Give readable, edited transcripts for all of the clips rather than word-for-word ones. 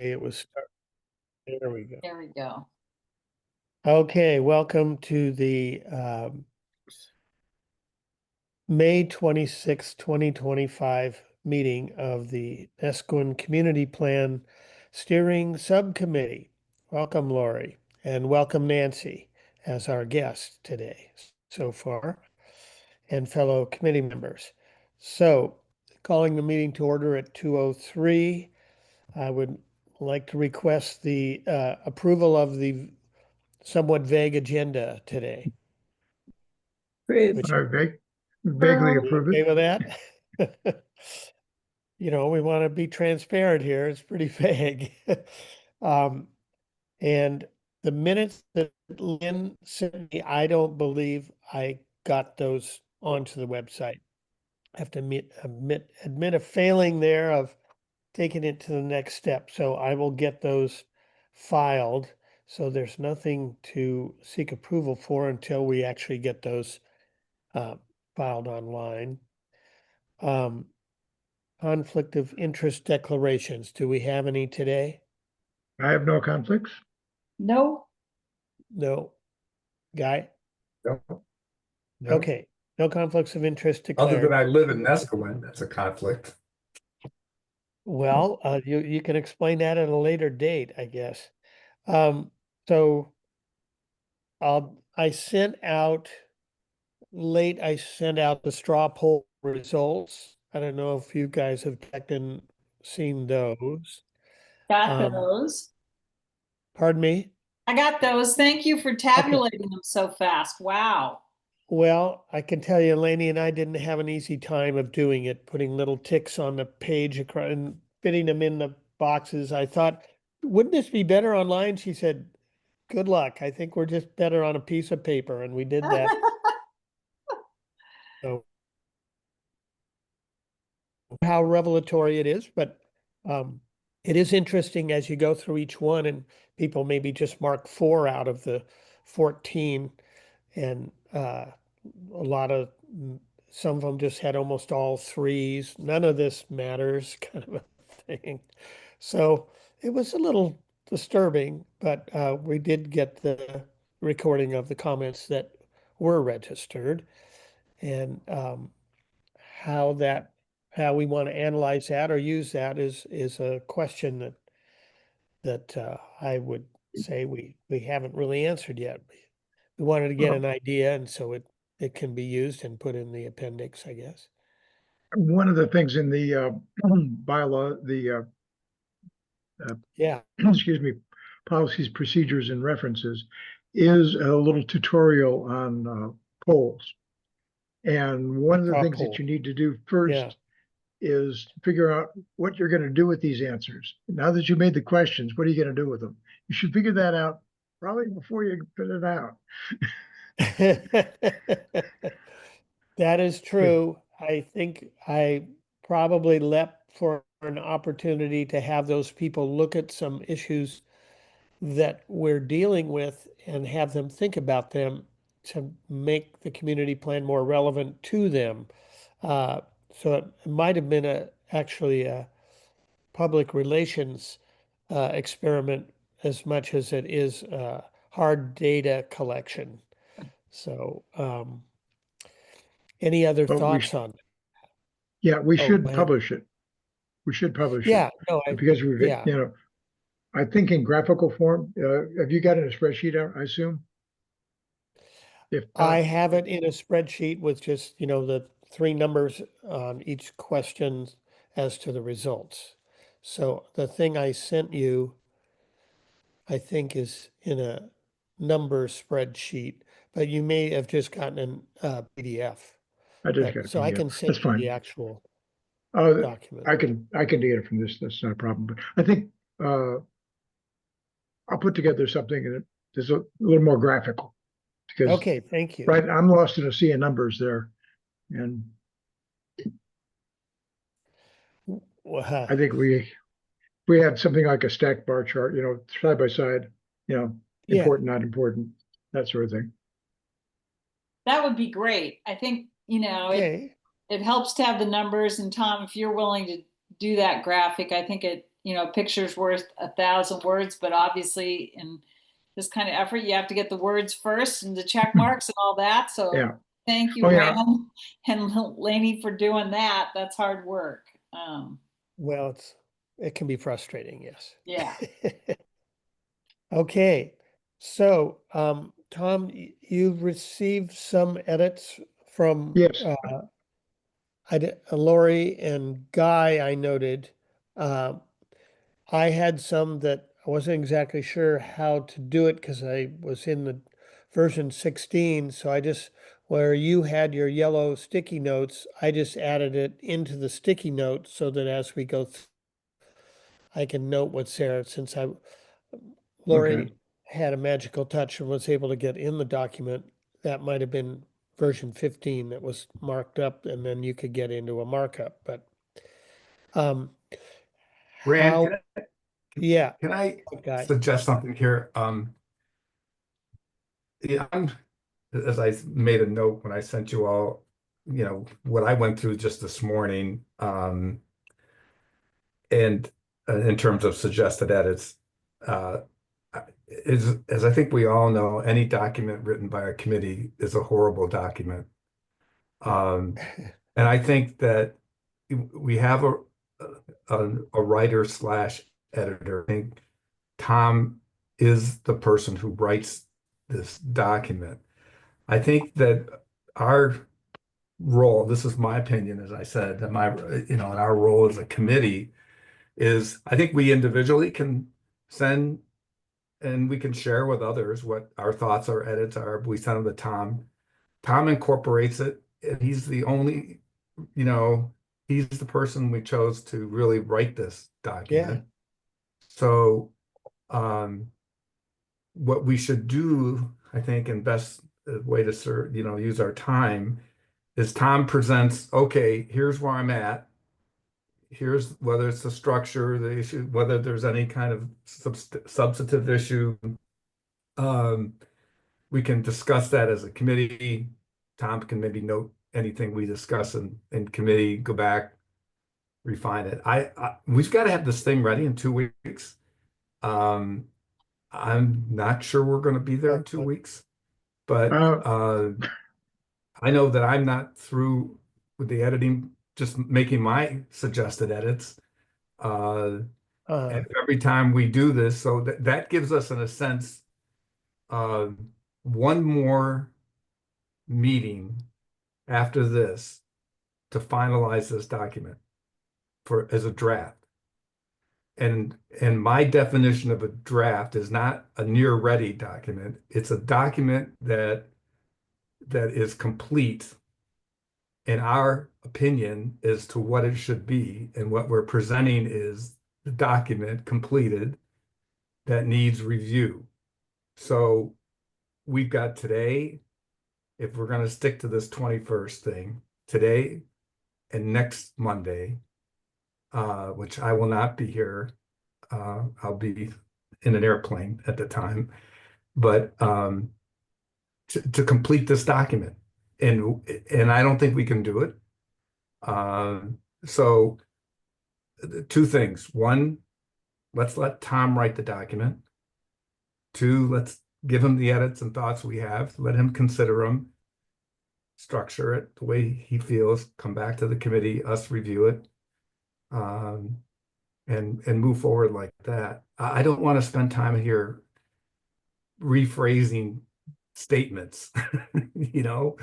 It was, there we go. There we go. Okay, welcome to the May 26, 2025 meeting of the Nesquin Community Plan Steering Subcommittee. Welcome, Lori, and welcome, Nancy, as our guest today so far, and fellow committee members. So, calling the meeting to order at 2:03, I would like to request the approval of the somewhat vague agenda today. Great. Which, Vaguely you approve okay it. with that? We want to be transparent here. It's pretty vague. Um, and the minutes that Lynn sent me, I don't believe I got those onto the website. I have to admit a failing there of taking it to the next step. So I will get those filed. So there's nothing to seek approval for until we actually get those uh, filed online. Um, Conflict of interest declarations. Do we have any today? I have no conflicts. No, No. Guy? No, no. Okay. No conflicts of interest Other than declared. I live in Nescoin, that's a conflict. Well, you can explain that at a later date, I guess. So I sent out I sent out the straw poll results. I don't know if you guys have checked and seen those. got Um, those. Pardon me? I got those. Thank you for tabulating them so fast. Wow. Well, I can tell you, Lainey and I didn't have an easy time of doing it, putting little ticks on the page and fitting them in the boxes. I thought, wouldn't this be better online? She said, good luck. I think we're just better on a piece of paper. And we did that. So how revelatory it is, but um, it is interesting as you go through each one and people maybe just mark 4 out of the 14 and a lot of some of them just had almost all 3s. None of this matters, kind of a thing. So it was a little disturbing, but we did get the recording of the comments that were registered, and how that how we want to analyze that or use that is a question that I would say we haven't really answered yet. We wanted to get Well, an idea, and so it can be used and put in the appendix, I guess. one of the things in the bylaw, the Yeah. excuse me, policies, procedures, and references, is a little tutorial on polls. And one of the Straw things that poll. you need to do Yeah. first is figure out what you're going to do with these answers. Now that you made the questions, what are you going to do with them? You should figure that out probably before you put it out. That is true. I think I probably leapt for an opportunity to have those people look at some issues that we're dealing with and have them think about them to make the community plan more relevant to them. Uh, so it might have been actually a public relations experiment as much as it is hard data collection. So, any other But thoughts on? yeah, we Oh, should go ahead. publish it. We should publish it Yeah, no, because we've, yeah, I think in graphical form. Have you got it in a spreadsheet, I assume? If I not, have it in a spreadsheet with just, the 3 numbers on each question as to the results. So the thing I sent you, I think, is in a number spreadsheet, but you may have just gotten a PDF. I just got But a so I PDF. can send That's you the fine. actual Uh, document. I can get it from this. That's not a problem. But I think I'll put together something that's a little more graphical because Okay, thank you. right, I'm lost in a sea of numbers there, and I think we had something like a stacked bar chart, side by side, Yeah, important, not important, that sort of thing. That would be great. I think, okay. it helps to have the numbers. And Tom, if you're willing to do that graphic, I think picture's worth 1,000 words, but obviously in this kind of effort, you have to get the words first and the check marks and all that. So Yeah. thank you, Oh, yeah. Ram and Lainey, for doing that. That's hard work. Well, it can be frustrating, yes. Yeah. Okay, so Tom, you've received some edits from Yes. Lori and Guy, I noted. Uh, I had some that I wasn't exactly sure how to do it because I was in the version 16. So where you had your yellow sticky notes, I just added it into the sticky note so that as we go, I can note what's there since Lori Okay. had a magical touch and was able to get in the document. That might have been version 15 that was marked up and then you could get into a markup, but um, Rand, how, yeah, can I okay. suggest something here? Yeah, as I made a note when I sent you all, what I went through just this morning, and in terms of suggested edits, uh, as I think we all know, any document written by a committee is a horrible document. And I think that we have a writer slash editor. I think Tom is the person who writes this document. I think that our role, this is my opinion, as I said, that and our role as a committee is I think we individually can send and we can share with others what our thoughts or edits are. We send them to Tom. Tom incorporates it, and he's the only, he's the person we chose to really write this Yeah, document. So, what we should do, I think, and best way to serve, use our time is Tom presents, okay, here's where I'm at. Here's whether it's the structure, the issue, whether there's any kind of substantive issue. Um, we can discuss that as a committee. Tom can maybe note anything we discuss in committee, go back, refine it. We've got to have this thing ready in 2 weeks. Um, I'm not sure we're going to be there in 2 weeks, but I know that I'm not through with the editing, just making my suggested edits. And every time we do this, so that gives us, in a sense, one more meeting after this to finalize this document as a draft. And my definition of a draft is not a near ready document. It's a document that is complete in our opinion as to what it should be. And what we're presenting is the document completed that needs review. So we've got today, if we're going to stick to this 21st thing, today and next Monday, which I will not be here. I'll be in an airplane at the time, but to complete this document, and I don't think we can do it. So two things. One, let's let Tom write the document. Two, let's give him the edits and thoughts we have, let him consider them, structure it the way he feels, come back to the committee, us review it, and move forward like that. I don't want to spend time here rephrasing statements. you know,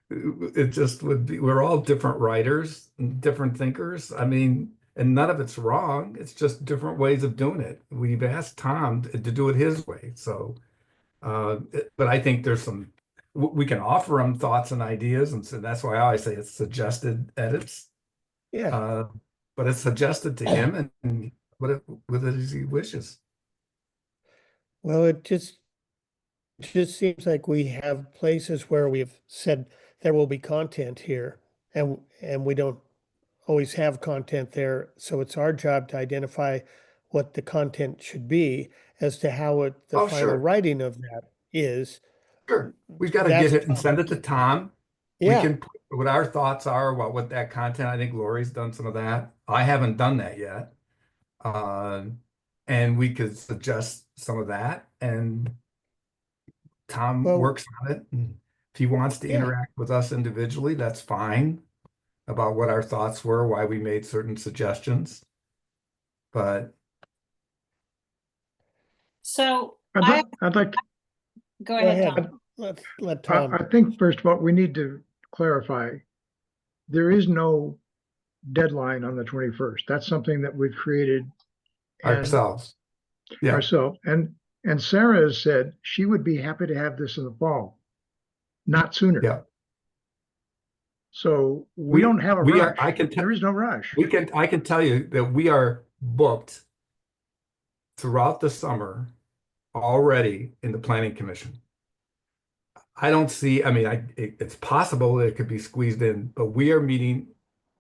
it just would be, we're all different writers, different thinkers. I mean, and none of it's wrong. It's just different ways of doing it. We've asked Tom to do it his way. So, but I think we can offer him thoughts and ideas. And so that's why I always say it's suggested edits. yeah. But it's suggested to him and with it as he wishes. Well, it just seems like we have places where we've said there will be content here and we don't always have content there. So it's our job to identify what the content should be as to how the Oh, final sure. writing of that is. Sure. We've got to That's get it and Tom's send it to job. Tom. We Yeah, can put what our thoughts are about what that content. I think Lori's done some of that. I haven't done that yet. And we could suggest some of that, and Tom well, works on it. And if he wants to yeah. interact with us individually, that's fine, about what our thoughts were, why we made certain suggestions. But So I'd I, like, I'd like, go Go ahead, ahead. Tom. Let I Tom. think first of all, we need to clarify, there is no deadline on the 21st. That's something that we've created and ourselves, yeah, ourselves. And Sarah has said she would be happy to have this in the fall, not sooner. yeah. So we don't have a we are. rush. I can tell. There is no rush. I can tell you that we are booked throughout the summer already in the planning commission. I don't see, I mean, it's possible that it could be squeezed in, but we are meeting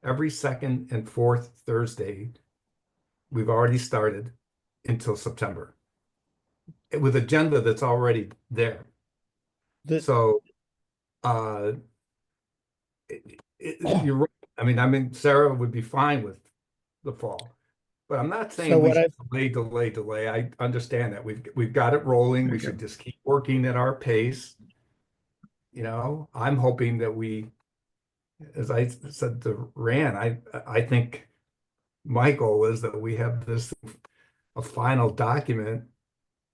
every second and fourth Thursday. We've already started until September with agenda that's already there. The, So, you're right. I mean, Sarah would be fine with the fall, but I'm not so saying we what I, should delay. I understand that we've got it rolling. We Okay. should just keep working at our pace. I'm hoping that as I said to Rand, I think my goal is that we have a final document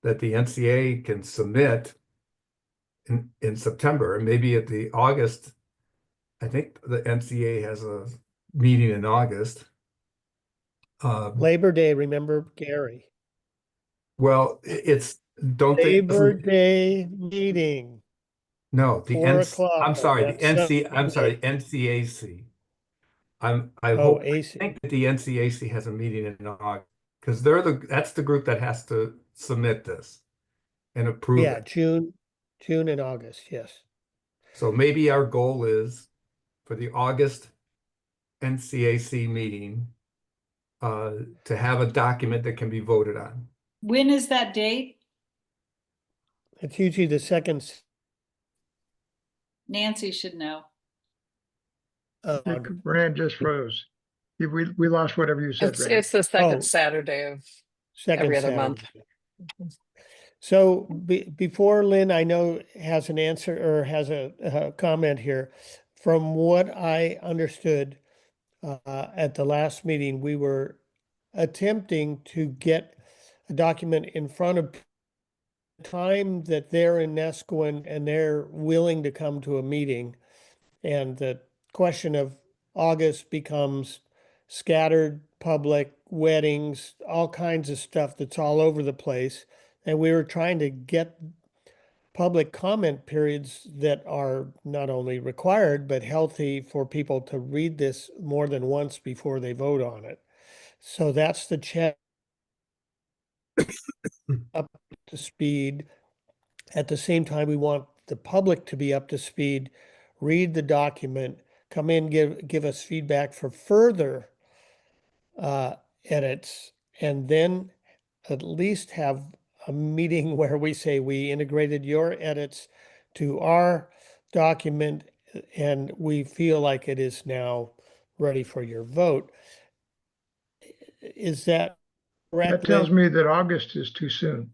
that the NCA can submit in September, and maybe at the August. I think the NCA has a meeting in August. Labor Day, remember Gary? Well, it's don't they? Labor Day meeting, No, the 4 o'clock I'm on sorry, the that NC. I'm sorry, Sunday. NCAC. Oh, I AC. think that the NCAC has a meeting in August because that's the group that has to submit this and approve Yeah, it. June and August, yes. So maybe our goal is for the August NCAC meeting to have a document that can be voted on. When is that date? It's usually the second Nancy should know. August. Rand just froze. We lost whatever you said, Rand. It's the second Oh. Saturday of Second every other month. Saturday. So before Lynn, I know has an answer or has a comment here. From what I understood at the last meeting, we were attempting to get a document in front of time that they're in Nesquin and they're willing to come to a meeting. And the question of August becomes scattered public weddings, all kinds of stuff that's all over the place. And we were trying to get public comment periods that are not only required, but healthy for people to read this more than once before they vote on it. So that's the check up to speed. At the same time, we want the public to be up to speed, read the document, come in, give us feedback for further edits, and then at least have a meeting where we say we integrated your edits to our document and we feel like it is now ready for your vote. Is that correct, That tells Lynn? me that August is too soon.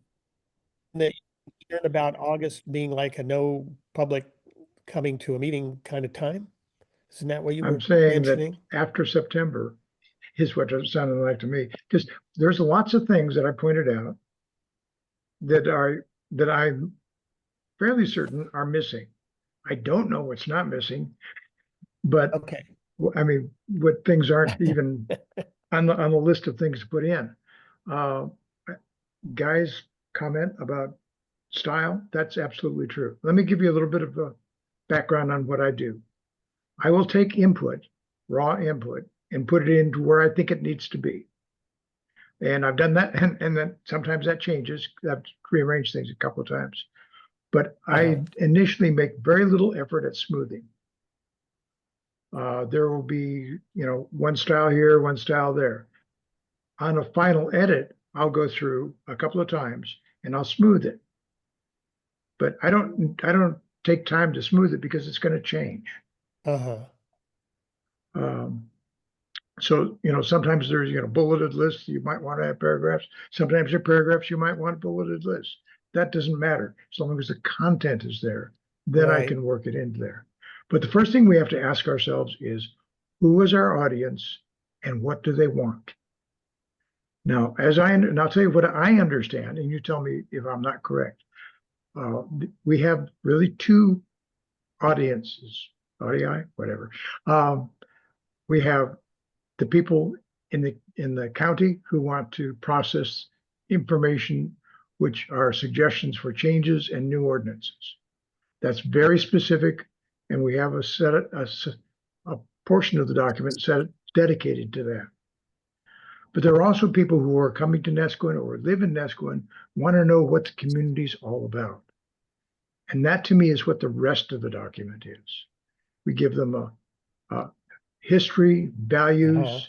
That you're concerned about August being like a no public coming to a meeting kind of time? Isn't that what you I'm were saying that mentioning? after September is what it sounded like to me. Because there's lots of things that I pointed out that I'm fairly certain are missing. I don't know what's not missing, but Okay, I mean, what things aren't even on the list of things to put in. Uh, Guys' comment about style, that's absolutely true. Let me give you a little bit of a background on what I do. I will take input, raw input, and put it into where I think it needs to be. And I've done that, and then sometimes that changes. I've rearranged things a couple of times. But I initially make very little effort at smoothing. There will be, one style here, one style there. On a final edit, I'll go through a couple of times and I'll smooth it. But I don't take time to smooth it because it's going to change. Uh-huh. So, sometimes there's, bulleted lists, you might want to have paragraphs. Sometimes there are paragraphs, you might want bulleted lists. That doesn't matter. As long as the content is there, then I Right. can work it into there. But the first thing we have to ask ourselves is, who is our audience and what do they want? Now, and I'll tell you what I understand, and you tell me if I'm not correct. We have really two audiences, audii, whatever. We have the people in the county who want to process information, which are suggestions for changes and new ordinances. That's very specific, and we have a portion of the document set dedicated to that. But there are also people who are coming to Nesquin or live in Nesquin, want to know what the community's all about. And that to me is what the rest of the document is. We give them a history, values, Uh-huh.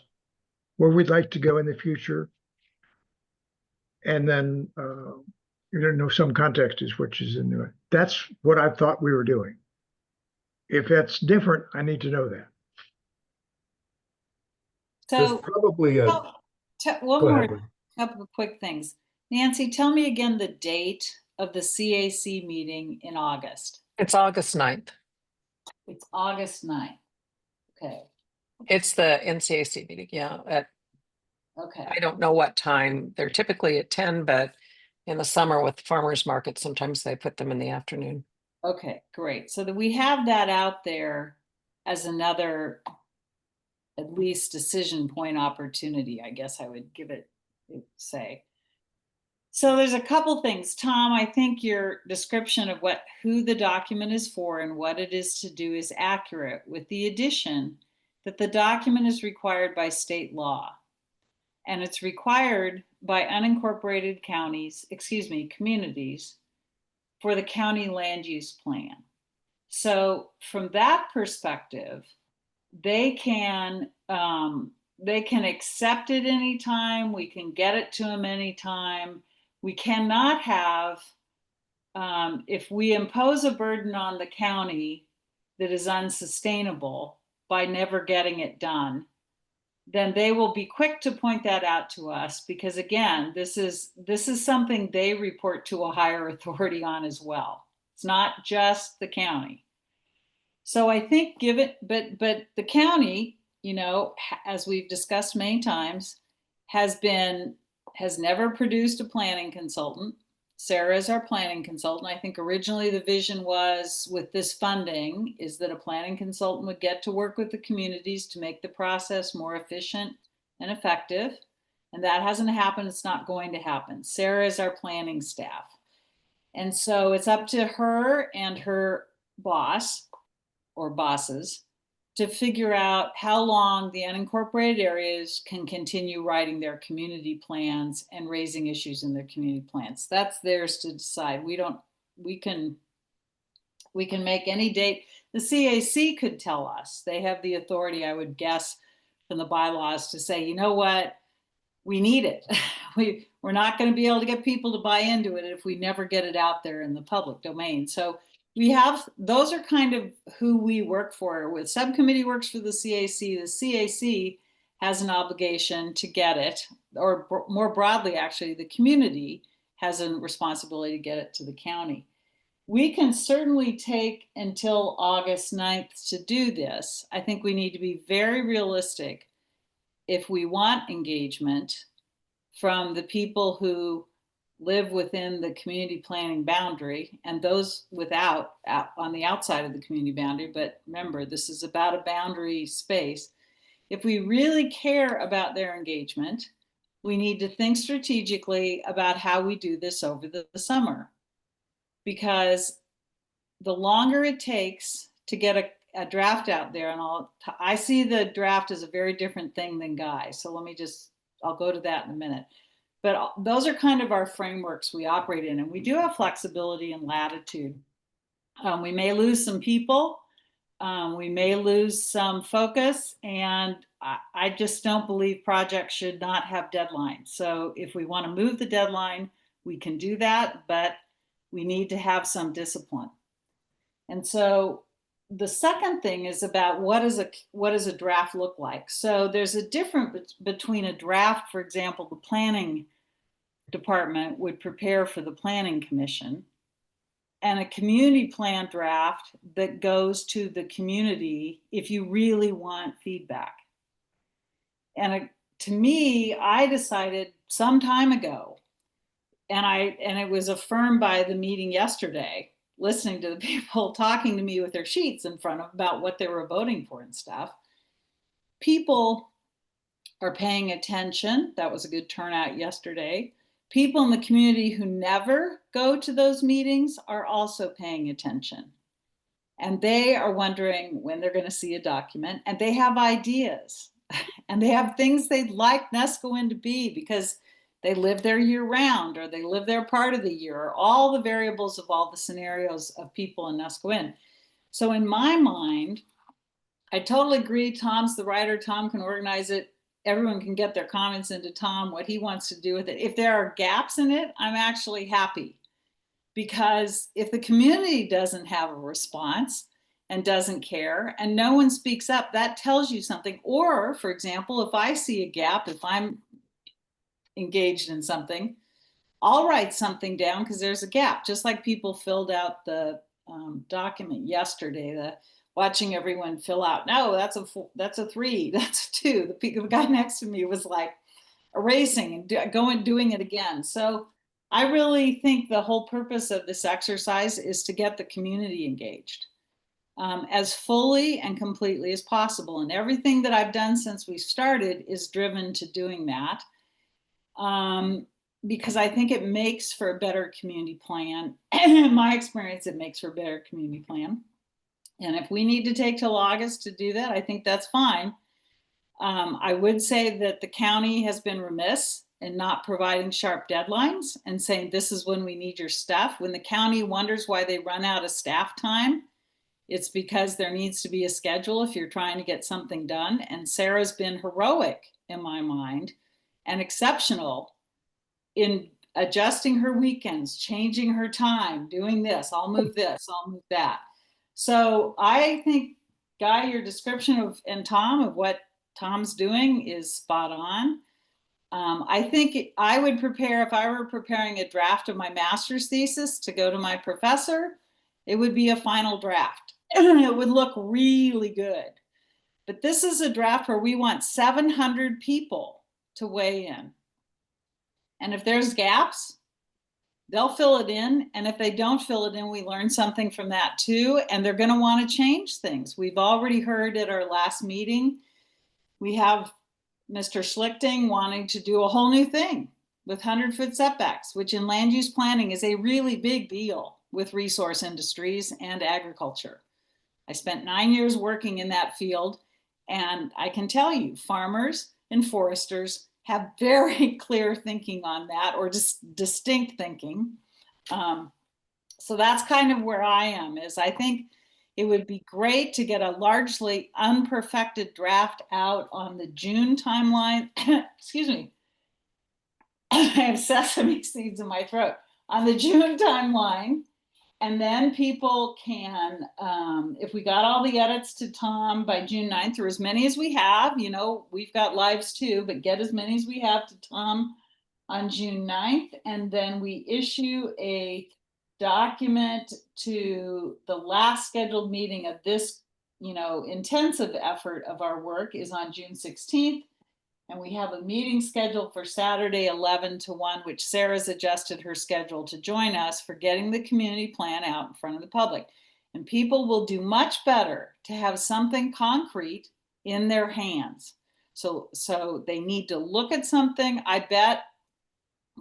where we'd like to go in the future. And then, some context is which is in there. That's what I thought we were doing. If that's different, I need to know that. There's So probably a, one go more ahead. couple of quick things. Nancy, tell me again the date of the CAC meeting in August. It's August 9th. It's August 9th. Okay. It's the NCAC meeting, yeah. Okay. I don't know what time. They're typically at 10, but in the summer with farmers market, sometimes they put them in the afternoon. Okay, great. So that we have that out there as another, at least decision point opportunity, I guess I would say. So there's a couple things. Tom, I think your description of who the document is for and what it is to do is accurate, with the addition that the document is required by state law. And it's required by unincorporated communities for the county land use plan. So from that perspective, they can accept it anytime. We can get it to them anytime. We cannot have, if we impose a burden on the county that is unsustainable by never getting it done, then they will be quick to point that out to us, because again, this is something they report to a higher authority on as well. It's not just the county. So I think but the county, as we've discussed many times, has never produced a planning consultant. Sarah is our planning consultant. I think originally the vision was, with this funding, is that a planning consultant would get to work with the communities to make the process more efficient and effective. And that hasn't happened. It's not going to happen. Sarah is our planning staff. And so it's up to her and her boss or bosses to figure out how long the unincorporated areas can continue writing their community plans and raising issues in their community plans. That's theirs to decide. We can make any date. The CAC could tell us. They have the authority, I would guess, from the bylaws to say, you know what, we need it. We're not going to be able to get people to buy into it if we never get it out there in the public domain. So those are kind of who we work for. With Subcommittee works for the CAC. The CAC has an obligation to get it, or more broadly, actually, the community has a responsibility to get it to the county. We can certainly take until August 9th to do this. I think we need to be very realistic if we want engagement from the people who live within the community planning boundary and those on the outside of the community boundary. But remember, this is about a boundary space. If we really care about their engagement, we need to think strategically about how we do this over the summer, because the longer it takes to get a draft out there, and I see the draft as a very different thing than Guy. So I'll go to that in a minute. But those are kind of our frameworks we operate in, and we do have flexibility and latitude. We may lose some people, we may lose some focus, and I just don't believe projects should not have deadlines. So if we want to move the deadline, we can do that, but we need to have some discipline. And so the second thing is about what does a draft look like? So there's a difference between a draft, for example, the planning department would prepare for the planning commission, and a community plan draft that goes to the community if you really want feedback. And to me, I decided some time ago, and it was affirmed by the meeting yesterday, listening to the people talking to me with their sheets in front of about what they were voting for and stuff. People are paying attention. That was a good turnout yesterday. People in the community who never go to those meetings are also paying attention. And they are wondering when they're going to see a document, and they have ideas and they have things they'd like Nescoin to be because they live there year round, or they live there part of the year, or all the variables of all the scenarios of people in Nescoin. So in my mind, I totally agree. Tom's the writer. Tom can organize it. Everyone can get their comments into Tom, what he wants to do with it. If there are gaps in it, I'm actually happy, because if the community doesn't have a response and doesn't care and no one speaks up, that tells you something. Or, for example, if I see a gap, if I'm engaged in something, I'll write something down because there's a gap. Just like people filled out the document yesterday, the watching everyone fill out, no, that's a 3, that's a 2. The guy next to me was like erasing and doing it again. So I really think the whole purpose of this exercise is to get the community engaged as fully and completely as possible. And everything that I've done since we started is driven to doing that. Because I think it makes for a better community plan. In my experience, it makes for a better community plan. And if we need to take till August to do that, I think that's fine. I would say that the county has been remiss in not providing sharp deadlines and saying this is when we need your stuff. When the county wonders why they run out of staff time, it's because there needs to be a schedule if you're trying to get something done. And Sarah's been heroic in my mind and exceptional in adjusting her weekends, changing her time, doing this, I'll move this, I'll move that. So I think, Guy, your description of, and Tom, of what Tom's doing is spot on. I think I would prepare, if I were preparing a draft of my master's thesis to go to my professor, it would be a final draft. It would look really good. But this is a draft where we want 700 people to weigh in. And if there's gaps, they'll fill it in. And if they don't fill it in, we learn something from that too. And they're going to want to change things. We've already heard at our last meeting, we have Mr. Schlichting wanting to do a whole new thing with 100-foot setbacks, which in land use planning is a really big deal with resource industries and agriculture. I spent 9 years working in that field, and I can tell you, farmers and foresters have very clear thinking on that, or just distinct thinking. So that's kind of where I am, is I think it would be great to get a largely unperfected draft out on the June timeline. Excuse me. I have sesame seeds in my throat. On the June timeline. And then people can, if we got all the edits to Tom by June 9th, or as many as we have, you know, we've got lives too, but get as many as we have to Tom on June 9th. And then we issue a document to the last scheduled meeting of this, you know, intensive effort of our work is on June 16th. And we have a meeting scheduled for Saturday, 11 to 1, which Sarah's adjusted her schedule to join us for getting the community plan out in front of the public. And people will do much better to have something concrete in their hands. So they need to look at something. I bet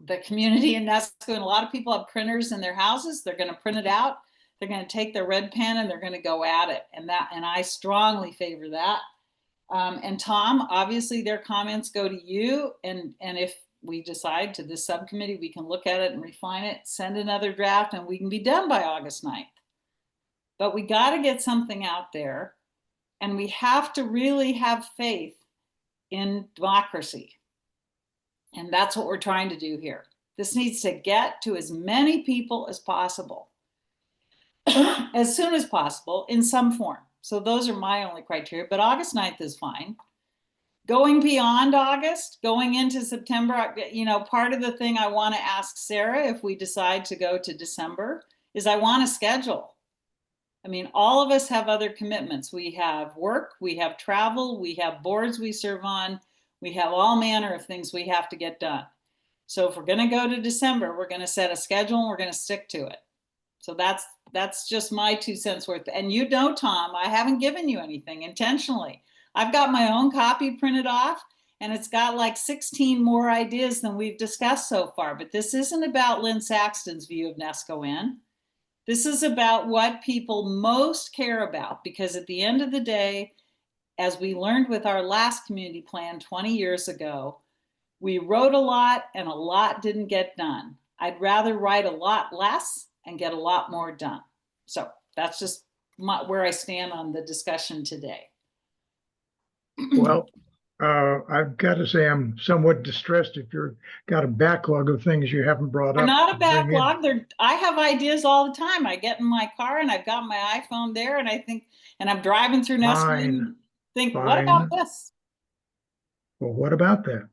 the community in Nesco, and a lot of people have printers in their houses. They're going to print it out. They're going to take their red pen and they're going to go at it. And I strongly favor that. And Tom, obviously their comments go to you. And if we decide to this subcommittee, we can look at it and refine it, send another draft, and we can be done by August 9th. But we got to get something out there, and we have to really have faith in democracy. And that's what we're trying to do here. This needs to get to as many people as possible. as soon as possible in some form. So those are my only criteria, but August 9th is fine. Going beyond August, going into September, part of the thing I want to ask Sarah if we decide to go to December is I want to schedule. I mean, all of us have other commitments. We have work, we have travel, we have boards we serve on, we have all manner of things we have to get done. So if we're going to go to December, we're going to set a schedule and we're going to stick to it. So that's just my 2 cents worth. And you know, Tom, I haven't given you anything intentionally. I've got my own copy printed off and it's got like 16 more ideas than we've discussed so far. But this isn't about Lynn Saxton's view of NESCO-N. This is about what people most care about, because at the end of the day, as we learned with our last community plan 20 years ago, we wrote a lot and a lot didn't get done. I'd rather write a lot less and get a lot more done. So that's just where I stand on the discussion today. Well, I've got to say I'm somewhat distressed if you've got a backlog of things you haven't brought They're up. not a to bring in. backlog. I have ideas all the time. I get in my car and I've got my iPhone there and I think, and I'm driving through Nesco and think, what about Fine. this? Well, what about that?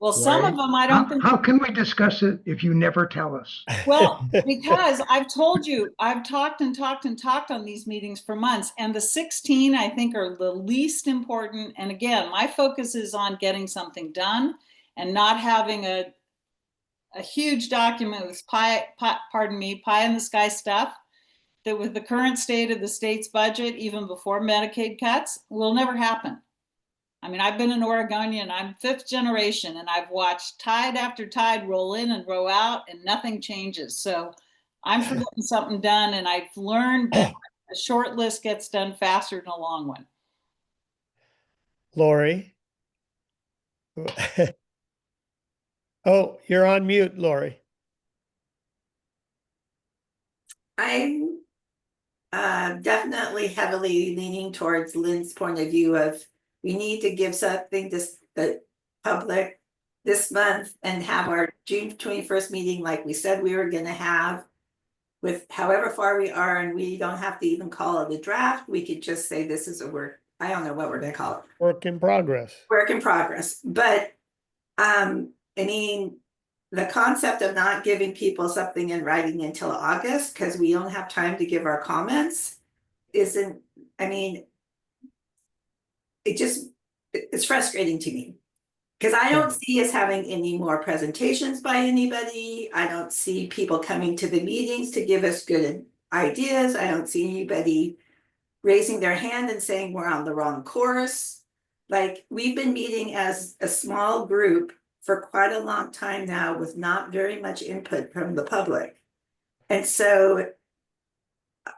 Well, some Why? of them I don't think. How can we discuss it if you never tell us? Well, because I've told you, I've talked and talked and talked on these meetings for months, and the 16 I think are the least important. And again, my focus is on getting something done and not having a huge document with pie in the sky stuff that with the current state of the state's budget, even before Medicaid cuts, will never happen. I mean, I've been an Oregonian, I'm 5th generation, and I've watched tide after tide roll in and roll out, and nothing changes. So I'm for getting something done, and I've learned that a short list gets done faster than a long one. Lori. Oh, you're on mute, Lori. I'm definitely heavily leaning towards Lynn's point of view of we need to give something to the public this month and have our June 21st meeting like we said we were going to have with however far we are, and we don't have to even call it a draft. We could just say this is a work. I don't know what we're going to call it. Work in progress. Work in progress. But I mean, the concept of not giving people something in writing until August because we don't have time to give our comments isn't, I mean, it's frustrating to me because I don't see us having any more presentations by anybody. I don't see people coming to the meetings to give us good ideas. I don't see anybody raising their hand and saying we're on the wrong course. Like, we've been meeting as a small group for quite a long time now with not very much input from the public. And so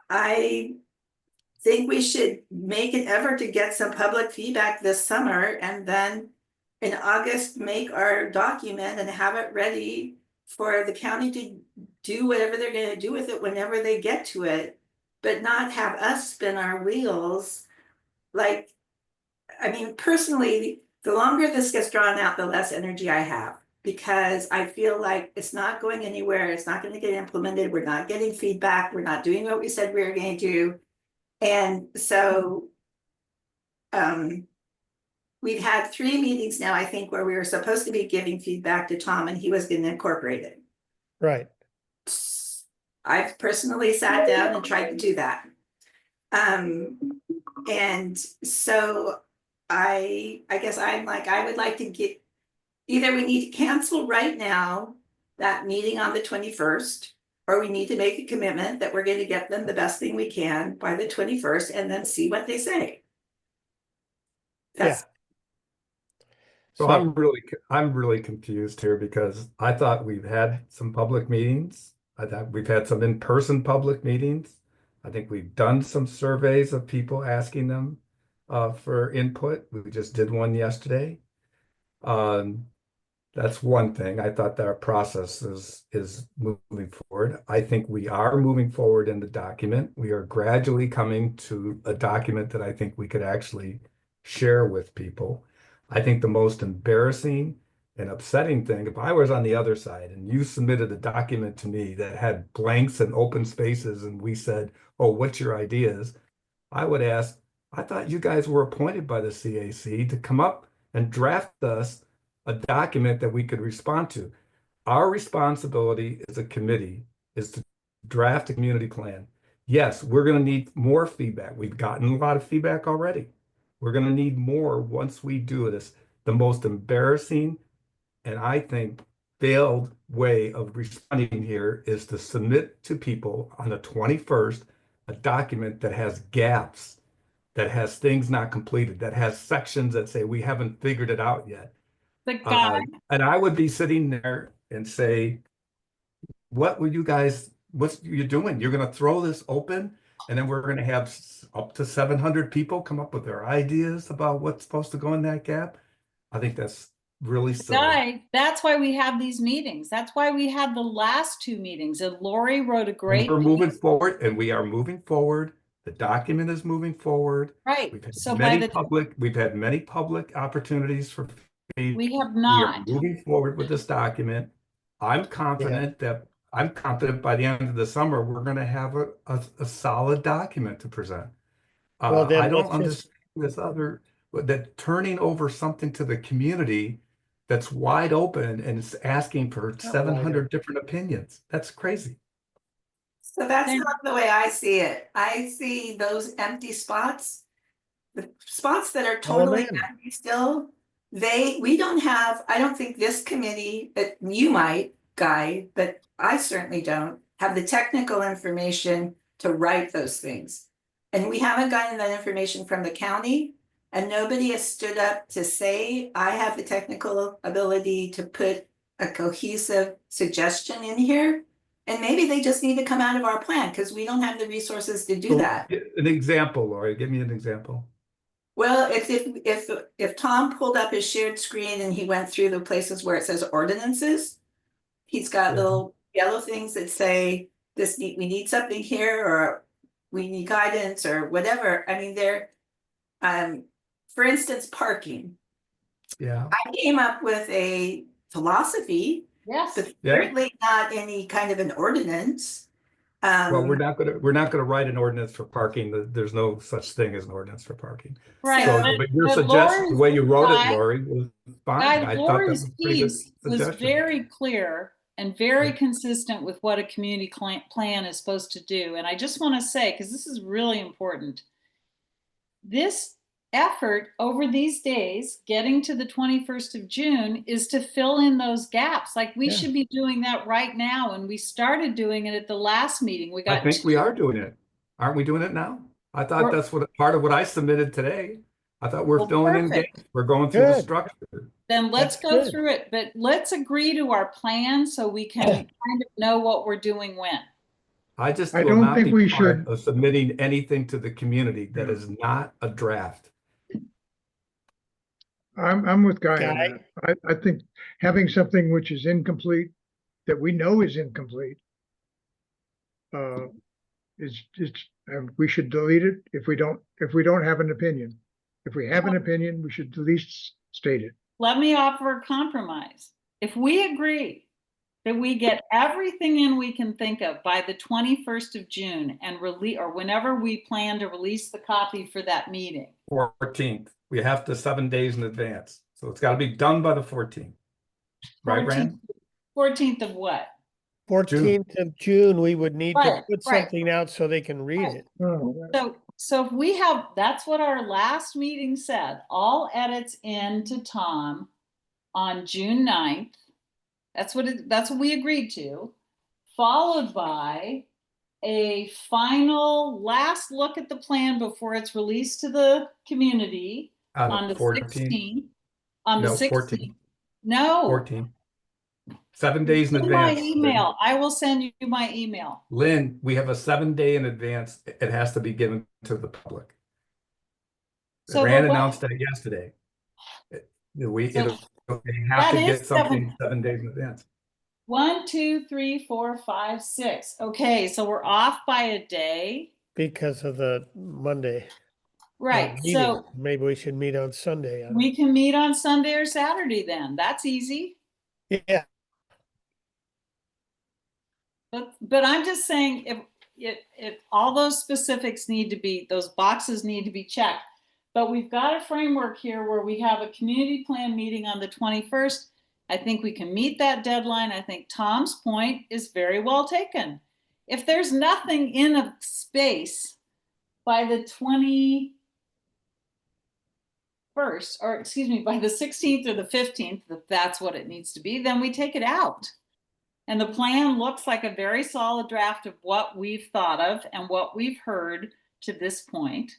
I think we should make an effort to get some public feedback this summer, and then in August, make our document and have it ready for the county to do whatever they're going to do with it whenever they get to it, but not have us spin our wheels. Like, I mean, personally, the longer this gets drawn out, the less energy I have, because I feel like it's not going anywhere. It's not going to get implemented. We're not getting feedback. We're not doing what we said we were going to do. And so we've had 3 meetings now, I think, where we were supposed to be giving feedback to Tom and he was going to incorporate it. Right. I've personally sat down and tried to do that. And so I guess I'm like, I would like to get, either we need to cancel right now that meeting on the 21st, or we need to make a commitment that we're going to get them the best thing we can by the 21st and then see what they say. That's, So So- I'm really confused here because I thought we've had some public meetings. I thought we've had some in-person public meetings. I think we've done some surveys of people asking them for input. We just did one yesterday. That's one thing. I thought that our process is moving forward. I think we are moving forward in the document. We are gradually coming to a document that I think we could actually share with people. I think the most embarrassing and upsetting thing, if I was on the other side and you submitted a document to me that had blanks and open spaces and we said, oh, what's your ideas? I would ask, I thought you guys were appointed by the CAC to come up and draft us a document that we could respond to. Our responsibility as a committee is to draft a community plan. Yes, we're going to need more feedback. We've gotten a lot of feedback already. We're going to need more once we do this. The most embarrassing and I think failed way of responding here is to submit to people on the 21st a document that has gaps, that has things not completed, that has sections that say we haven't figured it out yet. But guys, And I would be sitting there and say, what were you guys, what's you doing? You're going to throw this open and then we're going to have up to 700 people come up with their ideas about what's supposed to go in that gap. I think that's really silly. guys, that's why we have these meetings. That's why we had the last two meetings. And Lori wrote a great We're moving forward and we are moving forward. The document is moving forward. right. We've had So by many the we've had many public opportunities for feedback. we have We are not. moving forward with this document. I'm confident by the end of the summer, we're going to have a solid document to present. Well, then I don't let's just- understand that turning over something to the community that's wide open and it's asking for Not wide 700 different opinions. That's crazy. So that's Then- not the way I see it. I see those empty spots, the spots that are Fill 'em totally in. empty still. We don't have, I don't think this committee, that you might, Guy, but I certainly don't have the technical information to write those things. And we haven't gotten that information from the county, and nobody has stood up to say, I have the technical ability to put a cohesive suggestion in here. And maybe they just need to come out of our plan because we don't have the resources to do So, that. An example, Lori, give me an example. Well, if Tom pulled up his shared screen and he went through the places where it says ordinances, he's got Yeah. little yellow things that say we need something here, or we need guidance or whatever. I mean, for instance, parking. Yeah. I came up with a philosophy, Yes. but Yeah. certainly not any kind of an ordinance. Well, we're not gonna write an ordinance for parking. There's no such thing as an ordinance for parking. Right. So- But your but suggestion, the way you wrote it, Lori's- Lori, was fine. Guy, I thought that Lori's was a pretty good piece was suggestion. very clear and very Yeah. consistent with what a community plan is supposed to do. And I just want to say, because this is really important, this effort over these days, getting to the 21st of June, is to fill in those gaps. Like we Yeah. should be doing that right now. And we started doing it at the last meeting. We I got think we are doing it. Aren't we doing it now? I thought We're- that's part of what I submitted today. I thought we're Well, filling in perfect. gaps. We're going through the Good. structure. Then let's That's go good. through it, but let's agree to our plan so we can kind of know what we're doing when. I just I will don't not think be we part should- of submitting anything to the community that Yeah. is not a draft. I'm with Guy on Guy? that. I think having something which is incomplete, that we know is incomplete, we should delete it if we don't have an opinion. If we have an opinion, we should at least state it. Let me offer a compromise. If we agree that we get everything in we can think of by the 21st of June and release, or whenever we plan to release the copy for that meeting. 14th. We have to 7 days in advance. So it's got to be done by the 14th. Right, Rand? 14th of what? 14th of June, we would need to Right, put right. something out so they can read Right. it. Oh, So if we have, that's what our last meeting said, all edits into Tom on June 9th. That's what we agreed to, followed by a final last look at the plan before it's released to the community on the 16th. On the No, 16th. 14. No. 14. 7 days in Send my advance. email. I will send you my email. Lynn, we have a 7 day in advance. It has to be given to the public. So Rand but what- announced that yesterday. They have that to is get something 7 days in advance. 1, 2, 3, 4, 5, 6. Okay, so we're off by a day. Because of the Monday. Right, meeting. so Maybe we should meet on Sunday. I don't- we can meet on Sunday or Saturday then. That's easy. Yeah, But I'm just saying if all those specifics need to be, those boxes need to be checked. But we've got a framework here where we have a community plan meeting on the 21st. I think we can meet that deadline. I think Tom's point is very well taken. If there's nothing in a space by the 21st, or excuse me, by the 16th or the 15th, if that's what it needs to be, then we take it out. And the plan looks like a very solid draft of what we've thought of and what we've heard to this point.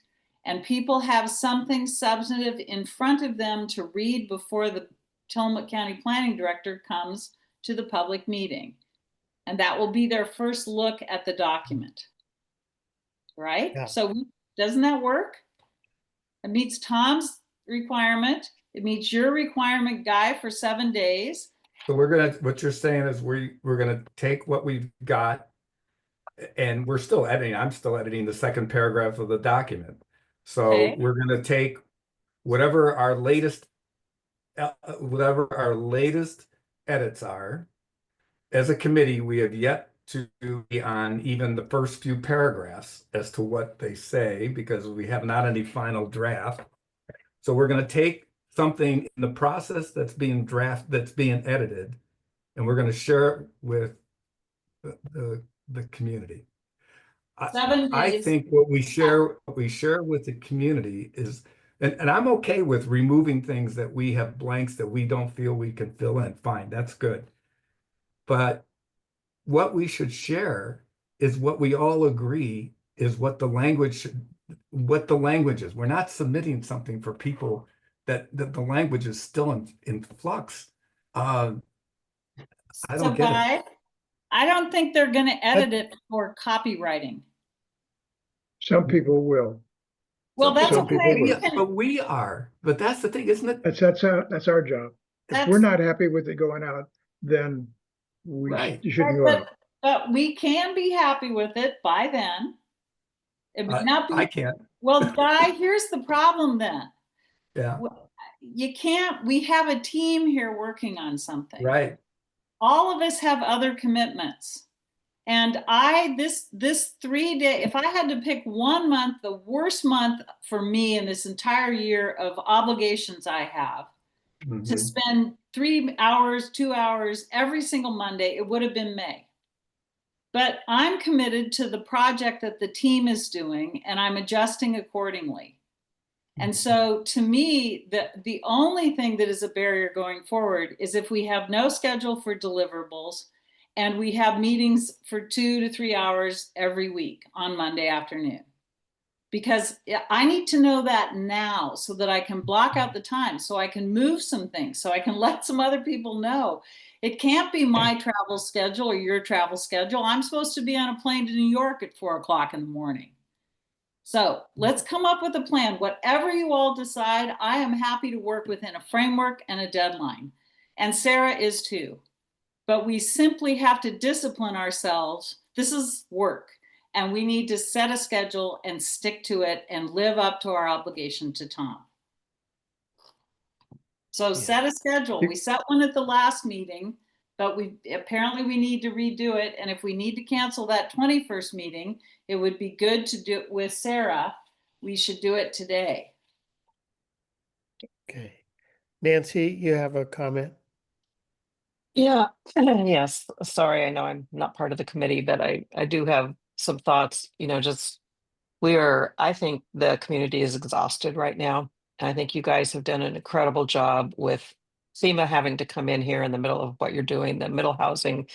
And people have something substantive in front of them to read before the Tillamook County Planning Director comes to the public meeting. And that will be their first look at the document. Right? Yeah. So doesn't that work? It meets Tom's requirement. It meets your requirement, Guy, for 7 days. So what you're saying is we're gonna take what we've got, and we're still editing. I'm still editing the second paragraph of the document. So Okay. we're gonna take whatever our latest edits are. As a committee, we have yet to be on even the first few paragraphs as to what they say, because we have not any final draft. So we're gonna take something in the process that's being edited, and we're going to share it with the community. 7 I days. think what we share with the community is, and I'm okay with removing things that we have blanks that we don't feel we can fill in. Fine, that's good. But what we should share is what we all agree is what the language is. We're not submitting something for people that the language is still in flux. I don't get it. I don't think they're going to edit it for copywriting. Some people will. Well, that's Some people okay. will. But we are. But that's the thing, isn't it? That's our job. If we're not happy with it going out, then Right. you shouldn't go out. But we can be happy with it by then. It may not be. I can't. Well, Guy, here's the problem then. Yeah. You can't, we have a team here working on something. Right. All of us have other commitments. And this 3 day, if I had to pick 1 month, the worst month for me in this entire year of obligations I have, to spend 3 hours, 2 hours every single Monday, it would have been May. But I'm committed to the project that the team is doing, and I'm adjusting accordingly. And so to me, the only thing that is a barrier going forward is if we have no schedule for deliverables and we have meetings for 2 to 3 hours every week on Monday afternoon. Because I need to know that now so that I can block out the time, so I can move some things, so I can let some other people know. It can't be my travel schedule or your travel schedule. I'm supposed to be on a plane to New York at 4 o'clock in the morning. So let's come up with a plan. Whatever you all decide, I am happy to work within a framework and a deadline. And Sarah is too. But we simply have to discipline ourselves. This is work. And we need to set a schedule and stick to it and live up to our obligation to Tom. So set a schedule. We set one at the last meeting, but we need to redo it. And if we need to cancel that 21st meeting, it would be good to do it with Sarah. We should do it today. okay. Nancy, you have a comment? Yeah, yes. Sorry, I know I'm not part of the committee, but I do have some thoughts, just I think the community is exhausted right now. And I think you guys have done an incredible job with FEMA having to come in here in the middle of what you're doing, the middle housing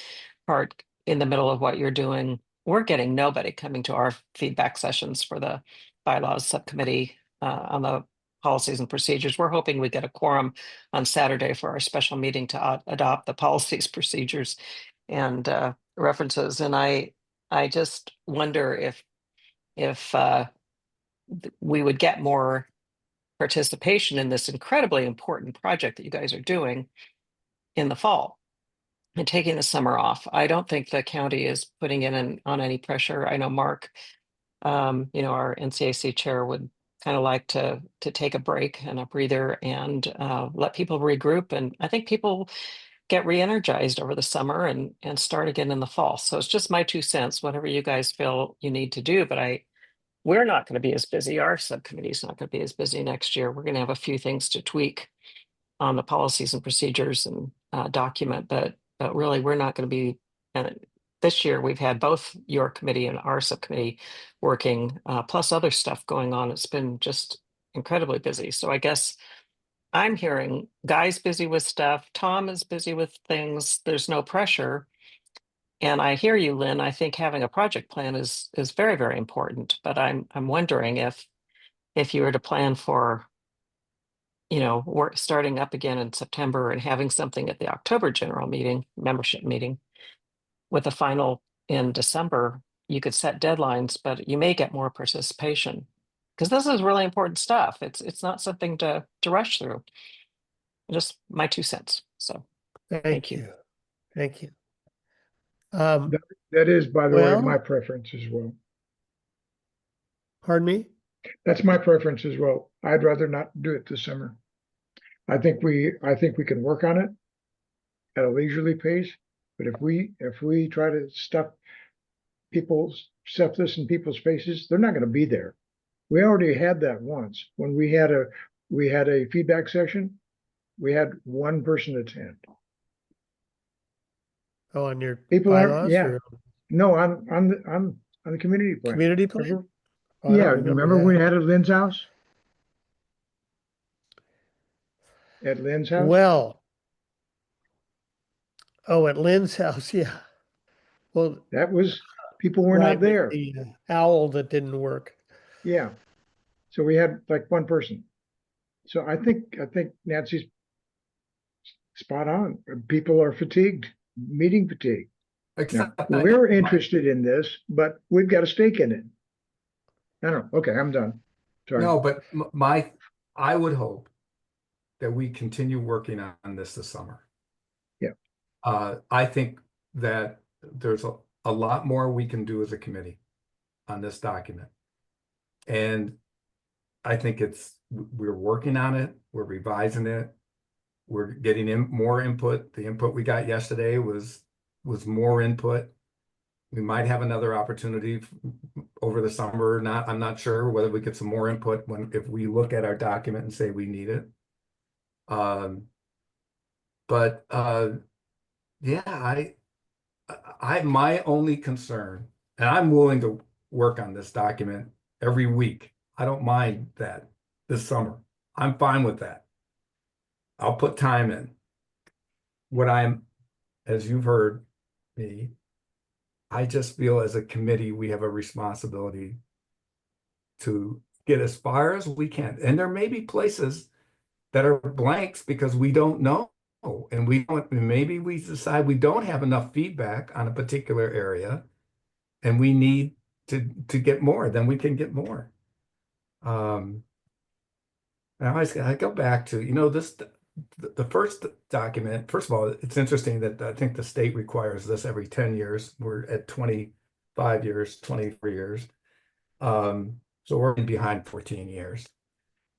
part in the middle of what you're doing. We're getting nobody coming to our feedback sessions for the bylaws subcommittee on the policies and procedures. We're hoping we get a quorum on Saturday for our special meeting to adopt the policies, procedures, and references. And I just wonder if we would get more participation in this incredibly important project that you guys are doing in the fall and taking the summer off. I don't think the county is putting on any pressure. I know Mark, our NCAC chair, would kind of like to take a break and a breather and let people regroup. And I think people get re-energized over the summer and start again in the fall. So it's just my 2 cents, whatever you guys feel you need to do. But we're not going to be as busy. Our subcommittee is not going to be as busy next year. We're going to have a few things to tweak on the policies and procedures and document, but really we're not going to be. This year we've had both your committee and our subcommittee working, plus other stuff going on. It's been just incredibly busy. So I guess I'm hearing Guy's busy with stuff, Tom is busy with things, there's no pressure. And I hear you, Lynn. I think having a project plan is very, very important. But I'm wondering if you were to plan for, work starting up again in September and having something at the October general meeting, membership meeting, with a final in December, you could set deadlines, but you may get more participation because this is really important stuff. It's not something to rush through. Just my 2 cents. So Thank you. Thank you. That is, by the way, my Well, preference as well. pardon me? That's my preference as well. I'd rather not do it this summer. I think we can work on it at a leisurely pace, but if we try to stuff this in people's faces, they're not going to be there. We already had that once when we had a feedback session. We had one person attend. Oh, on your People aren't, bylaws yeah. or No, on the community plan. community plan? Remember? Oh, I don't Yeah, remember that. we had it at Lynn's house? At Lynn's house? Well, at Lynn's house, yeah. Well, That was, people were right, not with there. the owl that didn't work. Yeah. So we had like one person. So I think Nancy's spot on. People are fatigued, meeting fatigue. Now, Except we're interested in this, but we've got a stake in it. I don't know. Okay, I'm done. Sorry. no, but I would hope that we continue working on this summer. Yeah. I think that there's a lot more we can do as a committee on this document. And I think we're working on it, we're revising it, we're getting in more input. The input we got yesterday was more input. We might have another opportunity over the summer or not. I'm not sure whether we get some more input if we look at our document and say we need it. But yeah, my only concern, and I'm willing to work on this document every week. I don't mind that this summer. I'm fine with that. I'll put time in. As you've heard me, I just feel as a committee, we have a responsibility to get as far as we can. And there may be places that are blanks because we don't know. And maybe we decide we don't have enough feedback on a particular area and we need to get more, then we can get more. I go back to, the first document. First of all, it's interesting that I think the state requires this every 10 years. We're at 25 years, 24 years. So we're behind 14 years.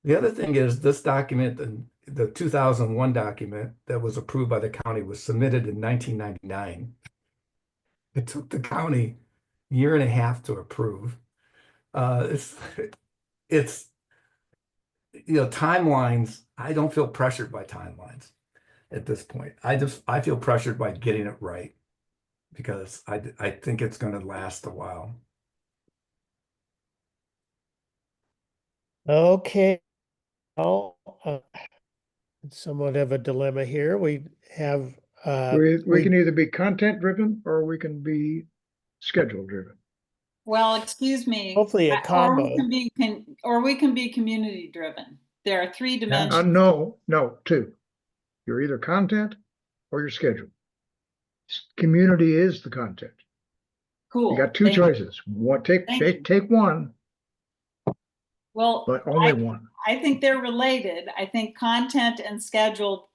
The other thing is this document, the 2001 document that was approved by the county was submitted in 1999. It took the county a year and a half to approve. It's timelines. I don't feel pressured by timelines at this point. I feel pressured by getting it right because I think it's going to last a while. Okay. Well, somewhat of a dilemma here. We have We can either be content driven or we can be schedule driven. Well, excuse me. hopefully a combo. Or we can be community driven. There are three dimensions. No, two. You're either content or your schedule. Community is the content. Cool. You got two choices. Take one. Well, but only one. I think they're related. I think content and schedule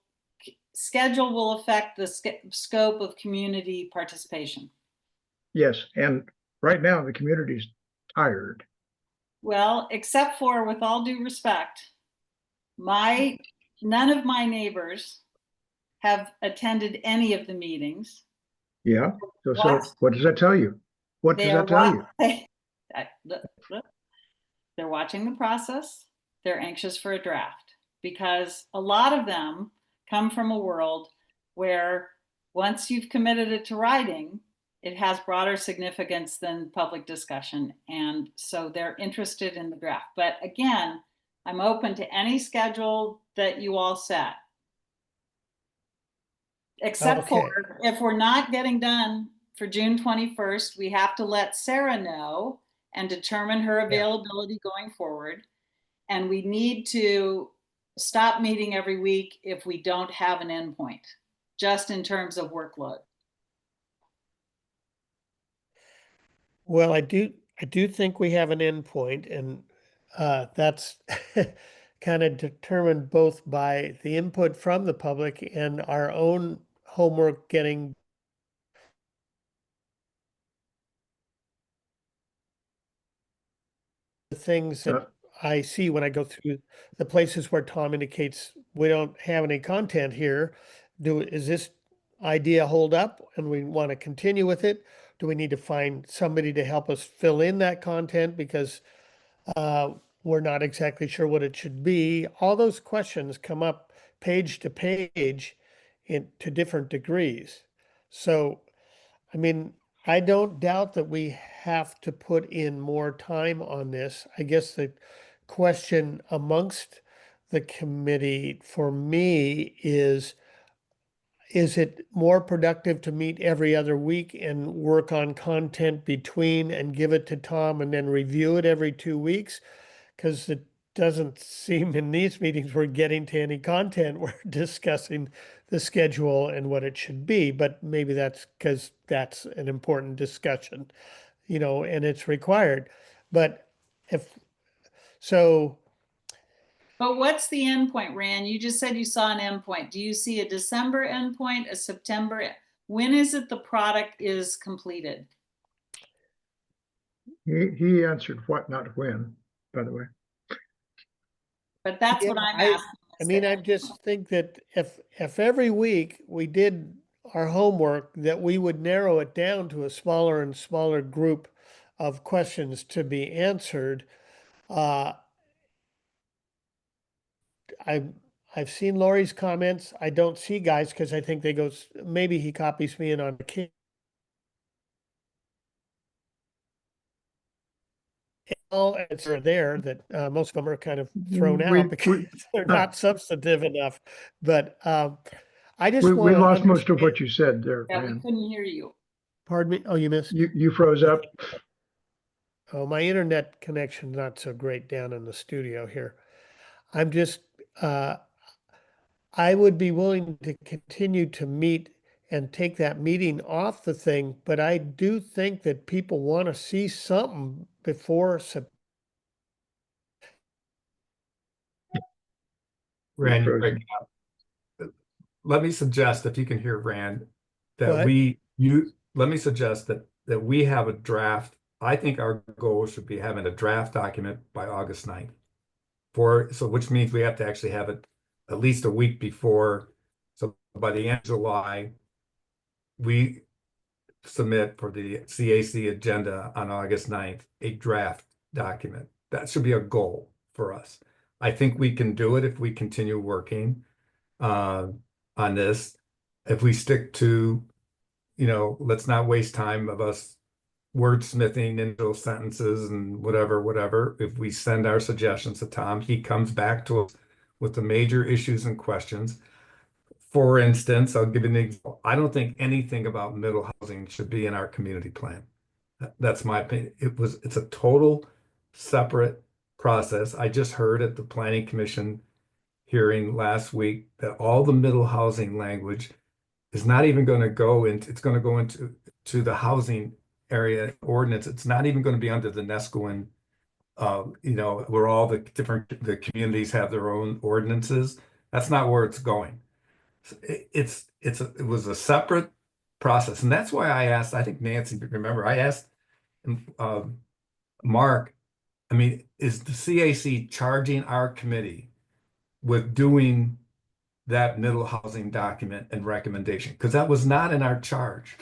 will affect the scope of community participation. Yes, and right now the community's tired. Well, except for, with all due respect, none of my neighbors have attended any of the meetings. Yeah. So Watched, what does that tell you? What they does are that tell you? they're watching the process. They're anxious for a draft because a lot of them come from a world where once you've committed it to writing, it has broader significance than public discussion. And so they're interested in the draft. But again, I'm open to any schedule that you all set. Except for Okay. if we're not getting done for June 21st, we have to let Sarah know and determine her availability going forward. And we need to stop meeting every week if we don't have an endpoint, just in terms of workload. Well, I do think we have an endpoint, and that's kind of determined both by the input from the public and our own homework getting the things Uh, that I see when I go through the places where Tom indicates we don't have any content here. Is this idea hold up and we want to continue with it? Do we need to find somebody to help us fill in that content because we're not exactly sure what it should be? All those questions come up page to page to different degrees. So I mean, I don't doubt that we have to put in more time on this. I guess the question amongst the committee for me is it more productive to meet every other week and work on content between and give it to Tom and then review it every 2 weeks? Because it doesn't seem in these meetings we're getting to any content. We're discussing the schedule and what it should be, but maybe that's because that's an important discussion, and it's required. But if so, But what's the endpoint, Rand? You just said you saw an endpoint. Do you see a December endpoint, a September? When is it the product is completed? he answered what, not when, by the way. But that's yeah, what I'm I, asking. I mean, I just think that if every week we did our homework, that we would narrow it down to a smaller and smaller group of questions to be answered. Uh, I I've seen Lori's comments. I don't see guys because I think they go. Maybe he copies me in on the it's are there that most of them are kind of thrown We out because they're uh, not substantive enough. But I just we want to lost most of understand. what you said there, Yeah, we Rand. couldn't hear you. Pardon me. Oh, you missed. You froze up. Oh, my internet connection's not so great down in the studio here. I'm just, I would be willing to continue to meet and take that meeting off the thing, but I do think that people want to see something before September. Rand, you're Frozen. breaking up. Let me suggest, if you can hear Rand, that What? let me suggest that we have a draft. I think our goal should be having a draft document by August 9th. Which means we have to actually have it at least a week before. So by the end of July, we submit for the CAC agenda on August 9th, a draft document. That should be a goal for us. I think we can do it if we continue working on this. If we stick to, let's not waste time of us wordsmithing into sentences and whatever. If we send our suggestions to Tom, he comes back to us with the major issues and questions. For instance, I'll give you an example. I don't think anything about middle housing should be in our community plan. That's my opinion. It's a total separate process. I just heard at the Planning Commission hearing last week that all the middle housing language is not even going to go into, it's going to go into the housing area ordinance. It's not even going to be under the Nescoin, where all the communities have their own ordinances. That's not where it's going. It was a separate process, and that's why I asked. I think Nancy, remember, I asked Mark I mean, is the CAC charging our committee with doing that middle housing document and recommendation? Because that was not in our charge.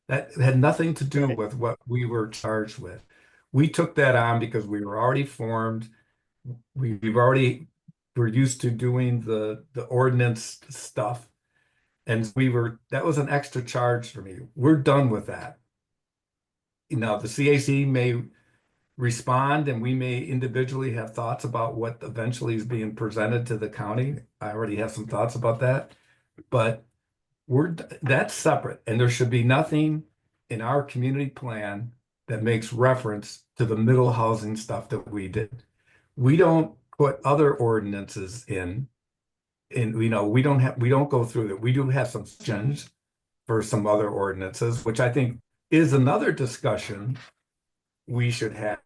That had nothing to do Right. with what we were charged with. We took that on because we were already formed. We're used to doing the ordinance stuff. And that was an extra charge for me. We're done with that. You know, the CAC may respond and we may individually have thoughts about what eventually is being presented to the county. I already have some thoughts about that, but that's separate, and there should be nothing in our community plan that makes reference to the middle housing stuff that we did. We don't put other ordinances in, you know, we don't go through that. We do have some suggestions for some other ordinances, which I think is another discussion we should have,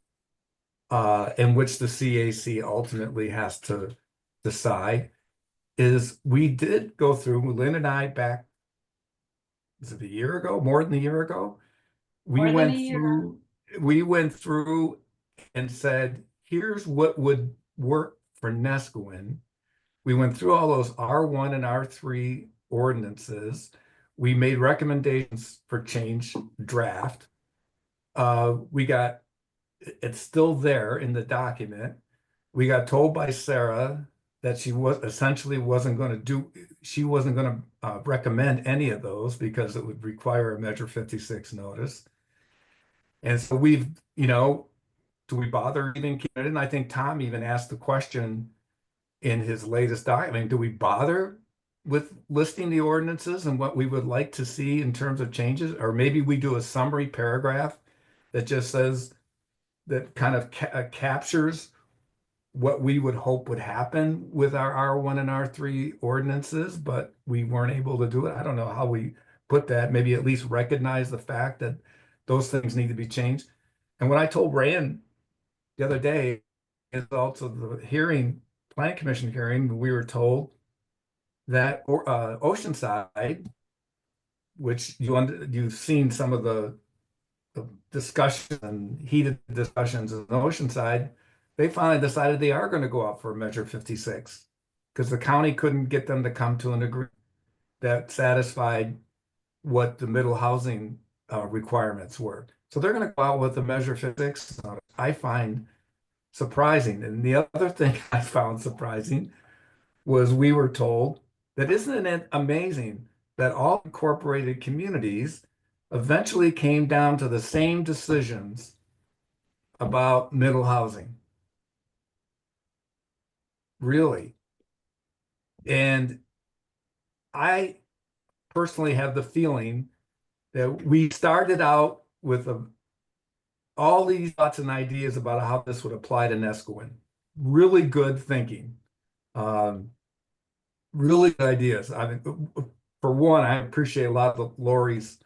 in which the CAC ultimately has to decide. Is we did go through, Lynn and I back, is it a year ago, more than a year ago? More than a year. We went through and said, here's what would work for Nescoin. We went through all those R1 and R3 ordinances. We made recommendations for change draft. It's still there in the document. We got told by Sarah that she wasn't going to recommend any of those because it would require a Measure 56 notice. And so do we bother even keeping it? And I think Tom even asked the question in his latest document, do we bother with listing the ordinances and what we would like to see in terms of changes? Or maybe we do a summary paragraph that just says, that kind of captures what we would hope would happen with our R1 and R3 ordinances, but we weren't able to do it. I don't know how we put that, maybe at least recognize the fact that those things need to be changed. And what I told Rand the other day is also the planning commission hearing, we were told that Oceanside, which you've seen some of the discussion and heated discussions in Oceanside, they finally decided they are going to go out for a Measure 56 because the county couldn't get them to come to an agreement that satisfied what the middle housing requirements were. So they're going to go out with a Measure 56. I find surprising. And the other thing I found surprising was we were told that isn't it amazing that all incorporated communities eventually came down to the same decisions about middle housing. Really. And I personally have the feeling that we started out with all these thoughts and ideas about how this would apply to Nescoin. Really good thinking. Really good ideas. I mean, for one, I appreciate a lot of Lori's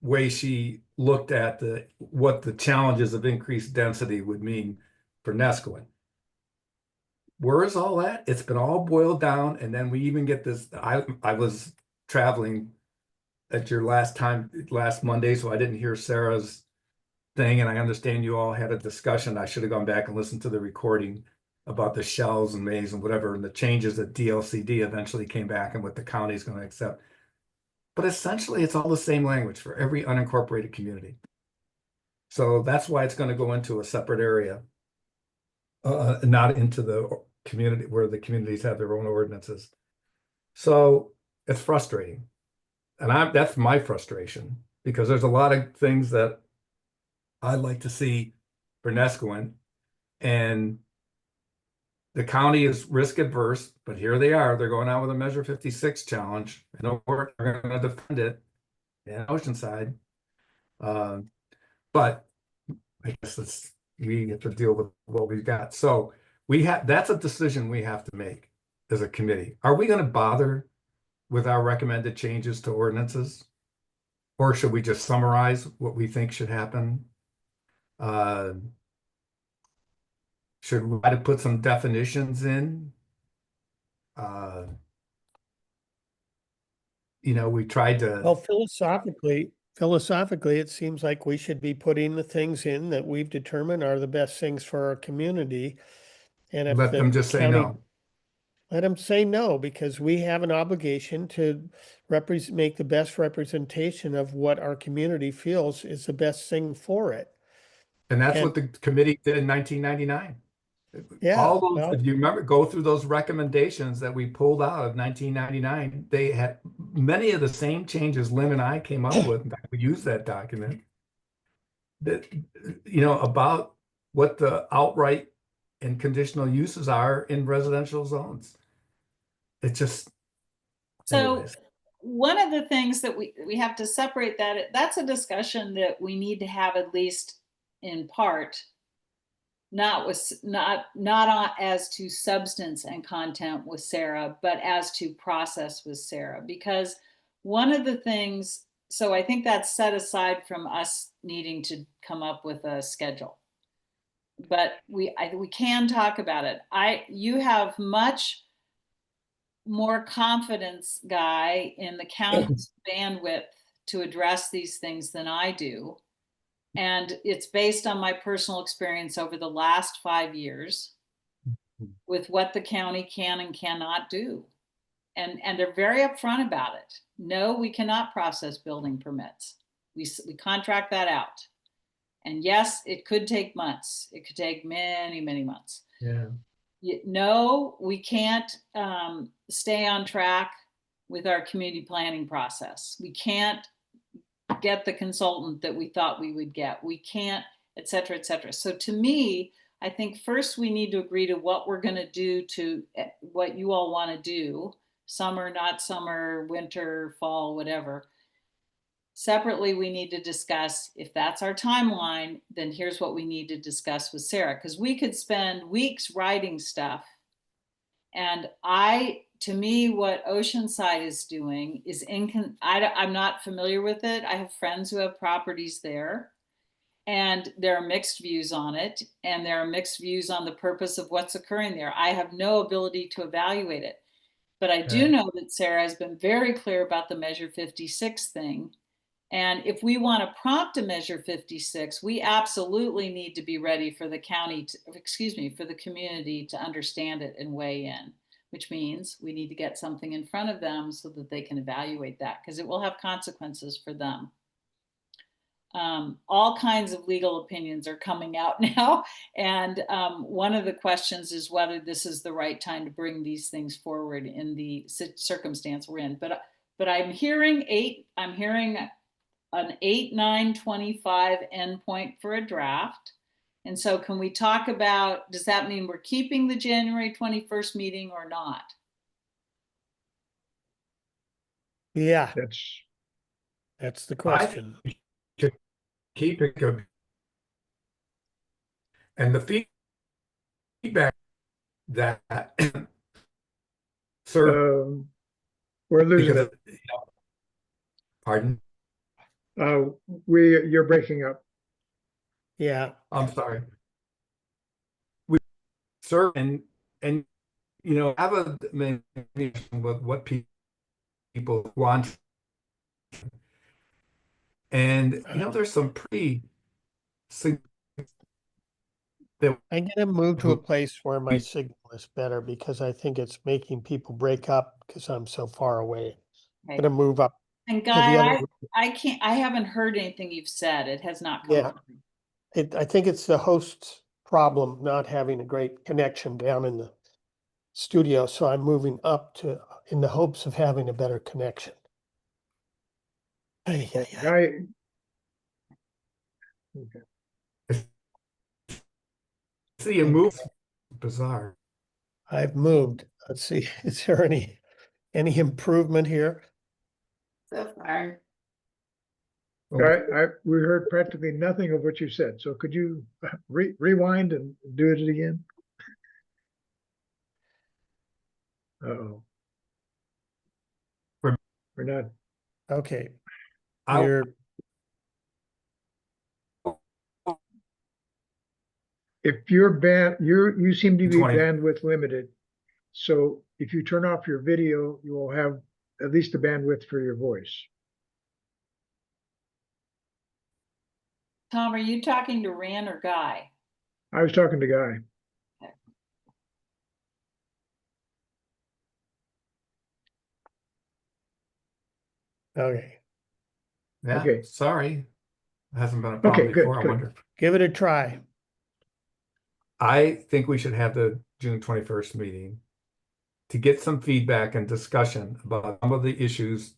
way she looked at what the challenges of increased density would mean for Nescoin. Where is all that? It's been all boiled down, and then we even get this. I was traveling at your last Monday, so I didn't hear Sarah's thing, and I understand you all had a discussion. I should have gone back and listened to the recording about the shells and maze and whatever, and the changes that DLCD eventually came back and what the county is going to accept. But essentially, it's all the same language for every unincorporated community. So that's why it's going to go into a separate area, not into the community where the communities have their own ordinances. So it's frustrating. And that's my frustration because there's a lot of things that I'd like to see for Nescoin. And the county is risk adverse, but here they are. They're going out with a Measure 56 challenge. And they're going to defend it in Oceanside. But I guess we have to deal with what we've got. So that's a decision we have to make as a committee. Are we going to bother with our recommended changes to ordinances? Or should we just summarize what we think should happen? Should we try to put some definitions in? We tried to. Well, philosophically, philosophically, it seems like we should be putting the things in that we've determined are the best things for our community. And if Let the them just say county, no. let them say no, because we have an obligation to make the best representation of what our community feels is the best thing for it. And that's And what the committee did in 1999. yeah, All those, well, if you remember, go through those recommendations that we pulled out of 1999. They had many of the same changes Lynn and I came up with. In fact, we used that document that, about what the outright and conditional uses are in residential zones. It just, So anyways. one of the things that we have to separate that's a discussion that we need to have, at least in part, not as to substance and content with Sarah, but as to process with Sarah. Because one of the things, so I think that's set aside from us needing to come up with a schedule. But we can talk about it. You have much more confidence, Guy, in the county's bandwidth to address these things than I do. And it's based on my personal experience over the last 5 years with what the county can and cannot do. And they're very upfront about it. No, we cannot process building permits. We contract that out. And yes, it could take months. It could take many, many months. Yeah. No, we can't stay on track with our community planning process. We can't get the consultant that we thought we would get. We can't, et cetera, et cetera. So to me, I think first we need to agree to what we're going to do, to what you all want to do, summer, not summer, winter, fall, whatever. Separately, we need to discuss, if that's our timeline, then here's what we need to discuss with Sarah, because we could spend weeks writing stuff. And to me, what Oceanside is doing is I'm not familiar with it. I have friends who have properties there, and there are mixed views on it, and there are mixed views on the purpose of what's occurring there. I have no ability to evaluate it, but I do know that Sarah has been very clear about the Measure 56 thing. And if we want to prompt a Measure 56, we absolutely need to be ready for the for the community to understand it and weigh in, which means we need to get something in front of them so that they can evaluate that, because it will have consequences for them. All kinds of legal opinions are coming out now. And one of the questions is whether this is the right time to bring these things forward in the circumstance we're in. But I'm hearing an 8/9/25 endpoint for a draft. And so can we talk about, does that mean we're keeping the January 21st meeting or not? yeah, That's that's the I question. think we should keep it good. And the feedback that sir, we're losing because it. Pardon? You're breaking up. Yeah, I'm sorry. We serve and have a meeting with what people want. And there's some pretty that I'm going to move to a place where my signal is better, because I think it's making people break up because I'm so far away. I'm Okay. going to move up And to the Guy, other. I haven't heard anything you've said. It has not come Yeah. up. I think it's the host's problem not having a great connection down in the studio. So I'm moving up in the hopes of having a better connection. Ay, ay, ay. Guy, okay. see a move bizarre. I've moved. Let's see. Is there any improvement here? So far. We heard practically nothing of what you said. So could you rewind and do it again? Uh-oh. We're not. Okay. I- You're If you seem to be 20. bandwidth limited. So if you turn off your video, you will have at least the bandwidth for your voice. Tom, are you talking to Ran or Guy? I was talking to Guy. Okay, Yeah, Okay. sorry. Hasn't been a problem Okay, good, before. I good. wonder. give it a try. I think we should have the June 21st meeting to get some feedback and discussion about some of the issues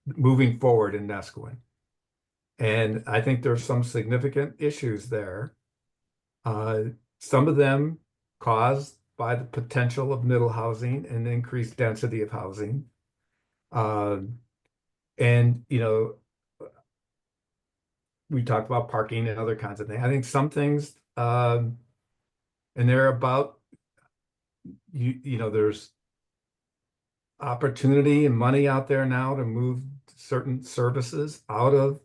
moving forward in Nesquin. And I think there's some significant issues there. Some of them caused by the potential of middle housing and increased density of housing. And, you know, we talked about parking and other kinds of things. I think some things, and they're about, you know, there's opportunity and money out there now to move certain services out of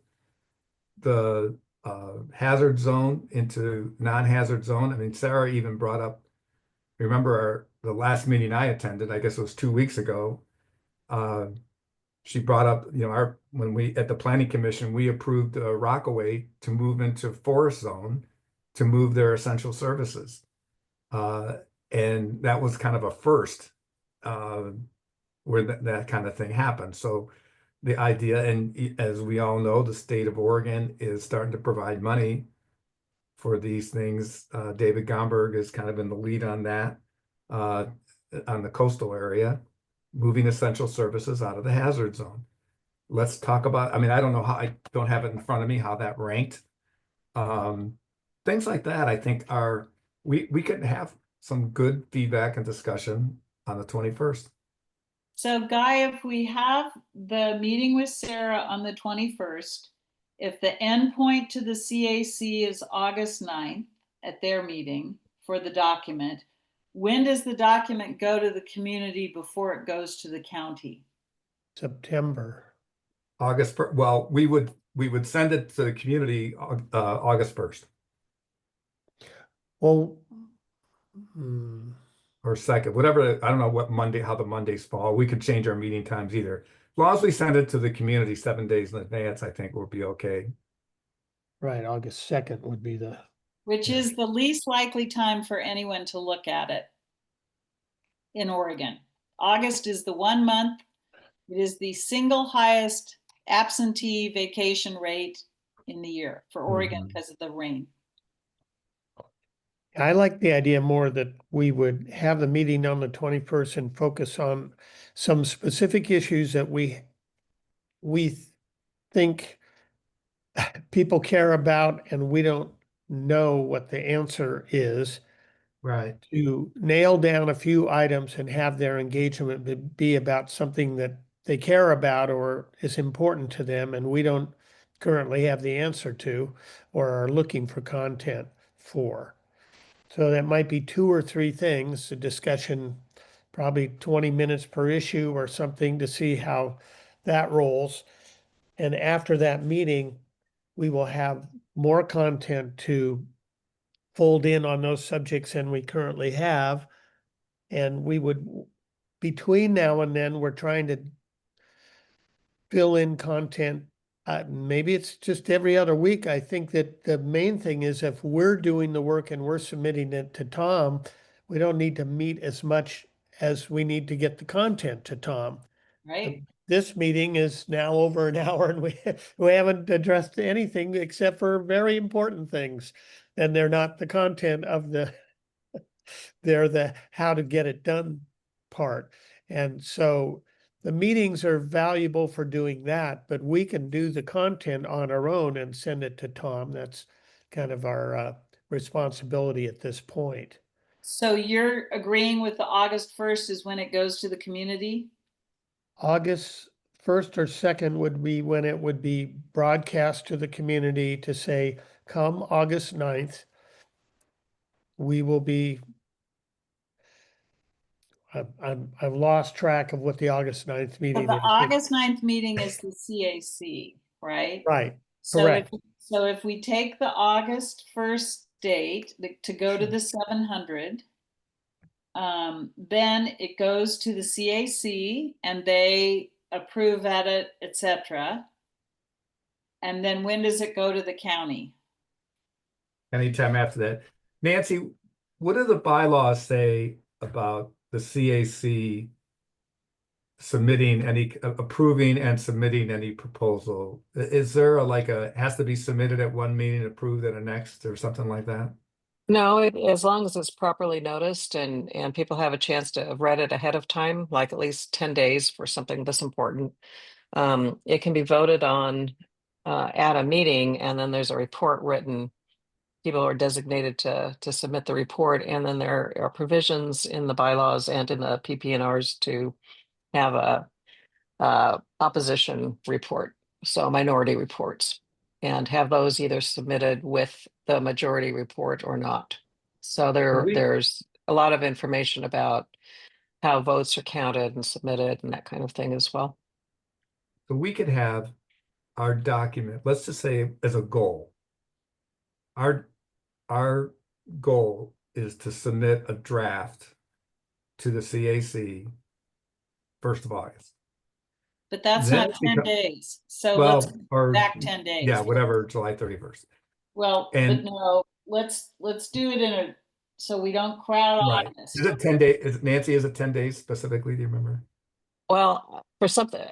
the hazard zone into non-hazard zone. I mean, Sarah even brought up, remember the last meeting I attended, I guess it was 2 weeks ago. She brought up, you know, when we at the planning commission, we approved Rockaway to move into forest zone to move their essential services. And that was kind of a first where that kind of thing happened. So the idea, and as we all know, the state of Oregon is starting to provide money for these things. David Gomberg is kind of in the lead on that, on the coastal area, moving essential services out of the hazard zone. Let's talk about, I mean, I don't know how, I don't have it in front of me, how that ranked. Things like that, I think we could have some good feedback and discussion on the 21st. So Guy, if we have the meeting with Sarah on the 21st, if the endpoint to the CAC is August 9th at their meeting for the document, when does the document go to the community before it goes to the county? September. Well, we would send it to the community August 1st Well, or 2nd, whatever. I don't know what Monday, how the Mondays fall. We could change our meeting times either. As long as we send it to the community 7 days in advance, I think we'll be okay. right, August 2nd would be the, Which is the least likely time for anyone to look at it in Oregon. August is the 1 month. It is the single highest absentee vacation rate in the year for Oregon because of the rain. I like the idea more that we would have the meeting on the 21st and focus on some specific issues that we think people care about and we don't know what the answer is, Right. to nail down a few items and have their engagement be about something that they care about or is important to them and we don't currently have the answer to or are looking for content for. So that might be 2 or 3 things, a discussion, probably 20 minutes per issue or something to see how that rolls. And after that meeting, we will have more content to fold in on those subjects than we currently have. And we would, between now and then, we're trying to fill in content. Maybe it's just every other week. I think that the main thing is if we're doing the work and we're submitting it to Tom, we don't need to meet as much as we need to get the content to Tom. Right? This meeting is now over an hour and we haven't addressed anything except for very important things. And they're not the content of they're the how to get it done part. And so the meetings are valuable for doing that, but we can do the content on our own and send it to Tom. That's kind of our responsibility at this point. So you're agreeing with the August 1st is when it goes to the community? August 1st or 2nd would be when it would be broadcast to the community to say, come August 9th, we will be, I've lost track of what the August 9th So meeting the is. August 9th meeting is the CAC, right? Right, So correct. if we take the August 1st date to go to the 700, then it goes to the CAC and they approve edit, etc. And then when does it go to the county? Anytime after that. Nancy, what do the bylaws say about the CAC submitting any, approving and submitting any proposal? Is there like has to be submitted at one meeting, approved at a next, or something like that? No, as long as it's properly noticed and people have a chance to have read it ahead of time, like at least 10 days for something this important. It can be voted on at a meeting, and then there's a report written. People are designated to submit the report, and then there are provisions in the bylaws and in the PPNRs to have a opposition report, so minority reports, and have those either submitted with the majority report or not. So there's a lot of information about how votes are counted and submitted and that kind of thing as well. So we could have our document, let's just say as a goal. Our goal is to submit a draft to the CAC 1st of August. But that's Then not 10 days. So well, let's go or back 10 days. yeah, whatever, July 31st. Well, And- but no, let's do it in a, so we don't crowd Right. August. Is it 10 days? Nancy, is it 10 days specifically? Do you remember? Well, for something,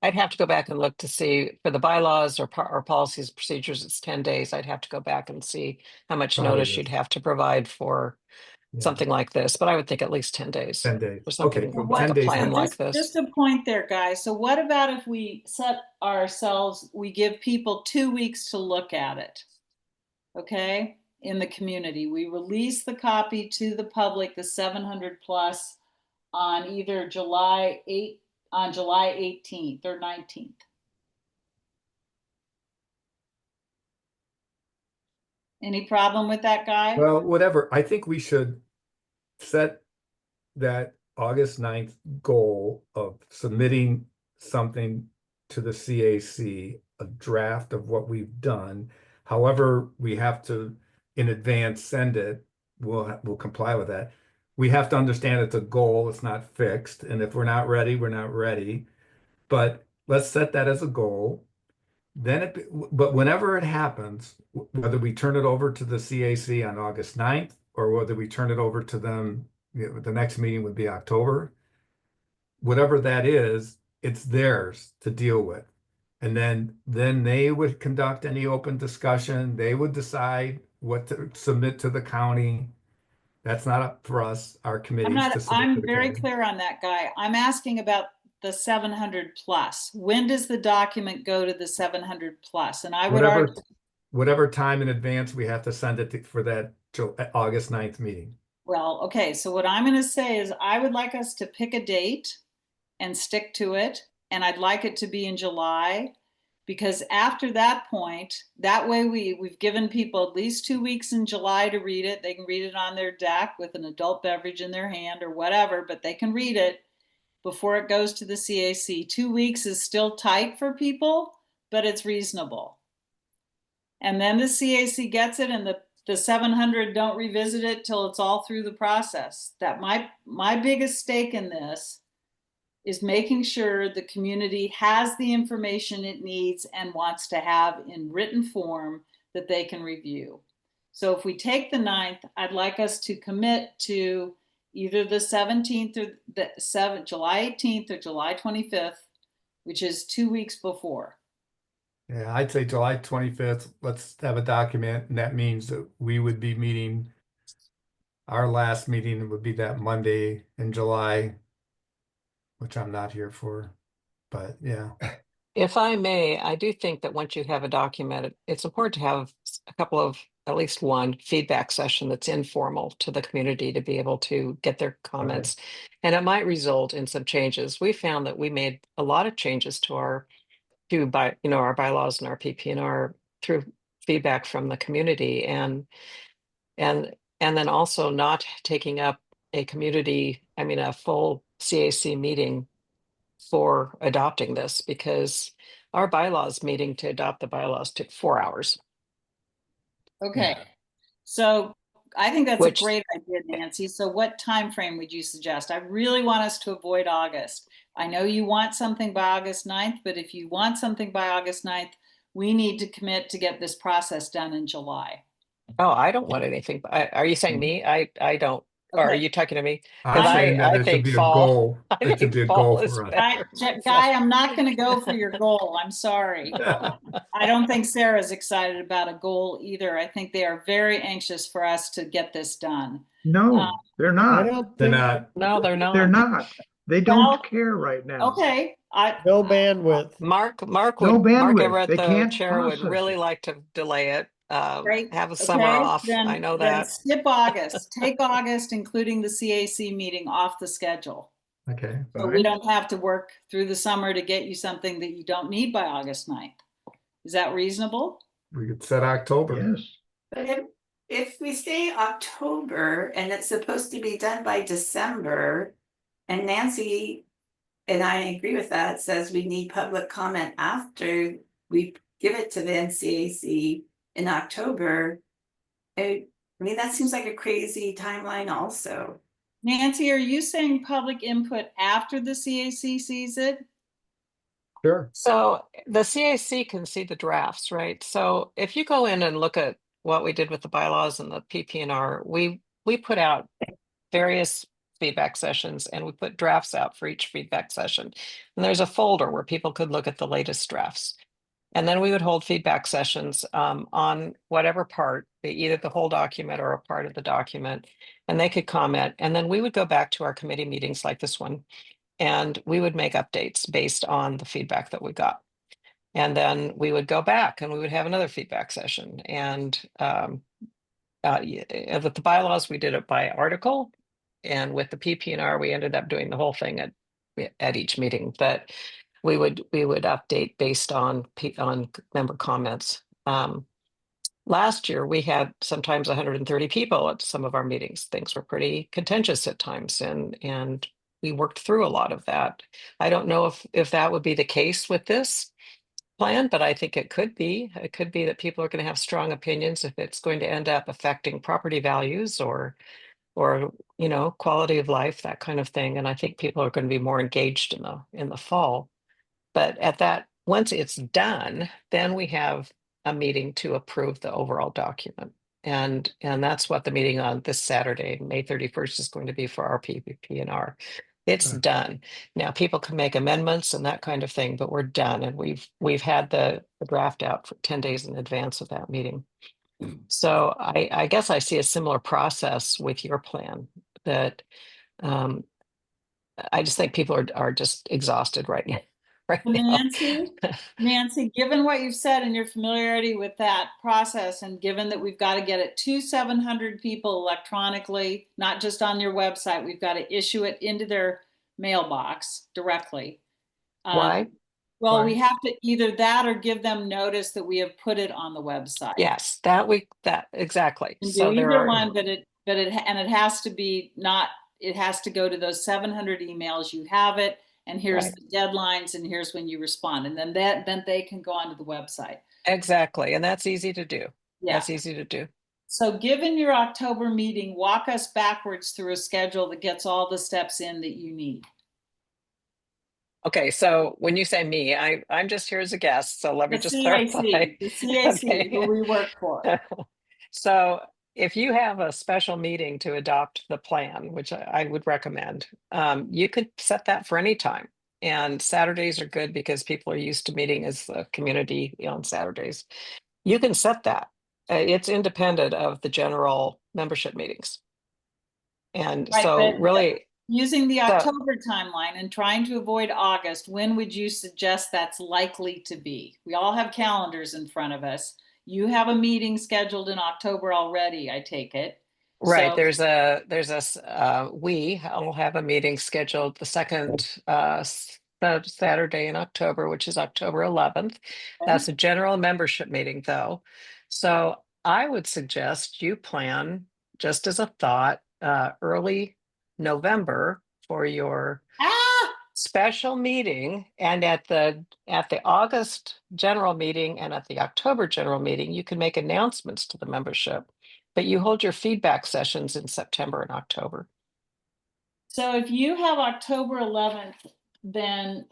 I'd have to go back and look to see for the bylaws or policies, procedures, it's 10 days. I'd have to go back and see how much Probably notice is. you'd have to provide for Yeah, something like this, but I would think at least 10 days 10 days. for something Okay, so like 10 a days. plan like this. Just a point there, guys. So what about if we set ourselves, we give people 2 weeks to look at it? Okay, in the community, we release the copy to the public, the 700 plus, on either July 18th or 19th. Any problem with that, guy? Well, whatever. I think we should set that August 9th goal of submitting something to the CAC, a draft of what we've done. However, we have to in advance send it. We'll comply with that. We have to understand it's a goal, it's not fixed. And if we're not ready, we're not ready. But let's set that as a goal. Then but whenever it happens, whether we turn it over to the CAC on August 9th or whether we turn it over to them, the next meeting would be October. Whatever that is, it's theirs to deal with. And then they would conduct any open discussion. They would decide what to submit to the county. That's not up for us, our committees to submit to I'm the very county. clear on that, guy. I'm asking about the 700 plus. When does the document go to the 700 plus? And I would argue, Whatever time in advance we have to send it for that August 9th meeting. well, okay, so what I'm going to say is I would like us to pick a date and stick to it. And I'd like it to be in July, because after that point, that way we've given people at least 2 weeks in July to read it. They can read it on their deck with an adult beverage in their hand or whatever, but they can read it before it goes to the CAC. 2 weeks is still tight for people, but it's reasonable. And then the CAC gets it, and the 700 don't revisit it till it's all through the process. That my biggest stake in this is making sure the community has the information it needs and wants to have in written form that they can review. So if we take the 9th, I'd like us to commit to either the 17th or the July 18th or July 25th, which is 2 weeks before. Yeah, I'd say July 25th, let's have a document, and that means that we would be meeting, our last meeting would be that Monday in July, which I'm not here for, but yeah. If I may, I do think that once you have a document, it's important to have a couple of, at least one feedback session that's informal to the community to be able to get their comments. And it might result in some changes. We found that we made a lot of changes to our bylaws and our PPNR through feedback from the community, and then also not taking up a full CAC meeting for adopting this, because our bylaws meeting to adopt the bylaws took 4 hours. Okay, so I think that's Which- a great idea, Nancy. So what time frame would you suggest? I really want us to avoid August. I know you want something by August 9th, but if you want something by August 9th, we need to commit to get this process done in July. Oh, I don't want anything. Are you saying me? I don't. Or are Okay. you talking to me? I'm Because saying that I it should think be a fall. goal. I It should think be a fall goal is for us. better. Guy, I'm not going to go for your goal. I'm sorry. I don't think Sarah's excited about a goal either. I think they are very anxious for us to get this done. No, they're I not. don't They're think, not. No, they're not. They're not. They Well, don't care right now. okay, no bandwidth. Mark No Mark bandwidth. Everett, They the can't chair, would process really it. like to delay it. right, Have a summer okay, off. I know then that. skip August. Take August, including the CAC meeting, off the schedule. Okay. So we Fine. don't have to work through the summer to get you something that you don't need by August 9th. Is that reasonable? We could set October. Yes. But if we say October and it's supposed to be done by December, and Nancy and I agree with that, says we need public comment after we give it to the NCAC in October. I mean, that seems like a crazy timeline also. Nancy, are you saying public input after the CAC sees it? Sure. So the CAC can see the drafts, right? So if you go in and look at what we did with the bylaws and the PPNR, we put out various feedback sessions and we put drafts out for each feedback session. And there's a folder where people could look at the latest drafts. And then we would hold feedback sessions on whatever part, either the whole document or a part of the document, and they could comment. And then we would go back to our committee meetings like this one, and we would make updates based on the feedback that we got. And then we would go back and we would have another feedback session. And with the bylaws, we did it by article. And with the PPNR, we ended up doing the whole thing at each meeting. But we would update based on member comments. Last year, we had sometimes 130 people at some of our meetings. Things were pretty contentious at times, and we worked through a lot of that. I don't know if that would be the case with this plan, but I think it could be. It could be that people are going to have strong opinions if it's going to end up affecting property values or quality of life, that kind of thing. And I think people are going to be more engaged in the fall. But once it's done, then we have a meeting to approve the overall document. And that's what the meeting on this Saturday, May 31st, is going to be for our PPNR. It's Right. done. Now people can make amendments and that kind of thing, but we're done. And we've had the draft out for 10 days in advance of that meeting. So I guess I see a similar process with your plan, that I just think people are just exhausted right now. Right now. Nancy, given what you've said and your familiarity with that process, and given that we've got to get it to 700 people electronically, not just on your website, we've got to issue it into their mailbox directly. Why? Well, Why? we have to either that or give them notice that we have put it on the website. Yes, that exactly. And So do there either are. one, but it has to be not. It has to go to those 700 emails. You have it, and here's Right. the deadlines, and here's when you respond, and then they can go onto the website. Exactly, and that's easy to do. Yeah. That's easy to do. So given your October meeting, walk us backwards through a schedule that gets all the steps in that you need. Okay, so when you say me, I'm just here as a guest, so let me just clarify. The CAC, Okay. who we work for. So if you have a special meeting to adopt the plan, which I would recommend, you could set that for any time. And Saturdays are good because people are used to meeting as a community on Saturdays. You can set that. It's independent of the general membership meetings. And Right, so but really, using the October timeline and trying to avoid August, when would you suggest that's likely to be? We all have calendars in front of us. You have a meeting scheduled in October already, I take it. right, So, we all have a meeting scheduled the second Saturday in October, which is October 11th. That's a general membership meeting though. So I would suggest you plan, just as a thought, early November for your special meeting, and at the August general meeting and at the October general meeting, you can make announcements to the membership, but you hold your feedback sessions in September and October. So if you have October 11th, then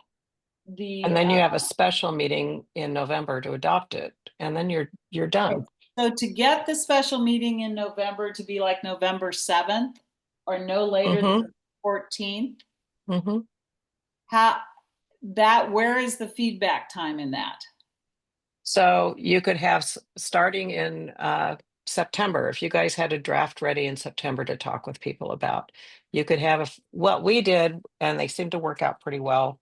the. And then you have a special meeting in November to adopt it, and then you're done. So to get the special meeting in November to be like November 7th or no later than 14th, Mm-hmm. where is the feedback time in that? So you could have starting in September, if you guys had a draft ready in September to talk with people about, you could have what we did, and they seem to work out pretty well,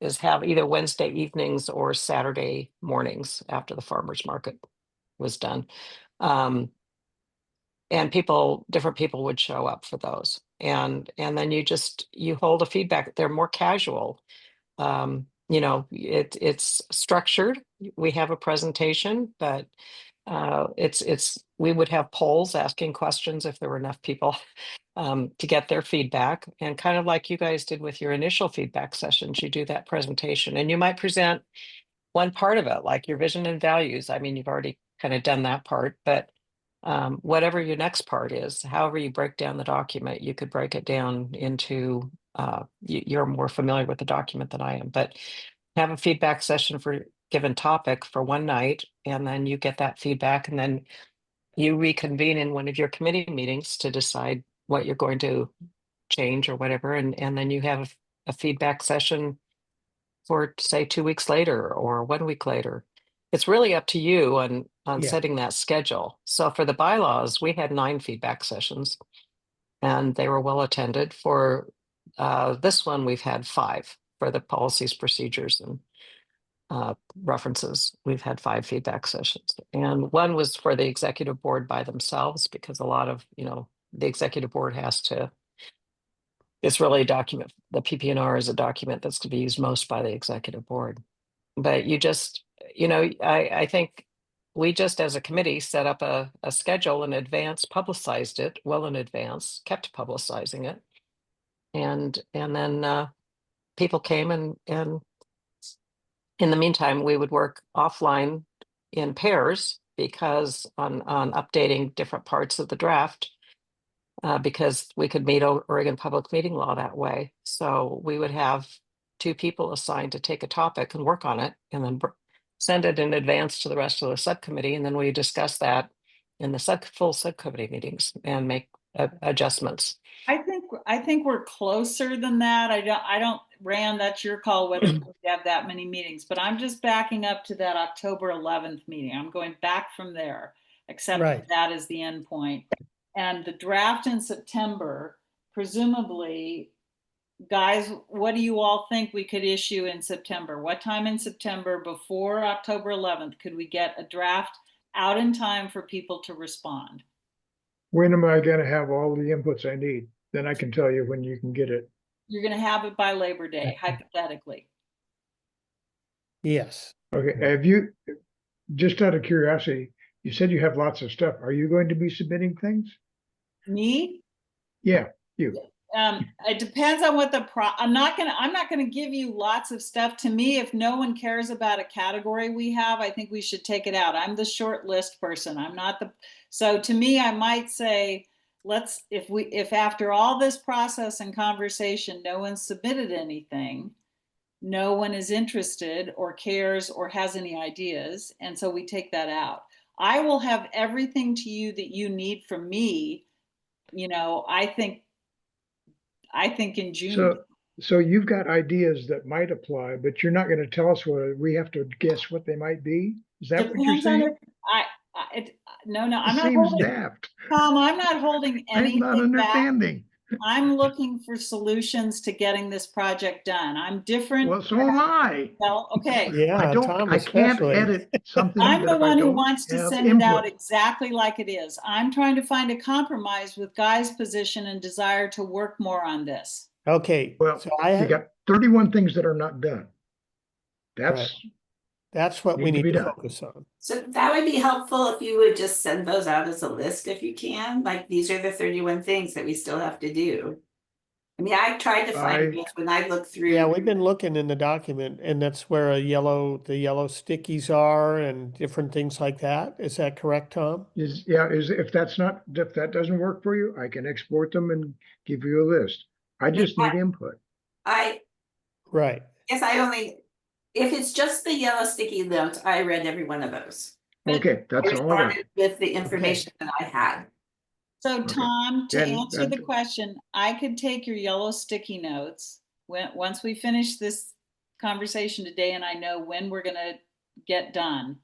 is have either Wednesday evenings or Saturday mornings after the farmers market was done. And different people would show up for those. And then you hold a feedback. They're more casual. It's structured. We have a presentation, but we would have polls asking questions if there were enough people to get their feedback, and kind of like you guys did with your initial feedback sessions, you do that presentation and you might present one part of it, like your vision and values. I mean, you've already kind of done that part, but whatever your next part is, however you break down the document, you could break it down into, you're more familiar with the document than I am, but have a feedback session for given topic for one night, and then you get that feedback, and then you reconvene in one of your committee meetings to decide what you're going to change or whatever, and then you have a feedback session for, say, 2 weeks later or 1 week later. It's really up to you on Yeah. setting that schedule. So for the bylaws, we had 9 feedback sessions, and they were well attended. For this one, we've had 5 for the policies, procedures, and references. We've had 5 feedback sessions, and one was for the executive board by themselves, because a lot of, the executive board it's really a document. The PPNR is a document that's to be used most by the executive board. But I think we just, as a committee, set up a schedule in advance, publicized it well in advance, kept publicizing it. And then people came, and in the meantime, we would work offline in pairs, because on updating different parts of the draft, because we could meet Oregon public meeting law that way. So we would have 2 people assigned to take a topic and work on it, and then send it in advance to the rest of the subcommittee. And then we discuss that in the full subcommittee meetings and make adjustments. I think we're closer than that. I don't, Rand, that's your call whether we have that many meetings, but I'm just backing up to that October 11th meeting. I'm going back from there, except Right. that is the end point. And the draft in September, presumably, guys, what do you all think we could issue in September? What time in September before October 11th could we get a draft out in time for people to respond? When am I gonna have all the inputs I need? Then I can tell you when you can get it. You're going to have it by Labor Day, hypothetically. Okay, Yes. have you, just out of curiosity, you said you have lots of stuff. Are you going to be submitting things? Me? Yeah, you. It depends on what I'm not gonna give you lots of stuff. To me, if no one cares about a category we have, I think we should take it out. I'm the short list person. I'm not so to me, I might say, if after all this process and conversation, no one submitted anything, no one is interested or cares or has any ideas, and so we take that out. I will have everything to you that you need from me, I think in June. So you've got ideas that might apply, but you're not gonna tell us what, we have to guess what they might be? Is that what you're Depends on saying? no, It I'm not seems holding, daft. Tom, I'm not holding I'm not anything back. understanding. I'm looking for solutions to getting this project done. I'm different. Well, so am I. Well, okay. Yeah, Tom I can't especially. edit something I'm that the if I one who don't wants to have send it out input. exactly like it is. I'm trying to find a compromise with Guy's position and desire to work more on this. Okay, Well, so you got 31 things that are not done. Right. That's what we need to need be to done. focus on. So that would be helpful if you would just send those out as a list if you can, like these are the 31 things that we still have to do. I mean, I tried to find those when I looked through. Yeah, we've been looking in the document, and that's where the yellow stickies are and different things like that. Is that correct, Tom? If that doesn't work for you, I can export them and give you a list. I just need input. I Right. Guess I only, if it's just the yellow sticky notes, I read every one of those. Okay, I that's all I got. responded with the information that I had. So Okay. Tom, to And answer the that- question, I could take your yellow sticky notes once we finish this conversation today and I know when we're gonna get done.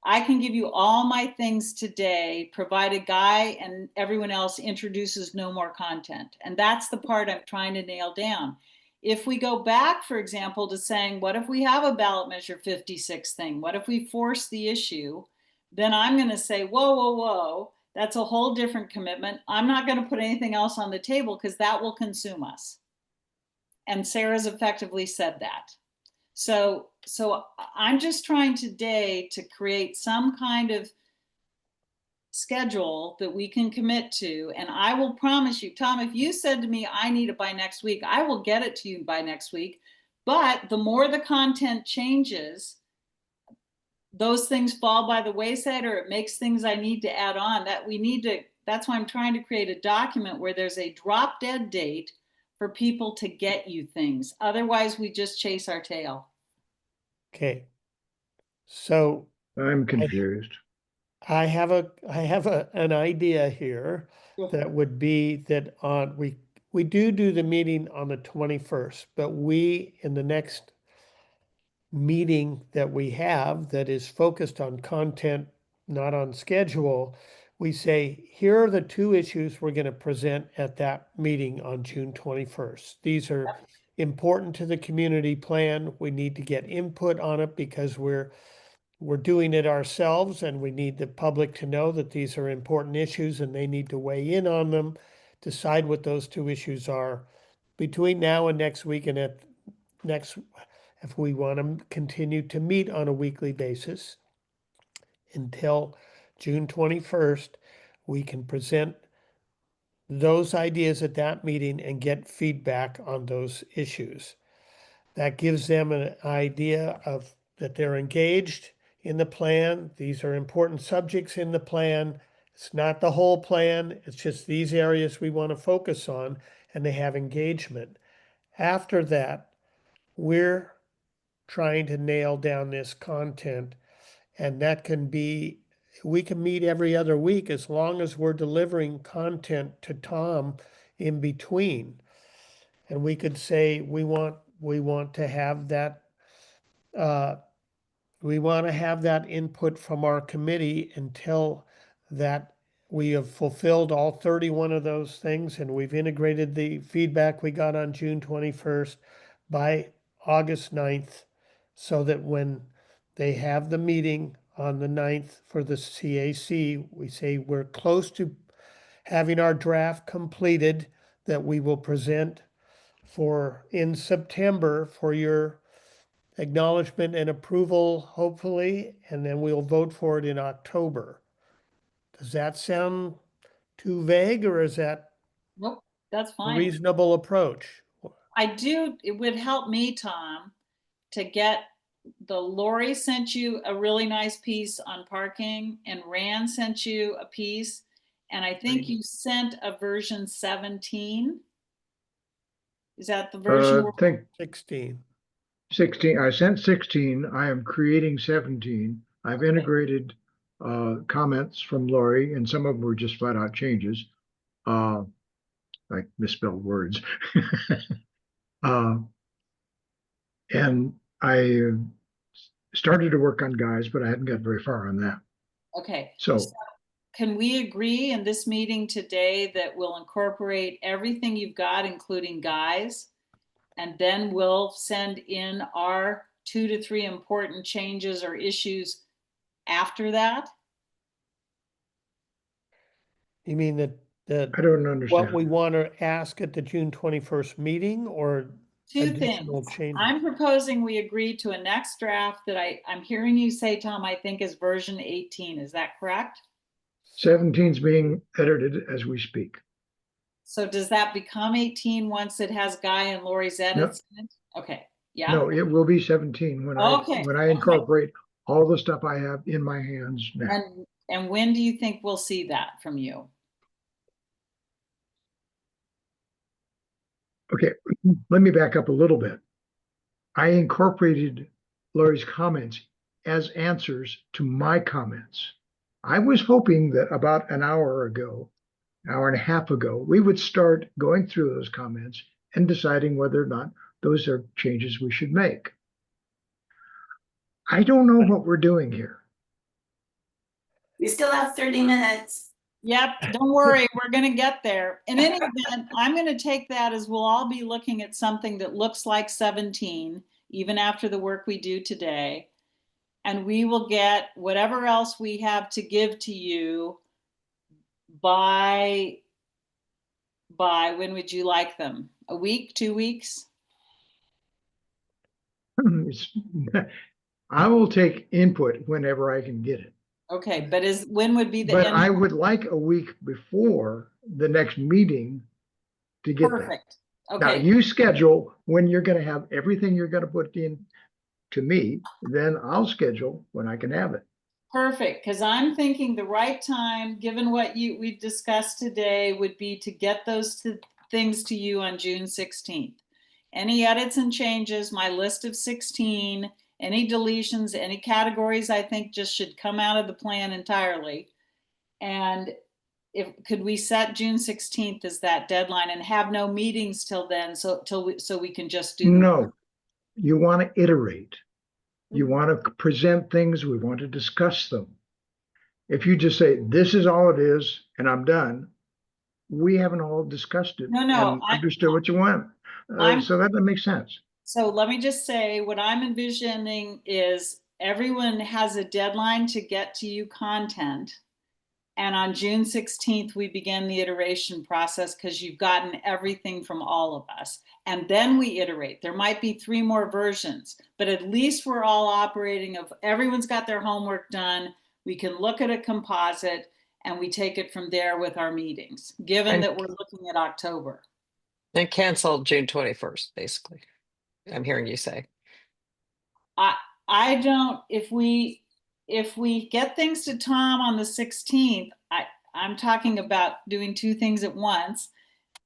I can give you all my things today, provided Guy and everyone else introduces no more content. And that's the part I'm trying to nail down. If we go back, for example, to saying, what if we have a ballot measure 56 thing? What if we force the issue? Then I'm going to say, whoa, whoa, whoa, that's a whole different commitment. I'm not going to put anything else on the table because that will consume us. And Sarah's effectively said that. So I'm just trying today to create some kind of schedule that we can commit to. And I will promise you, Tom, if you said to me, I need it by next week, I will get it to you by next week. But the more the content changes, those things fall by the wayside, or it makes things I need to add on. That's why I'm trying to create a document where there's a drop dead date for people to get you things. Otherwise, we just chase our tail. Okay. So I'm confused. I have an idea here that would be that we do the meeting on the 21st, but we, in the next meeting that we have that is focused on content, not on schedule, we say, here are the two issues we're going to present at that meeting on June 21st. These are important to the community plan. We need to get input on it because we're doing it ourselves, and we need the public to know that these are important issues and they need to weigh in on them, decide what those two issues are between now and next week, and at next, if we want to continue to meet on a weekly basis until June 21st, we can present those ideas at that meeting and get feedback on those issues. That gives them an idea of that they're engaged in the plan. These are important subjects in the plan. It's not the whole plan. It's just these areas we want to focus on, and they have engagement. After that, we're trying to nail down this content, and that can be, we can meet every other week as long as we're delivering content to Tom in between. And we could say we want to have that input from our committee until that we have fulfilled all 31 of those things, and we've integrated the feedback we got on June 21st by August 9th, so that when they have the meeting on the 9th for the CAC, we say we're close to having our draft completed, that we will present in September for your acknowledgement and approval, hopefully, and then we'll vote for it in October. Does that sound too vague, or is that Nope, that's a fine. reasonable approach? It would help me, Tom, to get Lori sent you a really nice piece on parking, and Rand sent you a piece, and I think you sent a version 17. Is that the version? Think 16. 16, I sent 16, I am creating 17. I've integrated comments from Lori, and some of them were just flat out changes, like misspelled words. And I started to work on Guys, but I hadn't got very far on that. Okay. So Can we agree in this meeting today that we'll incorporate everything you've got, including Guys, and then we'll send in our 2 to 3 important changes or issues after that? You mean that I don't what understand. we want to ask at the June 21st meeting, or 2 additional things. changes? I'm proposing we agree to a next draft that I'm hearing you say, Tom, I think is version 18. Is that correct? 17 is being edited as we speak. So does that become 18 once it has Guy and Lori's edits in it? Okay, yeah. No, it will be 17 when Okay, I incorporate all the stuff I have in my hands now. And when do you think we'll see that from you? Okay, let me back up a little bit. I incorporated Lori's comments as answers to my comments. I was hoping that about an hour ago, hour and a half ago, we would start going through those comments and deciding whether or not those are changes we should make. I don't know what we're doing here. We still have 30 minutes. Yep, don't worry, we're gonna get there. In any event, I'm gonna take that as we'll all be looking at something that looks like 17, even after the work we do today. And we will get whatever else we have to give to you by when would you like them? A week, 2 weeks? I will take input whenever I can get it. Okay, but when would be the But end? I would like a week before the next meeting to get that. Perfect. Now, Okay, you schedule when you're gonna have everything you're gonna put in to me, then I'll schedule when I can have it. perfect. Because I'm thinking the right time, given what we've discussed today, would be to get those things to you on June 16th. Any edits and changes, my list of 16, any deletions, any categories I think just should come out of the plan entirely. And could we set June 16th as that deadline and have no meetings till then, so we can just do the No, you want to iterate. You want to present things, we want to discuss them. If you just say, this is all it is, and I'm done, we haven't all discussed it No, and understood what you want. So that doesn't make sense. So let me just say, what I'm envisioning is everyone has a deadline to get to you content. And on June 16th, we begin the iteration process because you've gotten everything from all of us. And then we iterate. There might be 3 more versions, but at least we're all operating of everyone's got their homework done. We can look at a composite and we take it from there with our meetings, given that we're looking at October. And cancel June 21st, basically. I'm hearing you say. I don't, if we get things to Tom on the 16th, I'm talking about doing 2 things at once,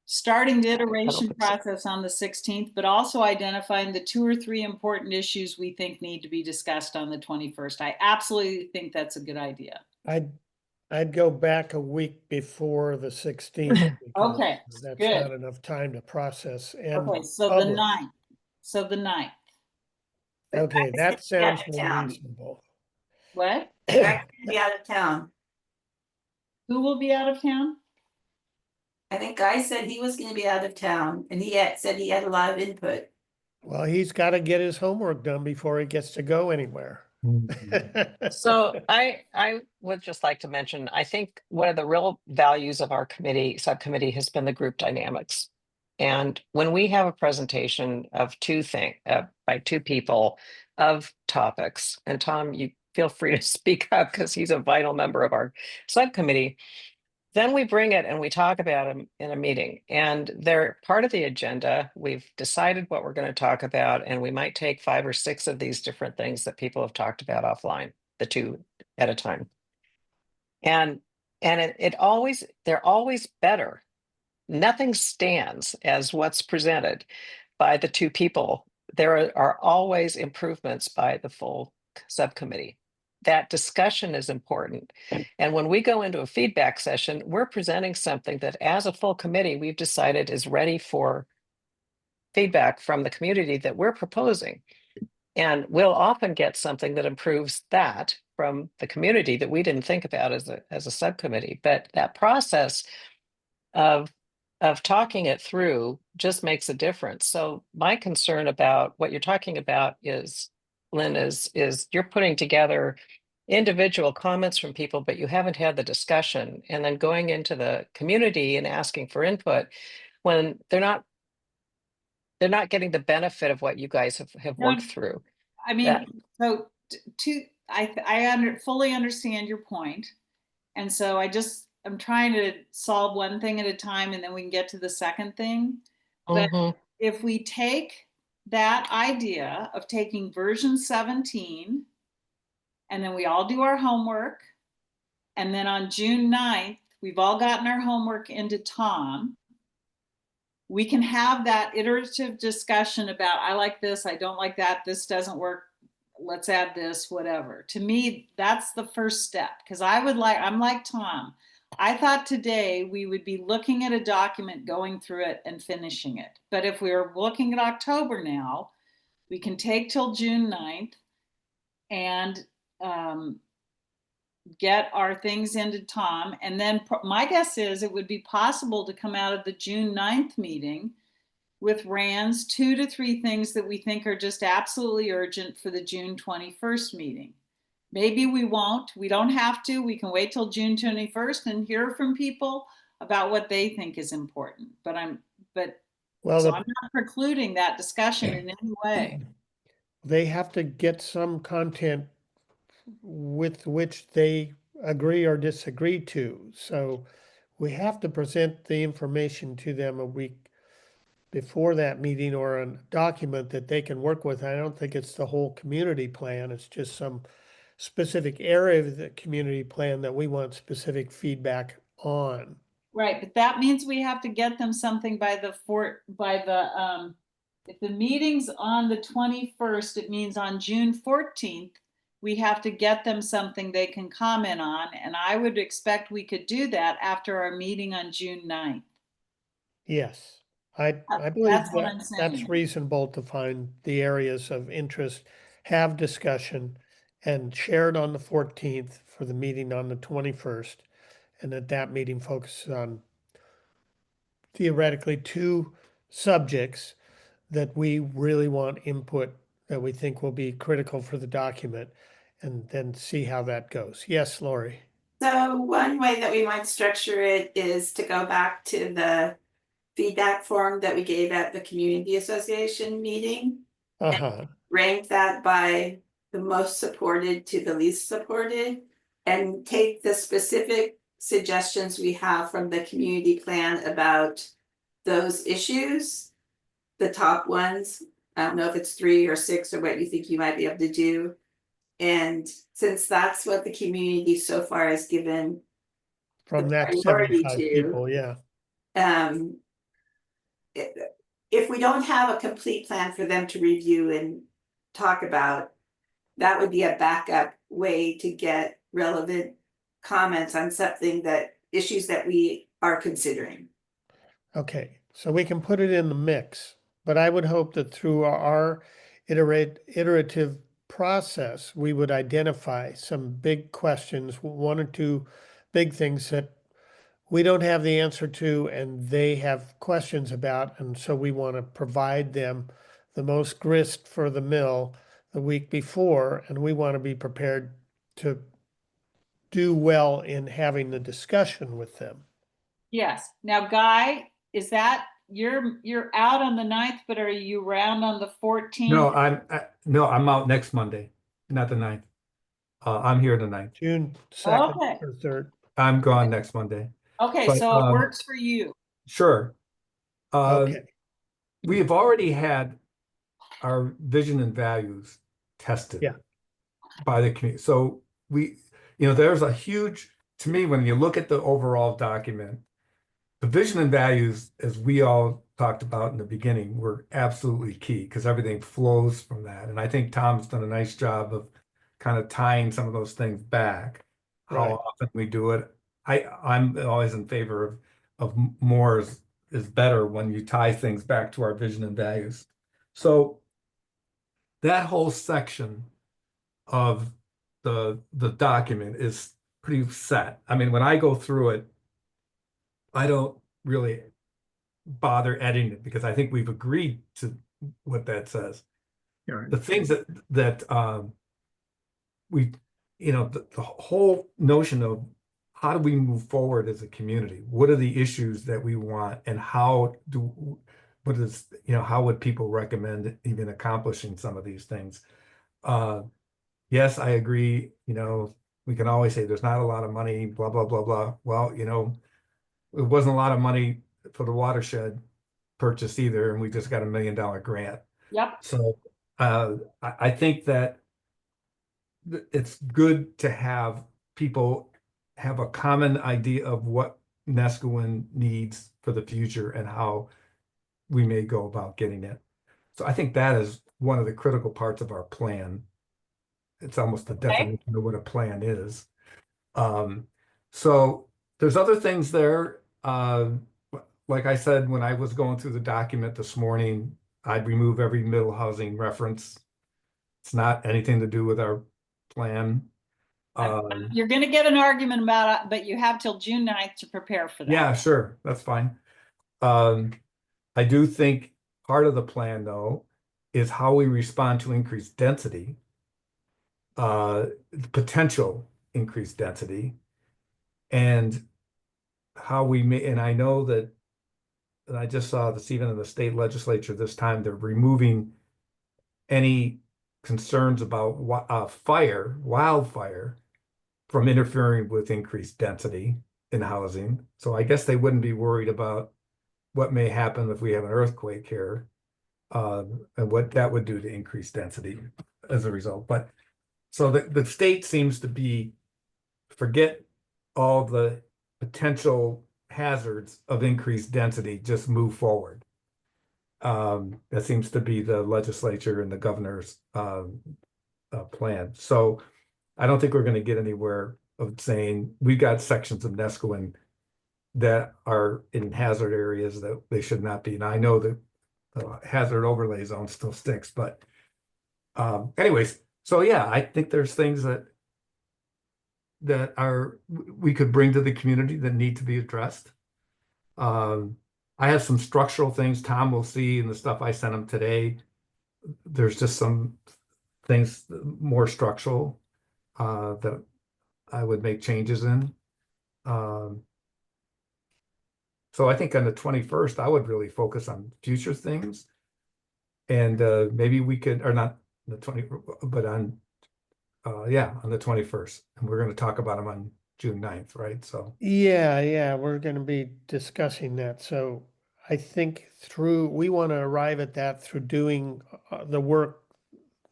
starting the iteration process on the 16th, but also identifying the 2 or 3 important issues we think need to be discussed on the 21st. I absolutely think that's a good idea. I'd go back a week before the 16th. because Okay, That's good. not enough time to process and Okay, so the publish. 9th. So the 9th. Okay, that sounds out of more town. reasonable. What? I'm gonna be out of town. Who will be out of town? I think Guy said he was gonna be out of town and he said he had a lot of input. Well, he's got to get his homework done before he gets to go anywhere. So I would just like to mention, I think one of the real values of our subcommittee has been the group dynamics. And when we have a presentation of by 2 people of topics, and Tom, you feel free to speak up because he's a vital member of our subcommittee, then we bring it and we talk about them in a meeting, and they're part of the agenda. We've decided what we're going to talk about, and we might take 5 or 6 of these different things that people have talked about offline, the 2 at a time. And they're always better. Nothing stands as what's presented by the 2 people. There are always improvements by the full subcommittee. That discussion is important. And when we go into a feedback session, we're presenting something that as a full committee, we've decided is ready for feedback from the community that we're proposing. And we'll often get something that improves that from the community that we didn't think about as a subcommittee. But that process of talking it through just makes a difference. So my concern about what you're talking about is, Lynn, is you're putting together individual comments from people, but you haven't had the discussion, and then going into the community and asking for input when they're not getting the benefit of what you guys have No, worked through. I mean, so I fully understand your point. And so I'm trying to solve one thing at a time and then we can get to the second thing. But if we take that idea of taking version 17 and then we all do our homework, and then on June 9th, we've all gotten our homework into Tom, we can have that iterative discussion about, I like this, I don't like that, this doesn't work, let's add this, whatever. To me, that's the first step, because I'm like Tom. I thought today we would be looking at a document, going through it and finishing it. But if we're looking at October now, we can take till June 9th and get our things into Tom. And then my guess is it would be possible to come out of the June 9th meeting with Rand's 2 to 3 things that we think are just absolutely urgent for the June 21st meeting. Maybe we won't. We don't have to. We can wait till June 21st and hear from people about what they think is important. Well, so I'm not precluding that discussion in any way. they have to get some content with which they agree or disagree to. So we have to present the information to them a week before that meeting, or a document that they can work with. I don't think it's the whole community plan. It's just some specific area of the community plan that we want specific feedback on. Right, but that means we have to get them something by if the meeting's on the 21st, it means on June 14th, we have to get them something they can comment on, and I would expect we could do that after our meeting on June 9th. Yes, I believe That's what I'm that's saying. reasonable to find the areas of interest, have discussion, and share it on the 14th for the meeting on the 21st. And that meeting focuses on theoretically 2 subjects that we really want input, that we think will be critical for the document, and then see how that goes. Yes, Lori. So one way that we might structure it is to go back to the feedback form that we gave at the community association meeting, Uh-huh. rank that by the most supported to the least supported, and take the specific suggestions we have from the community plan about those issues, the top ones. I don't know if it's 3 or 6 or what you think you might be able to do. And since that's what the community so far has given From the that priority 75 to, people, yeah. If we don't have a complete plan for them to review and talk about, that would be a backup way to get relevant comments on issues that we are considering. Okay, so we can put it in the mix, but I would hope that through our iterative process, we would identify some big questions, 1 or 2 big things that we don't have the answer to and they have questions about. And so we want to provide them the most grist for the mill the week before, and we want to be prepared to do well in having the discussion with them. Yes. Now, Guy, is that you're out on the 9th, but are you around on the 14th? No, I'm out next Monday, not the 9th. I'm here the 9th. June 2nd Okay. or 3rd. I'm gone next Monday. Okay, But, so it works for you. Sure. Okay, We have already had our vision and values tested. Yeah. By the community. So there's a huge, to me, when you look at the overall document, the vision and values, as we all talked about in the beginning, were absolutely key because everything flows from that. And I think Tom's done a nice job of kind of tying some of those things back, how Right. often we do it. I'm always in favor of more is better when you tie things back to our vision and values. So that whole section of the document is pretty set. I mean, when I go through it, I don't really bother editing it because I think we've agreed to what that says. Yeah. The things that we, the whole notion of how do we move forward as a community? What are the issues that we want, and how would people recommend even accomplishing some of these things? Yes, I agree. We can always say there's not a lot of money, blah, blah, blah, blah. Well, it wasn't a lot of money for the watershed purchase either, and we just got $1 million grant. Yep. So I think that it's good to have people have a common idea of what Nescowan needs for the future and how we may go about getting it. So I think that is one of the critical parts of our plan. It's almost the definition of what a plan is. So there's other things there. Like I said, when I was going through the document this morning, I'd remove every middle housing reference. It's not anything to do with our plan. You're going to get an argument about it, but you have till June 9th to prepare for that. Yeah, sure, that's fine. I do think part of the plan, though, is how we respond to increased density, potential increased density, and how we may, and I know that, and I just saw this even in the state legislature this time, they're removing any concerns about wildfire from interfering with increased density in housing. So I guess they wouldn't be worried about what may happen if we have an earthquake here, and what that would do to increase density as a result. But so the state seems to be forget all the potential hazards of increased density, just move forward. That seems to be the legislature and the governor's plan. So I don't think we're going to get anywhere of saying we got sections of Nescoin that are in hazard areas that they should not be. And I know that the hazard overlay zone still sticks, but anyways, so yeah, I think there's things that we could bring to the community that need to be addressed. I have some structural things Tom will see in the stuff I sent him today. There's just some things more structural that I would make changes in. So I think on the 21st, I would really focus on future things. And maybe we could, or not the 20, but on, yeah, on the 21st. And we're going to talk about them on June 9th, right? So Yeah, we're going to be discussing that. So I think we want to arrive at that through doing the work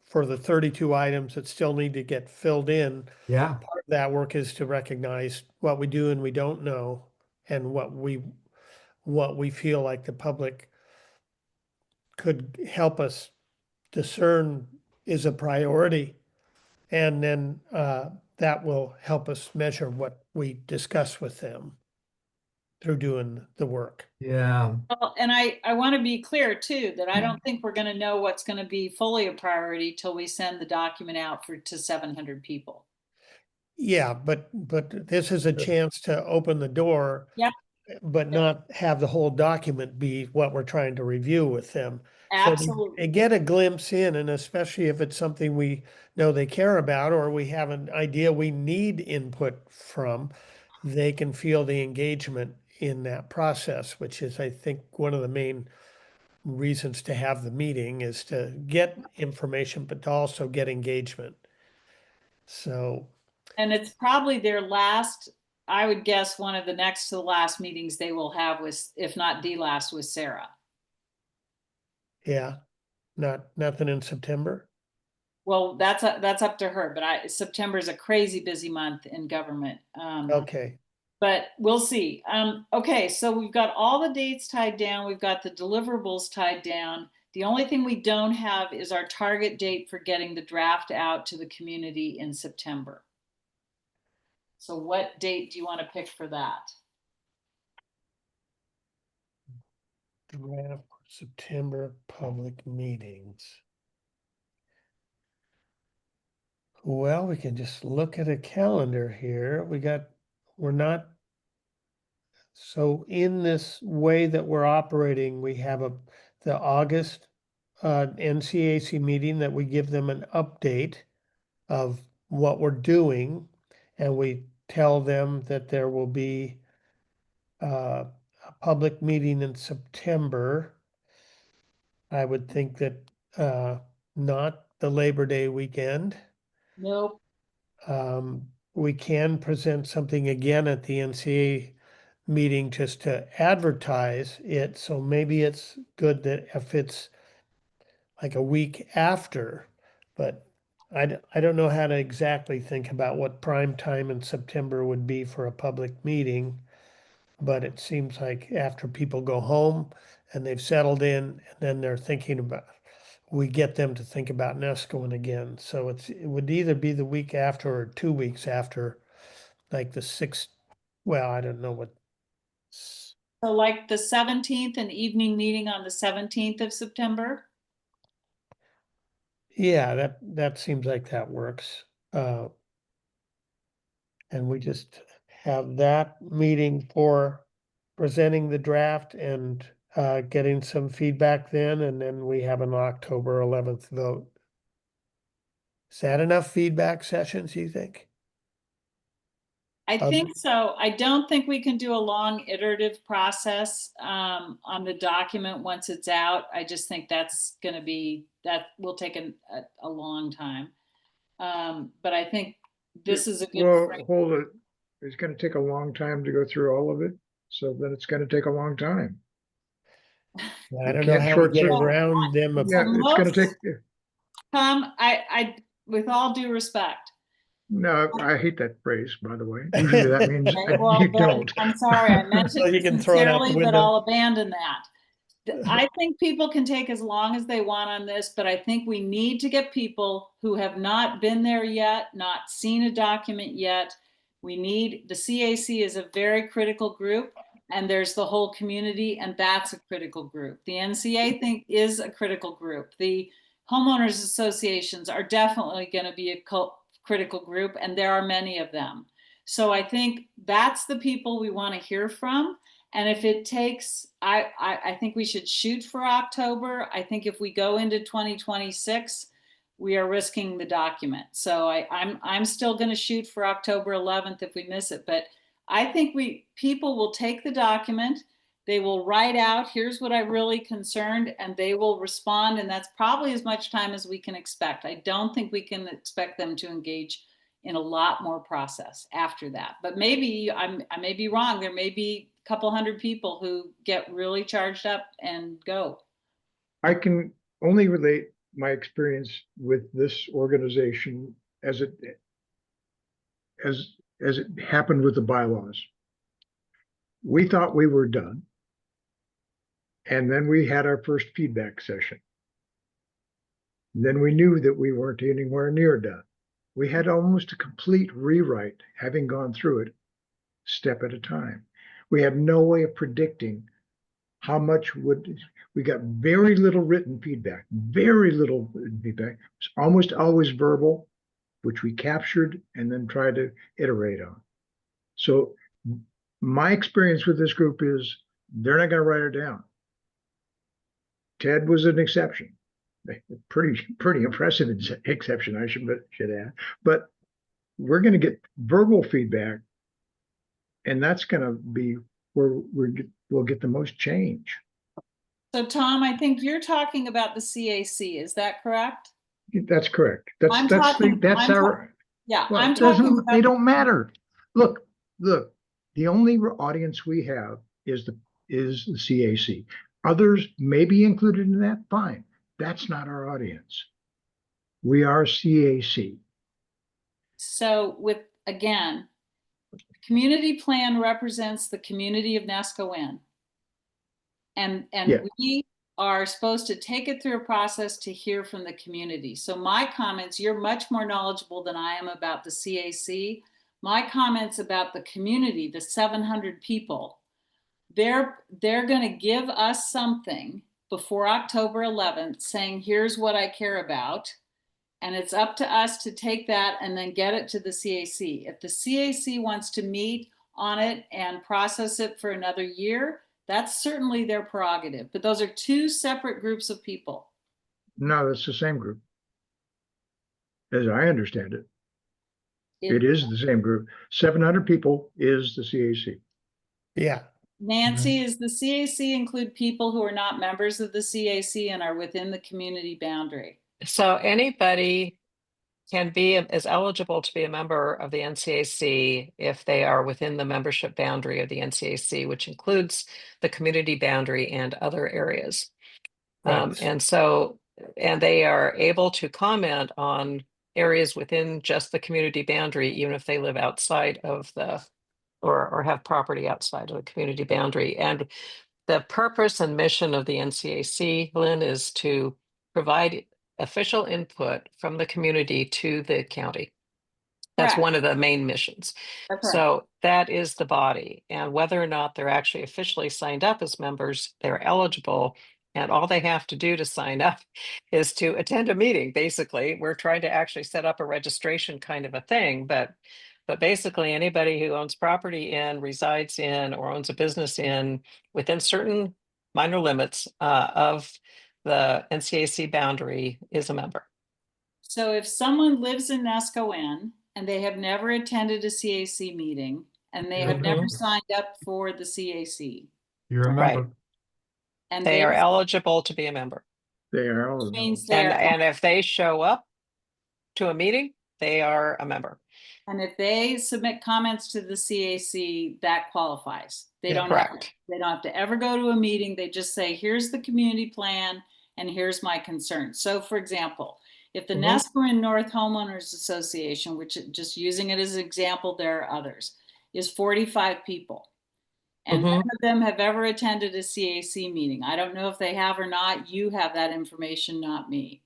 for the 32 items that still need to get filled in. yeah, Part of that work is to recognize what we do and we don't know, and what we feel like the public could help us discern is a priority. And then that will help us measure what we discuss with them through doing the work. yeah, Well, and I want to be clear too, that I don't think we're going to know what's going to be fully a priority till we send the document out to 700 people. Yeah, but this is a chance to open the door. Yep. But not have the whole document be what we're trying to review with them. So Absolutely. they get a glimpse in, and especially if it's something we know they care about, or we have an idea we need input from, they can feel the engagement in that process, which is, I think, one of the main reasons to have the meeting, is to get information, but to also get engagement. So, And it's probably their last, I would guess, one of the next to the last meetings they will have with, if not the last, with Sarah. yeah, nothing in September. Well, that's up to her, but September is a crazy busy month in government. Okay. But we'll see. Okay, so we've got all the dates tied down. We've got the deliverables tied down. The only thing we don't have is our target date for getting the draft out to the community in September. So what date do you want to pick for that? Draft September public meetings. Well, we can just look at a calendar here. We're not, so in this way that we're operating, we have the August NCAC meeting that we give them an update of what we're doing, and we tell them that there will be a public meeting in September. I would think that not the Labor Day weekend. Nope. We can present something again at the NCA meeting just to advertise it. So maybe it's good that if it's like a week after, but I don't know how to exactly think about what prime time in September would be for a public meeting. But it seems like after people go home and they've settled in, and then they're thinking about, we get them to think about Nescoin again. So it would either be the week after or 2 weeks after, like the 6th, well, I don't know what. So like the 17th, an evening meeting on the 17th of September? Yeah, that seems like that works. And we just have that meeting for presenting the draft and getting some feedback then, and then we have an October 11th vote. Is that enough feedback sessions, you think? I think so. I don't think we can do a long iterative process on the document once it's out. I just think that's going to be, that will take a long time. But I think this is a good. Well, hold it. It's gonna take a long time to go through all of it, so then it's gonna take a long time. I don't know Can't how we short get circuit. around them. Yeah, it's gonna take, Tom, with all due respect. no, I hate that phrase, by the way. Usually that means Okay, well, you then, don't. I'm sorry, I meant So it you can throw it out the sincerely, but window. I'll abandon that. I think people can take as long as they want on this, but I think we need to get people who have not been there yet, not seen a document yet. We need, the CAC is a very critical group, and there's the whole community, and that's a critical group. The NCA thing is a critical group. The homeowners associations are definitely going to be a critical group, and there are many of them. So I think that's the people we want to hear from. And if it takes, I think we should shoot for October. I think if we go into 2026, we are risking the document. So I'm still going to shoot for October 11th if we miss it. But I think people will take the document, they will write out, here's what I'm really concerned, and they will respond. And that's probably as much time as we can expect. I don't think we can expect them to engage in a lot more process after that. But maybe I may be wrong. There may be a couple hundred people who get really charged up and go. I can only relate my experience with this organization as it happened with the bylaws. We thought we were done. And then we had our first feedback session. Then we knew that we weren't anywhere near done. We had almost a complete rewrite, having gone through it step at a time. We had no way of predicting how much we got very little written feedback, very little feedback. It's almost always verbal, which we captured and then tried to iterate on. So my experience with this group is they're not going to write it down. Ted was an exception, pretty impressive exception, I should add. But we're going to get verbal feedback, and that's going to be where we'll get the most change. So Tom, I think you're talking about the CAC. Is that correct? That's correct. Yeah, They I'm talking about. They don't matter. Look. The only audience we have is the CAC. Others may be included in that. Fine. That's not our audience. We are CAC. So again, community plan represents the community of Nescoin. And Yeah. we are supposed to take it through a process to hear from the community. So my comments, you're much more knowledgeable than I am about the CAC. My comments about the community, the 700 people, they're going to give us something before October 11th saying, here's what I care about. And it's up to us to take that and then get it to the CAC. If the CAC wants to meet on it and process it for another year, that's certainly their prerogative. But those are two separate groups of people. No, that's the same group. As I understand it. It is the same group. 700 people is the CAC. Yeah. Nancy, is the CAC include people who are not members of the CAC and are within the community boundary? So anybody is eligible to be a member of the NCAC if they are within the membership boundary of the NCAC, which includes the community boundary and other areas. Right. And they are able to comment on areas within just the community boundary, even if they live outside of or have property outside of the community boundary. And the purpose and mission of the NCAC, Lynn, is to provide official input from the community to the county. That's Correct. one of the main missions. That's right. So that is the body. And whether or not they're actually officially signed up as members, they're eligible. And all they have to do to sign up is to attend a meeting. Basically, we're trying to actually set up a registration kind of a thing, but basically anybody who owns property in, resides in, or owns a business in within certain minor limits of the NCAC boundary is a member. So if someone lives in Nescoin and they have never attended a CAC meeting and they have never signed up for the CAC, You're a Right. member. and They are eligible to be a member. They are eligible. means they're, And if they show up to a meeting, they are a member. and if they submit comments to the CAC, that qualifies. They Yeah. don't have, Correct. they don't have to ever go to a meeting. They just say, here's the community plan and here's my concern. So for example, if the Nescoin North Homeowners Association, which just using it as an example, there are others, is 45 people. And none of them have ever attended a CAC meeting. I don't know if they have or not. You have that information, not me.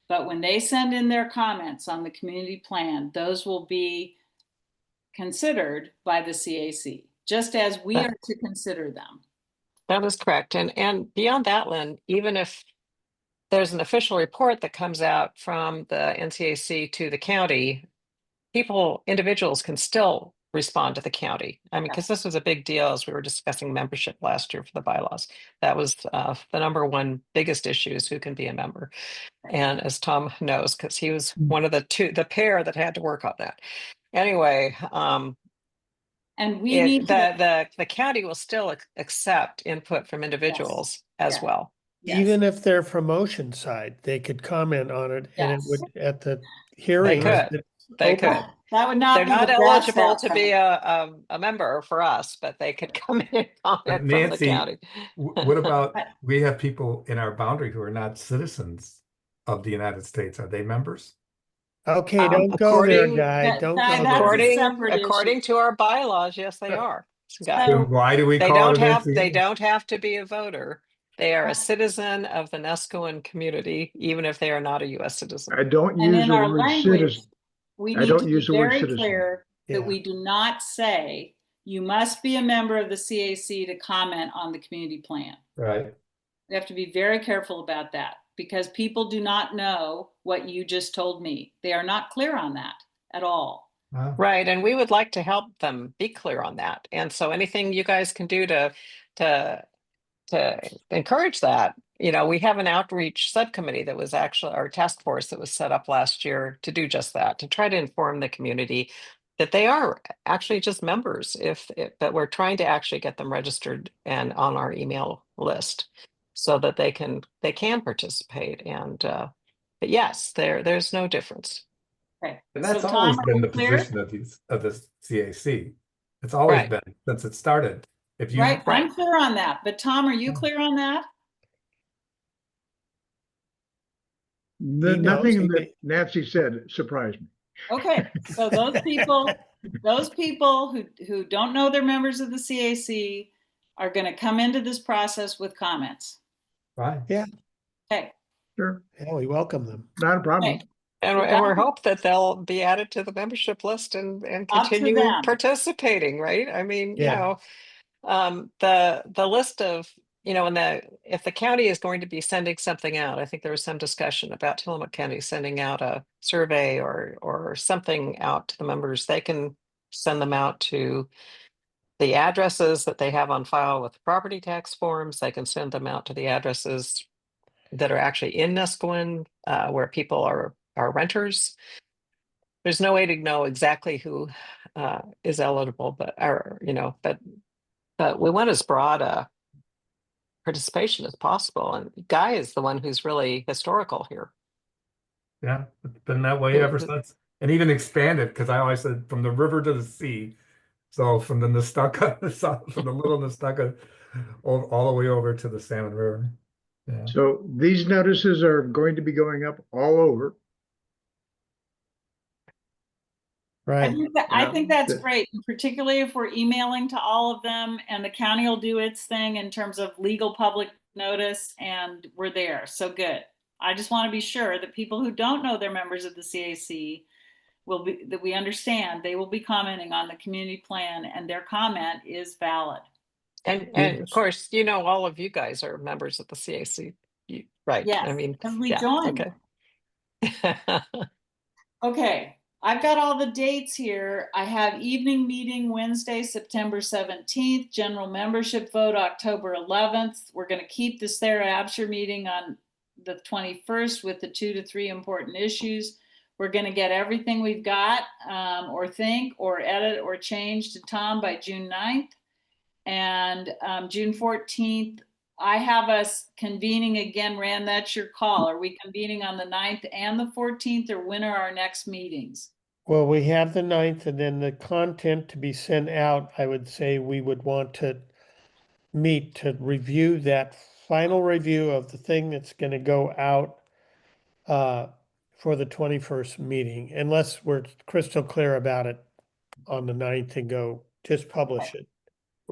But when they send in their comments on the community plan, those will be considered by the CAC, just as we are to consider them. That is correct. And beyond that, Lynn, even if there's an official report that comes out from the NCAC to the county, individuals can still respond to the county. I mean, because this was a big deal as we were discussing membership last year for the bylaws. That was the number one biggest issue is who can be a member. And as Tom knows, because he was one of the pair that had to work on that. Anyway, and we need the county will still accept input from individuals as Yes. well. Yes. Even if they're from Ocean side, they could comment on it and it Yes. would, at the hearing. could. They could. That would not They're be not the best eligible to outcome. be a member for us, but they could come in and comment from the Nancy, county. what about, we have people in our boundary who are not citizens of the United States. Are they members? Okay, don't go there, according- guy. Don't go that's there. a separate According issue. to our bylaws, yes, they are. Then why do we They call don't it have an they NCAA? don't have to be a voter. They are a citizen of the Nescoin community, even if they are not a US citizen. I don't And use in the our word language, citizen. we I need don't to use be the word very citizen. clear that Yeah. we do not say you must be a member of the CAC to comment on the community plan. Right. We have to be very careful about that because people do not know what you just told me. They are not clear on that at all. Wow. Right, and we would like to help them be clear on that. And so anything you guys can do to encourage that, we have an outreach subcommittee that was actually our task force that was set up last year to do just that, to try to inform the community that they are actually just members but we're trying to actually get them registered and on our email list so that they can participate. And but yes, there's no difference. Okay. And that's So, always Tom, been are the you clear? position of the CAC. It's always Right. been since it started. If you Right, I'm clear on that. But Tom, are you clear on that? He knows. Nothing that Nancy said surprised me. Okay, so those people who don't know they're members of the CAC are going to come into this process with comments. fine. Yeah, Okay. Sure, yeah, we welcome them. not a problem. Okay. And we're hope that they'll be added to the membership list and Up to continue them. participating, right? I mean, Yeah. the list of, if the county is going to be sending something out, I think there was some discussion about Tillamook County sending out a survey or something out to the members. They can send them out to the addresses that they have on file with property tax forms. They can send them out to the addresses that are actually in Nescoin, where people are renters. There's no way to know exactly who is eligible, but we want as broad a participation as possible. And Guy is the one who's really historical here. Yeah, it's been that way ever since. And even expanded, because I always said from the river to the sea. So from the Nestucca, from the little Nestucca, all the way over to the Salmon River. Yeah. So these notices are going to be going up all over. Right. I Yeah. think that's That- great, particularly if we're emailing to all of them and the county will do its thing in terms of legal public notice and we're there. So good. I just want to be sure that people who don't know they're members of the CAC will be, that we understand they will be commenting on the community plan and their comment is valid. And of course, you know, all of you guys are members of the CAC, right? Yes, I mean, and we yeah, joined. okay. Okay, I've got all the dates here. I have evening meeting Wednesday, September 17th, general membership vote October 11th. We're going to keep the Sarah Absher meeting on the 21st with the 2 to 3 important issues. We're going to get everything we've got or think or edit or change to Tom by June 9th. And June 14th, I have us convening again. Rand, that's your call. Are we convening on the 9th and the 14th, or when are our next meetings? Well, we have the 9th, and then the content to be sent out, I would say we would want to meet to review that final review of the thing that's going to go out for the 21st meeting, unless we're crystal clear about it on the 9th and go, just publish it.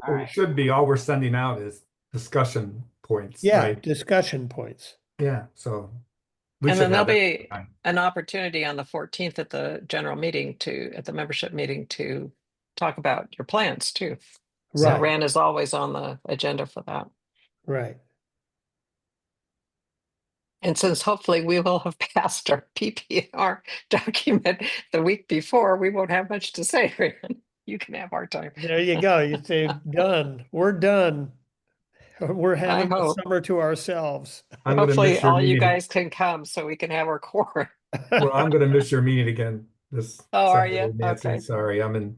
All Well, right. it should be, all we're sending out is discussion points, Yeah, right? discussion points. Yeah, so. We And should then there'll have that be time. an opportunity on the 14th at the general meeting at the membership meeting to talk about your plans too. So Right, Rand is always on the agenda for that. right. And since hopefully we will have passed our PPR document the week before, we won't have much to say, Rand. You can have our time. There you go. You say, done, we're done. We're I having the hope. summer to ourselves. I'm gonna Hopefully miss your all you meeting. guys can come so we can have our quorum. Well, I'm gonna miss your meeting again this Oh, are Saturday, you? Nancy. Okay. Sorry, I'm in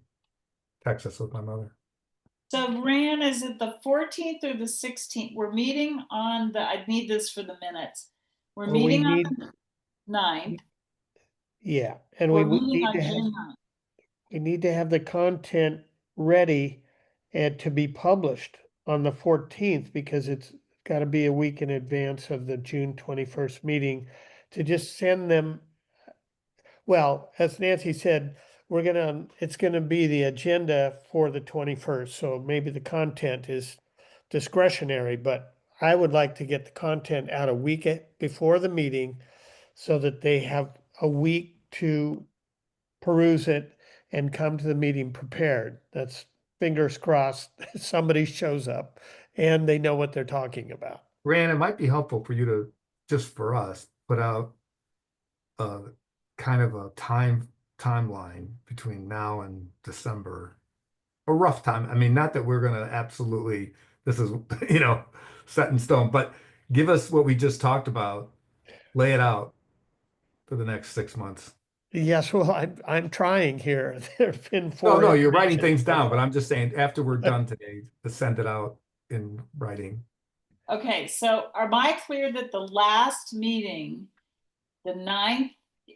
Texas with my mother. So Rand, is it the 14th or the 16th? We're meeting on the, I need this for the minutes. We're Well, we meeting on need, the 9th. yeah, and we We're would meeting need on to have, June 9th. we need to have the content ready and to be published on the 14th, because it's got to be a week in advance of the June 21st meeting to just send them. Well, as Nancy said, it's gonna be the agenda for the 21st, so maybe the content is discretionary, but I would like to get the content out a week before the meeting so that they have a week to peruse it and come to the meeting prepared. That's fingers crossed, somebody shows up and they know what they're talking about. Rand, it might be helpful for you to, just for us, put out a kind of a timeline between now and December. A rough time. I mean, not that we're gonna absolutely, this is, you know, set in stone, but give us what we just talked about, lay it out for the next 6 months. Yes, well, I'm trying here. There've been No, 4 no, you're writing iterations things so down, but far. I'm just saying after we're done today, to send it out in writing. Okay, so am I clear that the last meeting, the 9th,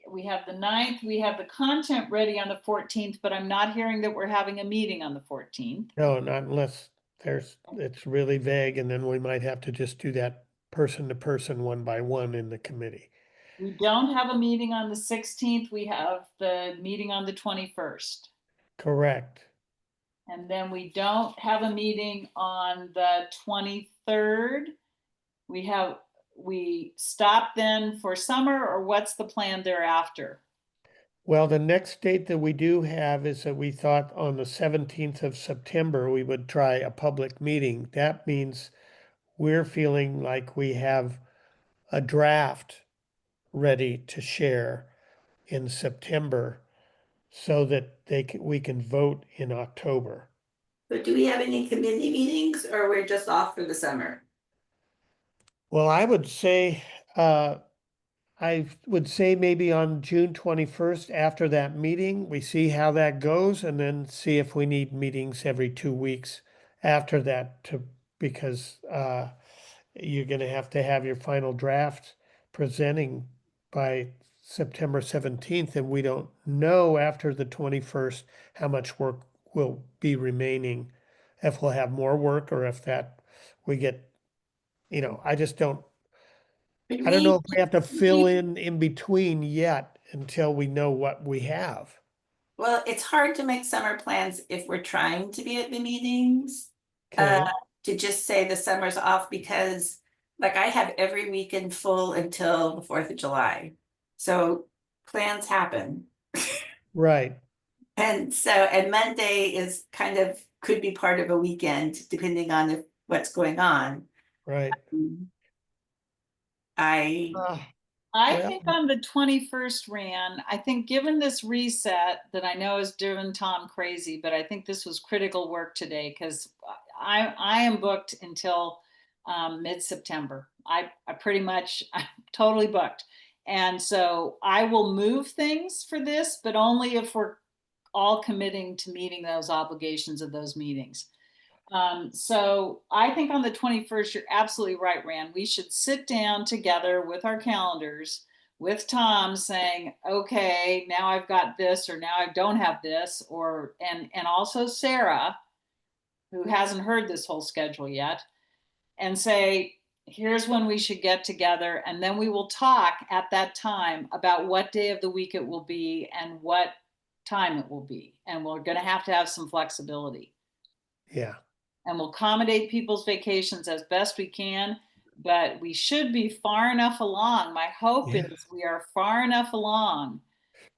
we have the 9th, we have the content ready on the 14th, but I'm not hearing that we're having a meeting on the 14th. No, not unless it's really vague, and then we might have to just do that person to person, one by one in the committee. We don't have a meeting on the 16th. We have the meeting on the 21st. Correct. And then we don't have a meeting on the 23rd. We stop then for summer, or what's the plan thereafter? Well, the next date that we do have is that we thought on the 17th of September, we would try a public meeting. That means we're feeling like we have a draft ready to share in September so that we can vote in October. But do we have any committee meetings or we're just off for the summer? Well, I would say maybe on June 21st, after that meeting, we see how that goes and then see if we need meetings every 2 weeks after that because you're gonna have to have your final draft presenting by September 17th, and we don't know after the 21st how much work will be remaining, if we'll have more work or if that we get, I just don't. Could I don't know we, if we have to fill in between yet until we know what we have. Well, it's hard to make summer plans if we're trying to be at the meetings. Okay, To just say the summer's off because like I have every weekend full until the 4th of July. So plans happen. right, And so, and Monday is kind of, could be part of a weekend, depending on what's going on. right. I, I Well- think on the 21st, Ran, I think given this reset that I know has driven Tom crazy, but I think this was critical work today because I am booked until mid-September. I pretty much, I'm totally booked. And so I will move things for this, but only if we're all committing to meeting those obligations of those meetings. So I think on the 21st, you're absolutely right, Rand. We should sit down together with our calendars, with Tom saying, okay, now I've got this, or now I don't have this, or and also Sarah, who hasn't heard this whole schedule yet, and say, here's when we should get together, and then we will talk at that time about what day of the week it will be and what time it will be. And we're going to have some flexibility. Yeah, And we'll accommodate people's vacations as best we can, but we should be far enough along. My hope Yeah. is we are far enough along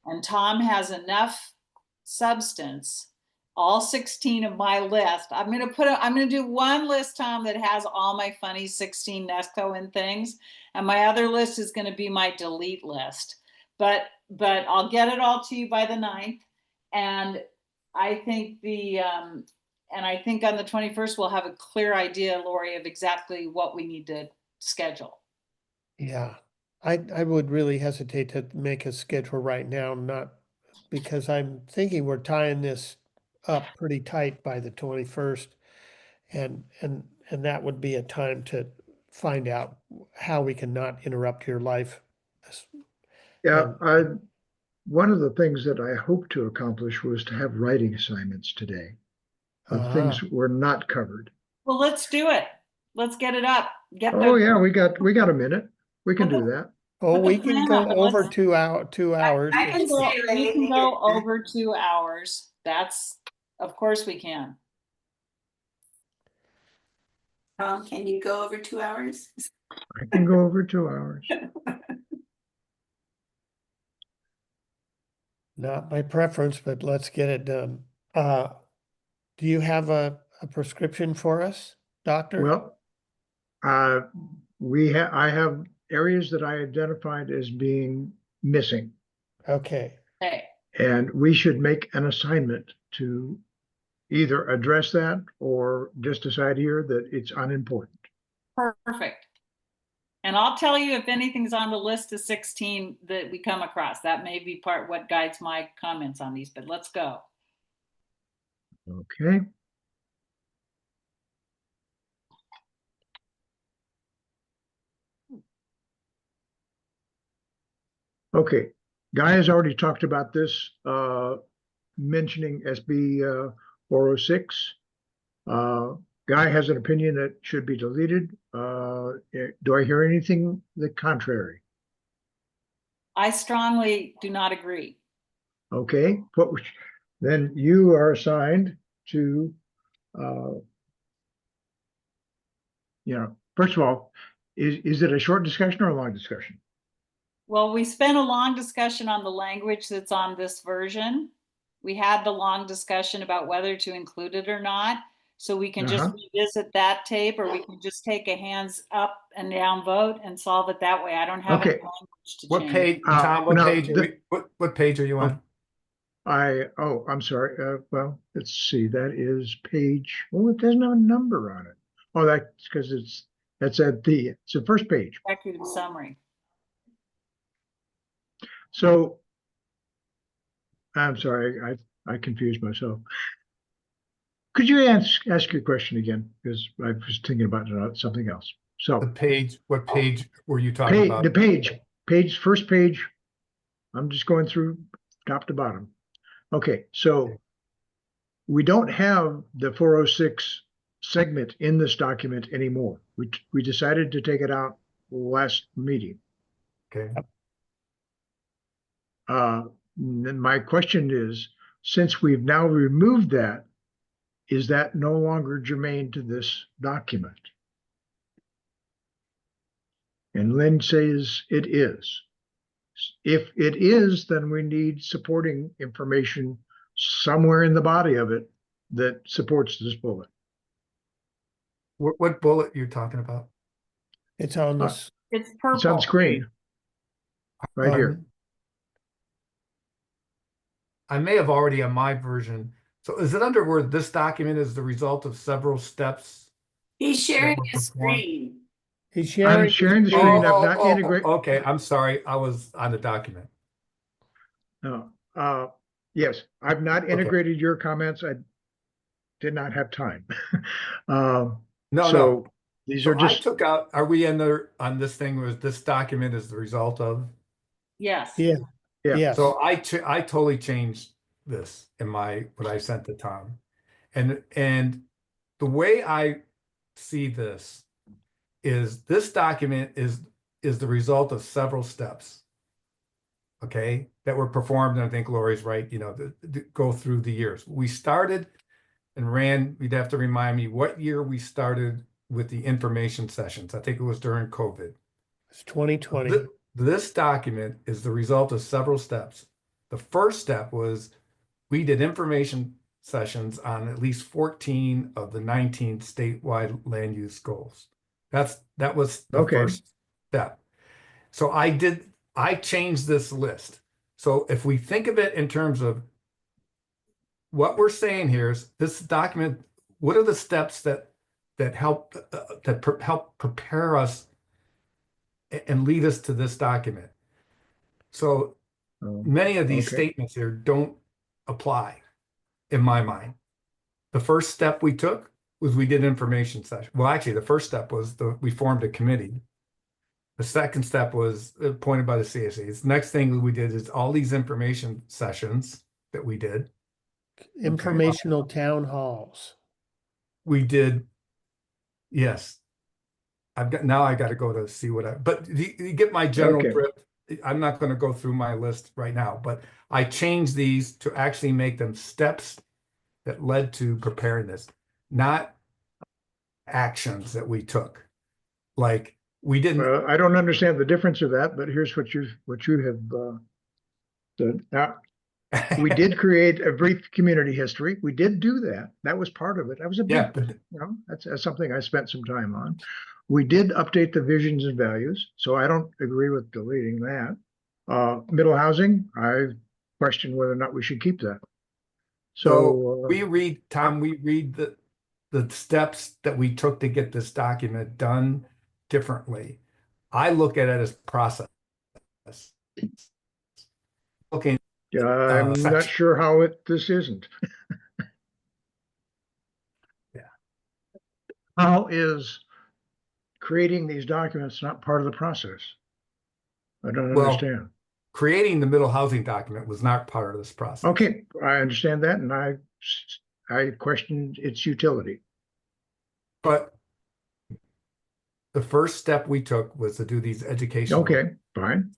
and Tom has enough substance, all 16 of my list. I'm going to do one list, Tom, that has all my funny 16 Nesco and things. And my other list is going to be my delete list, but I'll get it all to you by the 9th. And I think and I think on the 21st, we'll have a clear idea, Lori, of exactly what we need to schedule. yeah. I would really hesitate to make a schedule right now, not because I'm thinking we're tying this up pretty tight by the 21st. And that would be a time to find out how we can not interrupt your life. Yeah, And one of the things that I hoped to accomplish was to have writing assignments today of things were not covered. Well, let's do it. Let's get it up. Oh yeah, we got a minute. We can do that. oh, Put the we can plan go up and over let's- 2 hours. I can stay We late. can go over 2 hours. That's, of course we can. Tom, can you go over 2 hours? I can go over 2 hours. Not my preference, but let's get it done. Do you have a prescription for us, doctor? Well, I have areas that I identified as being missing, Okay, Okay. and we should make an assignment to either address that or just decide here that it's unimportant. Perfect. And I'll tell you if anything's on the list of 16 that we come across. That may be part what guides my comments on these, but let's go. Okay. Okay, Guy has already talked about this, mentioning SB 406. Guy has an opinion that should be deleted. Do I hear anything the contrary? I strongly do not agree. Okay, then you are assigned to, first of all, is it a short discussion or a long discussion? Well, we spent a long discussion on the language that's on this version. We had the long discussion about whether to include it or not. So we can just revisit that tape, or we can just take a hands up and down vote and solve it that way. I don't have any Okay. language to What change. page, Tom, what now, page, what page are you on? I'm sorry. Well, let's see. That is page. Oh, it doesn't have a number on it. Oh, that's because it's the first page. Executive summary. So I'm sorry, I confused myself. Could you ask your question again? Because I was thinking about something else. So What page were you talking about? first page. I'm just going through top to bottom. Okay, so we don't have the 406 segment in this document anymore. We decided to take it out last meeting. Okay, Then my question is, since we've now removed that, is that no longer germane to this document? And Lynn says it is. If it is, then we need supporting information somewhere in the body of it that supports this bullet. What bullet you're talking about? It's on Uh, this. It's It's on purple. screen, right here. I may have already on my version. So is it under where this document is the result of several steps? He's sharing were his performed. screen. He's I'm sharing. sharing the his screen. screen. I've not integrated. Okay, I'm sorry. I was on the document. No, yes, I've not integrated your comments. I did not have time. Um, No, so no. these So are I just, took out, are we in there on this thing was this document is the result of? Yes. Yeah. yeah. Yes. So I totally changed this in what I sent to Tom. And the way I see this is this document is the result of several steps. Okay, that were performed, and I think Lori's right, go through the years. We started and ran, you'd have to remind me what year we started with the information sessions. I think it was during COVID. It's 2020. This document is the result of several steps. The first step was we did information sessions on at least 14 of the 19 statewide land use goals. That was the Okay. first step. So I changed this list. So if we think of it in terms of what we're saying here is this document, what are the steps that help help prepare us and lead us to this document? So many of these okay. statements here don't apply in my mind. The first step we took was we did information session. Well, actually, the first step was we formed a committee. The second step was appointed by the CSAs. The next thing we did is all these information sessions that we did. Informational town halls. We did, yes. I got to go to see but you get my general Okay. drift. I'm not going to go through my list right now, but I changed these to actually make them steps that led to preparing this, not actions that we took. Like we didn't. Well, I don't understand the difference of that, but here's what you have said. Now, we did create a brief community history. We did do that. That was part of it. That was a big, Yeah, but that's something I spent some time on. We did update the visions and values, so I don't agree with deleting that. Middle housing, I question whether or not we should keep that. so So we read the steps that we took to get this document done differently. I look at it as process. Okay. I'm not section. sure how this isn't. Yeah. How is creating these documents not part of the process? I don't Well, understand. Creating the middle housing document was not part of this process. Okay, I understand that, and I questioned its utility. But the first step we took was to do these educational. Okay, fine.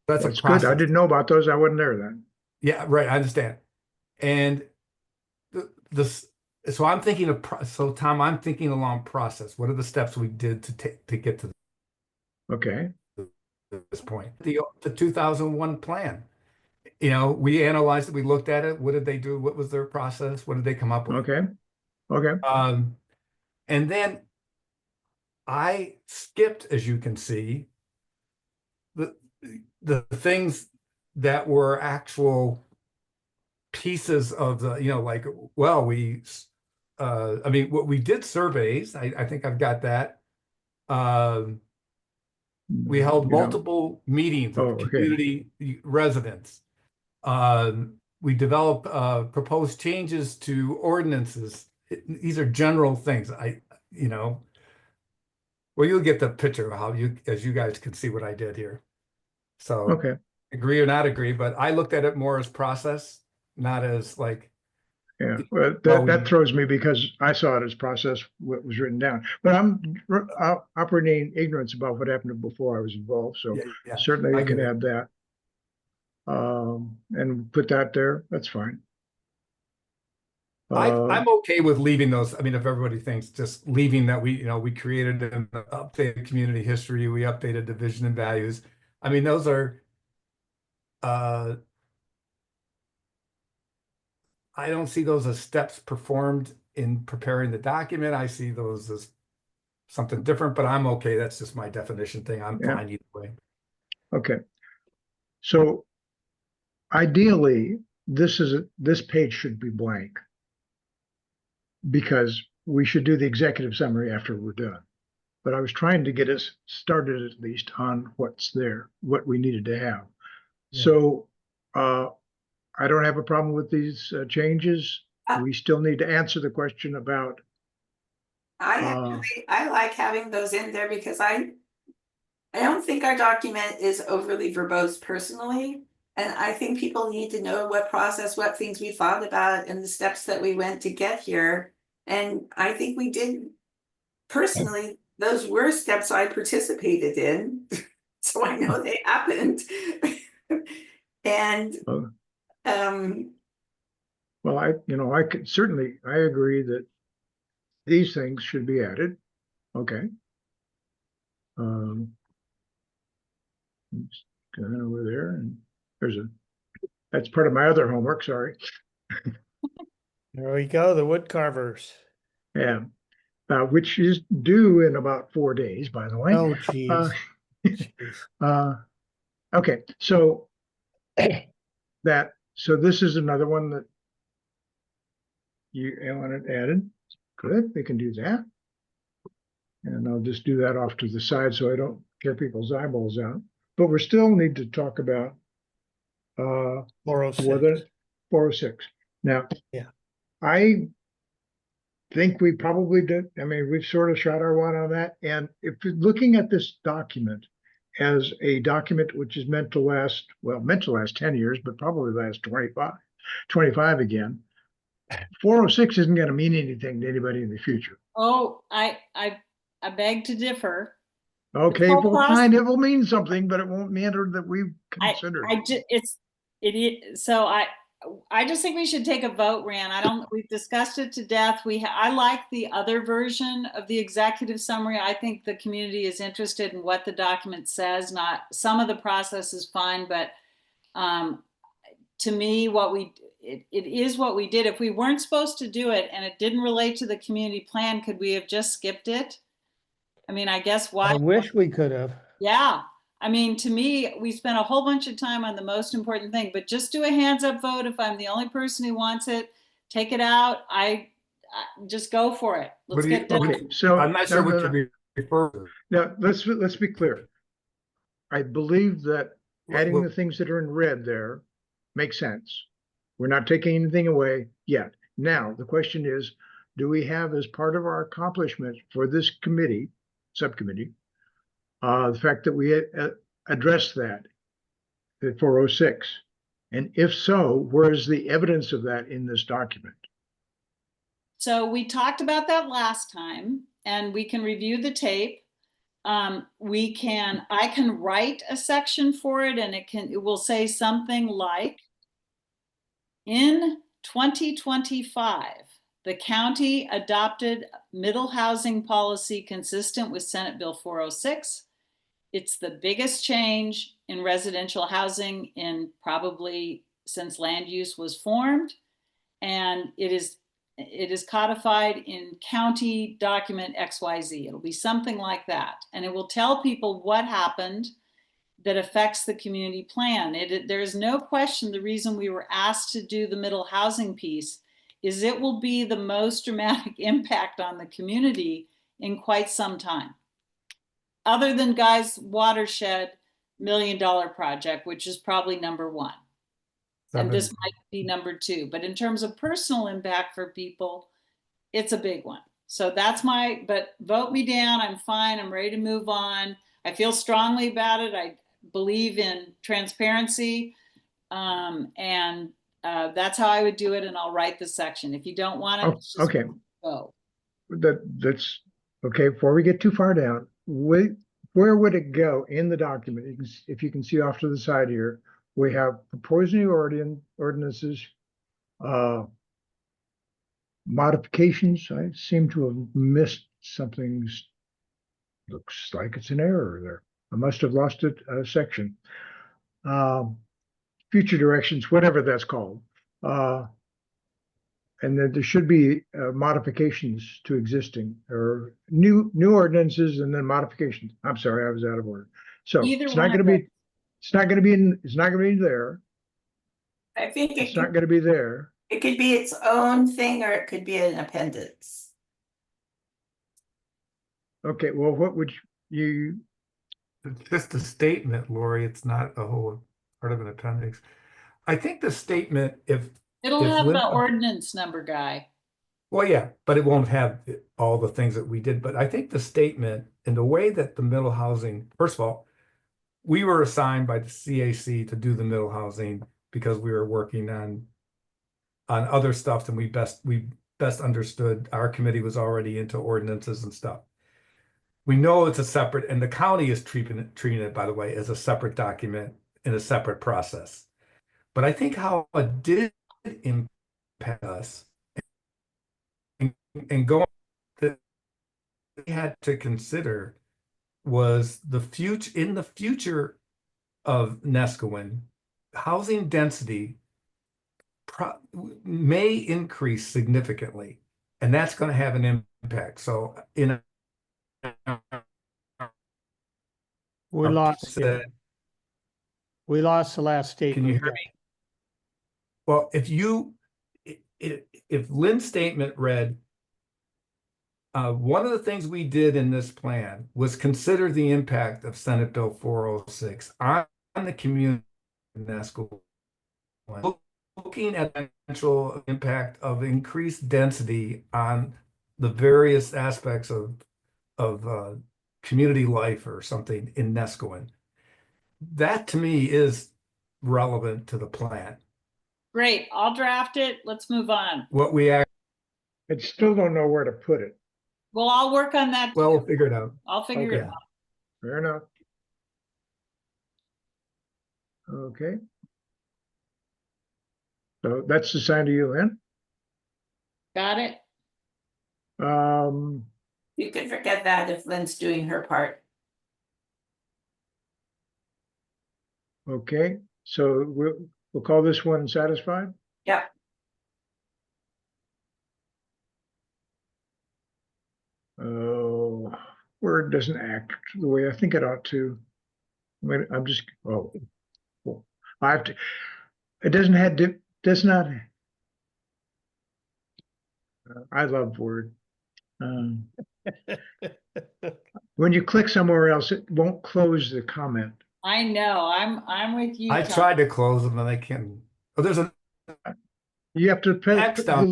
That's a Good. process. I didn't know about those. I wasn't there then. Yeah, right. I understand. And so I'm thinking so Tom, I'm thinking along process. What are the steps we did to get to Okay, this point? The 2001 plan. We analyzed it. We looked at it. What did they do? What was their process? What did they come up with? okay, okay. And then I skipped, as you can see, the things that were actual pieces of the, like, well, I mean, what we did surveys, I think I've got that. We held multiple meetings with okay. community residents. We developed proposed changes to ordinances. These are general things. Well, you'll get the picture of how as you guys can see what I did here. So Okay, agree or not agree, but I looked at it more as process, not as like. yeah. Well, that throws me because I saw it as process, what was written down. But I'm operating in ignorance about what happened before I was involved. So Yeah, certainly I you can get it. add that. And put that there. That's fine. I'm okay with leaving those. I mean, if everybody thinks just leaving that we created an updated community history, we updated the vision and values. I mean, those are, I don't see those as steps performed in preparing the document. I see those as something different, but I'm okay. That's just my definition thing. I'm Yeah. fine either way. Okay. So ideally, this page should be blank because we should do the executive summary after we're done. But I was trying to get us started at least on what's there, what we needed to have. Yeah. So I don't have a problem with these changes. Uh, We still need to answer the question about, I like having those in there because I don't think our document is overly verbose personally. And I think people need to know what process, what things we thought about and the steps that we went to get here. And I think we did personally, those were steps I participated in. So I know they happened. And well, I could certainly, I agree that these things should be added. Okay. Just going over there and that's part of my other homework, sorry. There we go, the wood carvers. Yeah. Which is due in about 4 days, by the way. Oh, geez. Okay, so this is another one that you wanted added. Good, we can do that. And I'll just do that off to the side so I don't tear people's eyeballs out. But we still need to talk about 406. whether 406. Now, yeah, I think we probably did. I mean, we've sort of shot our wad on that. And if you're looking at this document as a document which is meant to last 10 years, but probably last 25 again, 406 isn't going to mean anything to anybody in the future. Oh, I beg to differ. Okay, well, fine, it will mean something, but it won't matter that we've considered. So I just think we should take a vote, Rand. We've discussed it to death. I like the other version of the executive summary. I think the community is interested in what the document says. Not some of the process is fine, but to me, it is what we did. If we weren't supposed to do it and it didn't relate to the community plan, could we have just skipped it? I mean, I guess why? I wish we could have. Yeah. I mean, to me, we spent a whole bunch of time on the most important thing, but just do a hands up vote. If I'm the only person who wants it, take it out. I just go for it. Let's get done. Okay, so I'm not sure what you refer to. Now, let's be clear. I believe that adding the things that are in red there makes sense. We're not taking anything away yet. Now, the question is, do we have as part of our accomplishment for this subcommittee, the fact that we addressed that, the 406? And if so, where's the evidence of that in this document? So we talked about that last time, and we can review the tape. I can write a section for it, and it will say something like, in 2025, the county adopted middle housing policy consistent with Senate Bill 406. It's the biggest change in residential housing in probably since land use was formed. And it is codified in county document XYZ. It'll be something like that. And it will tell people what happened that affects the community plan. There is no question the reason we were asked to do the middle housing piece is it will be the most dramatic impact on the community in quite some time. Other than Guy's Watershed $1 million project, which is probably number one. And this might be number two. But in terms of personal impact for people, it's a big one. So but vote me down. I'm fine. I'm ready to move on. I feel strongly about it. I believe in transparency. And that's how I would do it. And I'll write the section. If you don't want it, just okay. go. That's okay. Before we get too far down, where would it go in the document? If you can see off to the side here, we have proposed new ordinances, Modifications, I seem to have missed something. Looks like it's an error there. I must have lost a section. Future directions, whatever that's called. And then there should be modifications to existing or new ordinances and then modifications. I'm sorry, I was out of order. So Either it's one not of going to those. be, it's not going to be it's not going to be there. I think It's not going to be there. it could be its own thing or it could be an appendix. Okay, well, what would you, It's just a statement, Lori. It's not a whole part of an appendix. I think the statement, It'll if have Lynn, the ordinance number guy. well, yeah, but it won't have all the things that we did. But I think the statement and the way that the middle housing, first of all, we were assigned by the CAC to do the middle housing because we were working on other stuff than we best understood. Our committee was already into ordinances and stuff. We know it's a separate, and the county is treating it, by the way, as a separate document in a separate process. But I think how it did impact us and going that we had to consider was the future in the future of Nescoin, housing density may increase significantly, and that's going to have an impact. So in We lost you. We lost the last statement. Can you hear me? Well, if Lynn's statement read, one of the things we did in this plan was consider the impact of Senate Bill 406 on the community in Nesco, looking at the potential impact of increased density on the various aspects of community life or something in Nescoin. That to me is relevant to the plan. Great, I'll draft it. Let's move on. What we I still don't know where to put it. Well, I'll work on that. Well, too. we'll figure it out. I'll figure it Okay. out. Fair enough. Okay. So that's assigned to you, Lynn. Got it? You could forget that if Lynn's doing her part. Okay, so we'll call this one satisfied. Yep. Oh, Word doesn't act the way I think it ought to. I'm just, I have to, it doesn't have to, does not. I love Word. When you click somewhere else, it won't close the comment. I know, I'm with you, I Tom. tried to close them and I can't. Oh, there's a You have to Next up.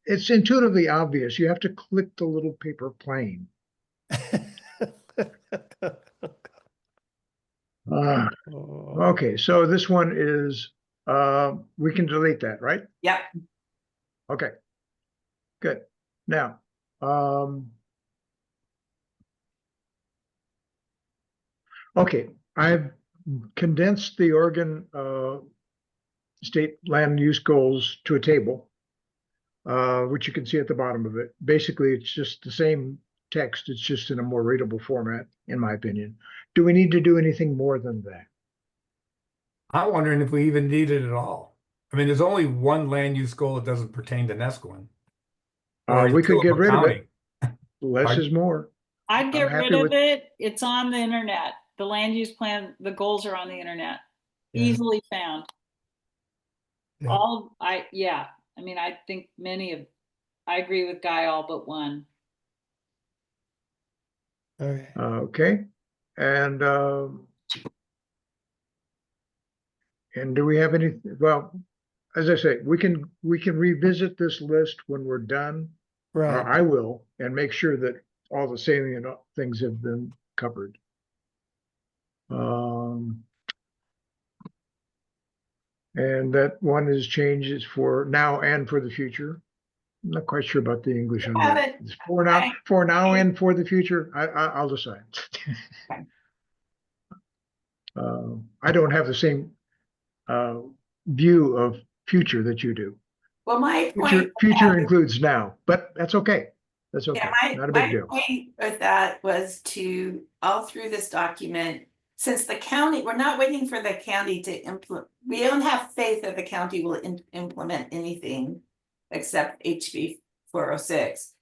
it's intuitively obvious. You have to click the little paper plane. Okay, so this one is, we can delete that, right? Yep. Okay. Good. Now, okay, I've condensed the Oregon state land use goals to a table, which you can see at the bottom of it. Basically, it's just the same text. It's just in a more readable format, in my opinion. Do we need to do anything more than that? I'm wondering if we even need it at all. I mean, there's only one land use goal that doesn't pertain to Nescoin. We could get rid of it. Less Pardon? is more. I'd get happy rid of with- it. It's on the internet. The land use plan, the goals are on the internet. Yeah. Easily found. Yeah. I mean, I think I agree with Guy all but one. Okay. Okay, and do we have any, well, as I say, we can revisit this list when we're done. Right. I will, and make sure that all the salient things have been covered. And that one is changes for now and for the future. I'm not quite sure about the English on Have that. it. It's for now and for the future. I'll decide. I don't have the same view of future that you do. Well, my point. Future includes now, but that's okay. That's okay. Yeah, Not a my big deal. point with that was to, all through this document, since the county, we're not waiting for the county to implement, we don't have faith that the county will implement anything except HB 406.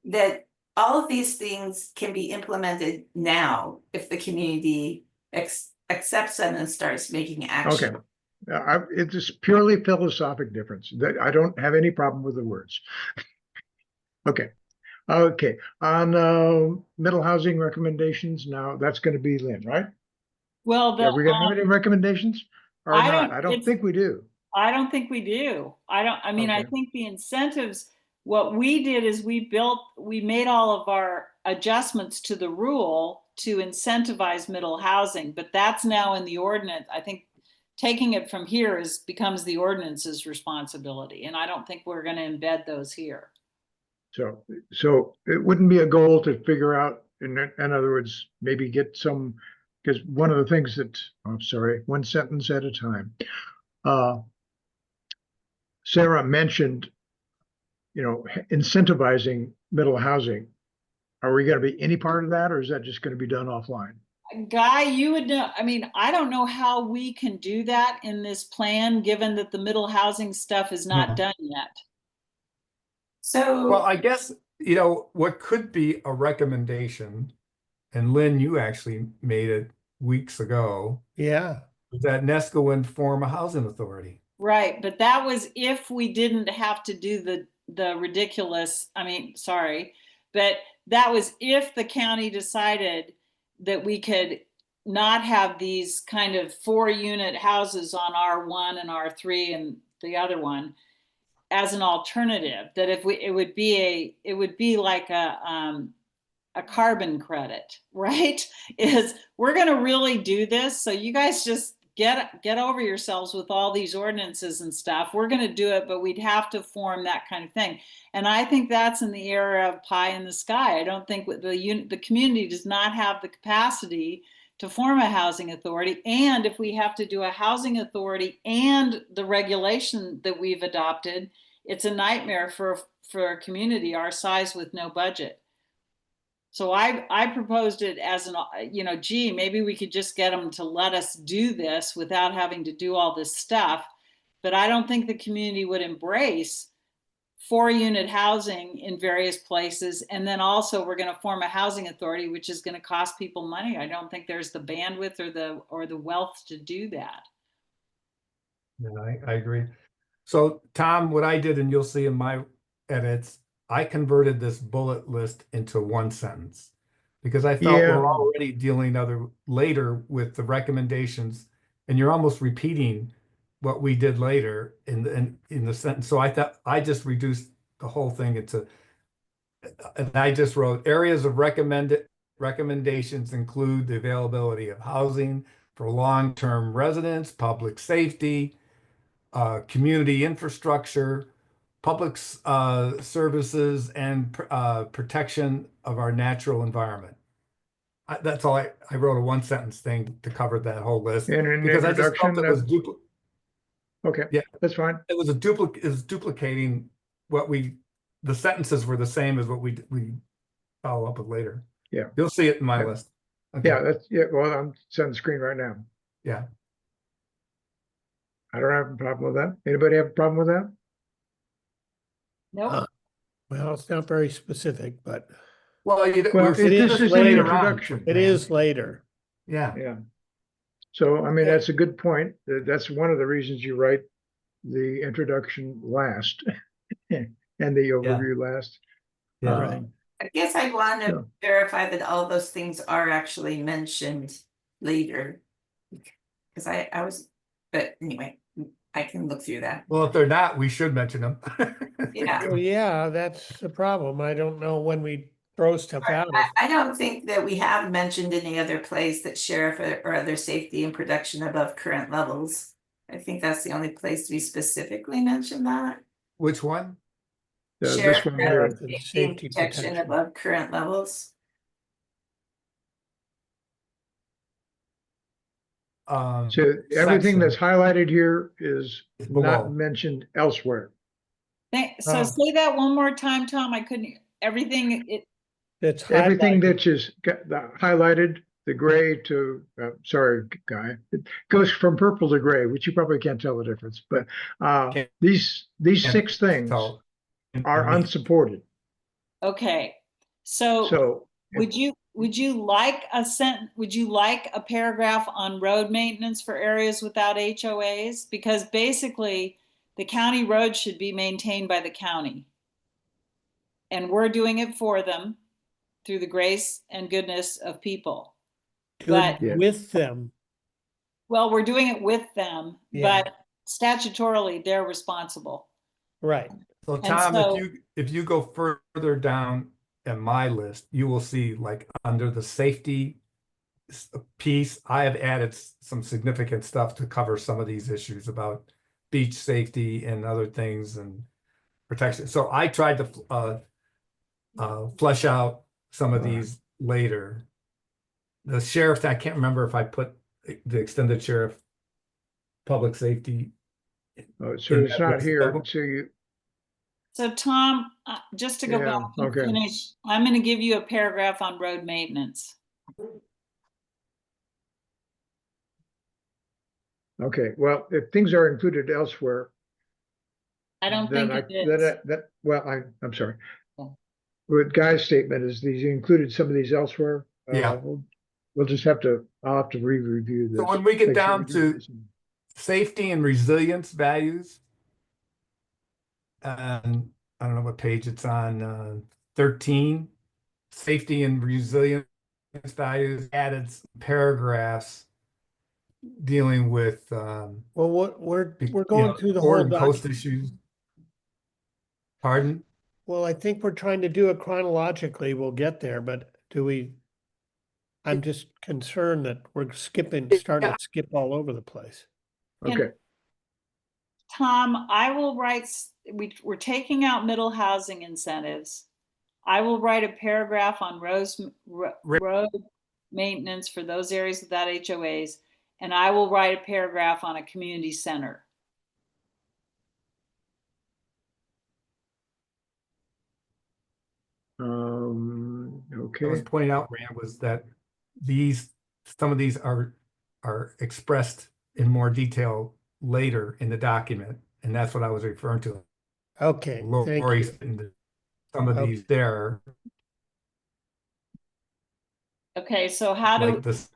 That all of these things can be implemented now if the community accepts them and starts making action. Okay. It's just purely philosophic difference. That I don't have any problem with the words. Okay. Okay. On middle housing recommendations, now that's going to be Lynn, right? Well, Are we going to have any recommendations or I not? don't- I don't it's- think we do. I don't think we do. I mean, I Okay. think the incentives, what we did is we made all of our adjustments to the rule to incentivize middle housing, but that's now in the ordinance. I think taking it from here becomes the ordinance's responsibility, and I don't think we're going to embed those here. So it wouldn't be a goal to figure out, in other words, maybe get some, because one of the things that, I'm sorry, one sentence at a time. Sarah mentioned, incentivizing middle housing. Are we going to be any part of that, or is that just going to be done offline? Guy, you would know. I mean, I don't know how we can do that in this plan, given that the middle housing stuff is not done yet. So. Well, I guess, what could be a recommendation, and Lynn, you actually made it weeks ago, Yeah. that Nesco would form a housing authority. Right, but that was if we didn't have to do the ridiculous, I mean, sorry, but that was if the county decided that we could not have these kind of 4-unit houses on R1 and R3 and the other one as an alternative, that if it would be like a carbon credit, right? Is we're going to really do this, so you guys just get over yourselves with all these ordinances and stuff. We're going to do it, but we'd have to form that kind of thing. And I think that's in the era of pie in the sky. I don't think the community does not have the capacity to form a housing authority. And if we have to do a housing authority and the regulation that we've adopted, it's a nightmare for a community our size with no budget. So I proposed it as gee, maybe we could just get them to let us do this without having to do all this stuff. But I don't think the community would embrace 4-unit housing in various places. And then also we're going to form a housing authority, which is going to cost people money. I don't think there's the bandwidth or the wealth to do that. Yeah, I agree. So Tom, what I did, and you'll see in my edits, I converted this bullet list into one sentence because I felt we're already dealing later with the recommendations, and you're almost repeating what we did later in the sentence. So I thought I just reduced the whole thing into, and I just wrote areas of recommendations include the availability of housing for long-term residents, public safety, community infrastructure, public services, and protection of our natural environment. That's all I wrote a one sentence thing to cover that whole list And in the because I just felt it was okay, yeah, that's fine. it was duplicating what the sentences were the same as what we follow up with later. Yeah, you'll see it in my list. Okay. Yeah. Well, I'm on the screen right now. Yeah. I don't have a problem with that. Anybody have a problem with that? Nope. Well, it's not very specific, but Well, Well, we're this is an later on. introduction. it is later. Yeah. Yeah. So, I mean, that's a good point. That's one of the reasons you write the introduction last and the overview last. Yeah. Right. I guess I want to So- verify that all those things are actually mentioned later. Because I was, but anyway, I can look through that. Well, if they're not, we should mention them. Yeah. Well, yeah, that's the problem. I don't know when we throw stuff out. I don't think that we have mentioned any other place that sheriff or other safety and production above current levels. I think that's the only place we specifically mentioned that. Which one? This Sheriff one and here. The safety and protection above current levels. So everything Section that's highlighted here is is below. not mentioned elsewhere. So Oh. say that one more time, Tom. I couldn't, everything, It's Everything highlighted. that is highlighted, the gray to, sorry, Guy, it goes from purple to gray, which you probably can't tell the difference, but Can't- these can't six things tell. are unsupported. okay. So So would you like would you like a paragraph on road maintenance for areas without HOAs? Because basically the county roads should be maintained by the county. And we're doing it for them through the grace and goodness of people. Do it But Yeah. with them. well, we're doing it with them, Yeah. but statutorily they're responsible. Right. So And Tom, so- if you go further down in my list, you will see like under the safety piece, I have added some significant stuff to cover some of these issues about beach safety and other things and protection. So I tried to flesh out some of these later. The sheriff, I can't remember if I put the extended sheriff public safety. so in it's that not list. here, so you, So Tom, just to go Yeah, back and okay. finish, I'm going to give you a paragraph on road maintenance. okay, well, if things are included elsewhere, I don't then think I, it is. well, I'm sorry. Yeah. What Guy's statement is these included some of these elsewhere. Yeah. We'll just have to, I'll have to re-review this. So when we get make sure down we do to this. safety and resilience values, and I don't know what page it's on, 13, safety and resilience values, added some paragraphs dealing with Well, we're you going know, through the whole Oregon coast document. issues. Pardon? Well, I think we're trying to do it chronologically. We'll get there, but I'm just concerned that we're starting to skip all over the place. Okay, Tom, I will write, we're taking out middle housing incentives. I will write a paragraph on road maintenance for those areas without HOAs, and I will write a paragraph on a community center. I was okay, pointing out, Rand, was that some of these are expressed in more detail later in the document, and that's what I was referring to. Okay, thank Lori's you. in some of Okay. these there, Okay, so how do, like this.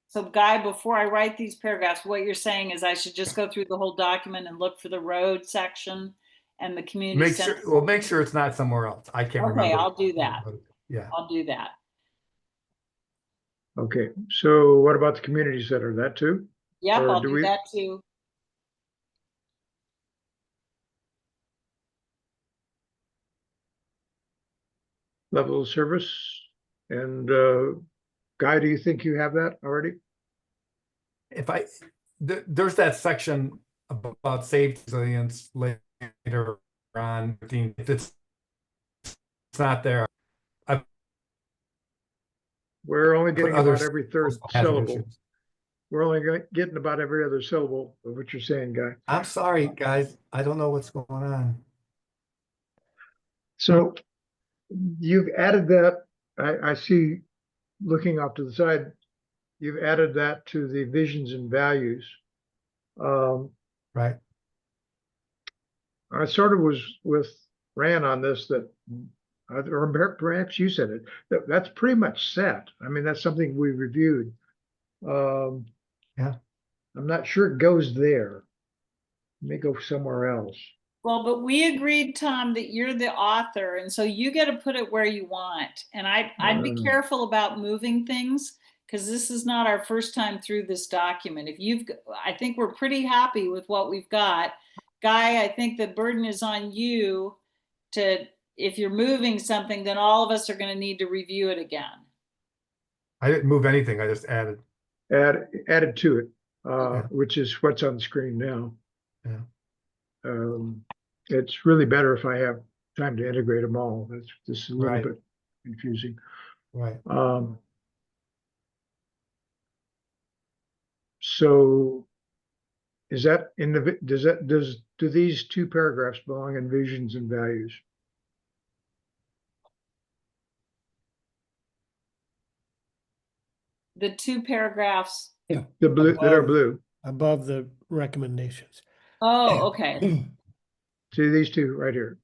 so Guy, before I write these paragraphs, what you're saying is I should just go through the whole document and look for the road section and the community center? Make sure it's not somewhere else. I can't remember. Okay, I'll do that. Yeah. I'll do that. okay. So what about the community center, that too? Yep, Or I'll do do we- that too. Level of service? And Guy, do you think you have that already? If there's that section about safety resilience later on. If it's not there, We're only getting other about every third hazard syllable. issues. We're only getting about every other syllable of what you're saying, Guy. I'm sorry, guys. I don't know what's going on. So you've added that, I see, looking off to the side, you've added that to the visions and values. Right. I sort of was with Rand on this, that, or perhaps you said it, that's pretty much set. I mean, that's something we reviewed. Yeah. I'm not sure it goes there. It may go somewhere else. Well, but we agreed, Tom, that you're the author, and so you get to put it where you want. And I'd be careful about moving things because this is not our first time through this document. I think we're pretty happy with what we've got. Guy, I think the burden is on you to, if you're moving something, then all of us are going to need to review it again. I didn't move anything. I just added. Added to it, Yeah. which is what's on the screen now. Yeah. It's really better if I have time to integrate them all. That's just a little Right. bit confusing. Right. So is that in the, does do these two paragraphs belong in visions and values? The two paragraphs. The blue, that are Above. blue. Above the recommendations. Oh, okay. See these two right here.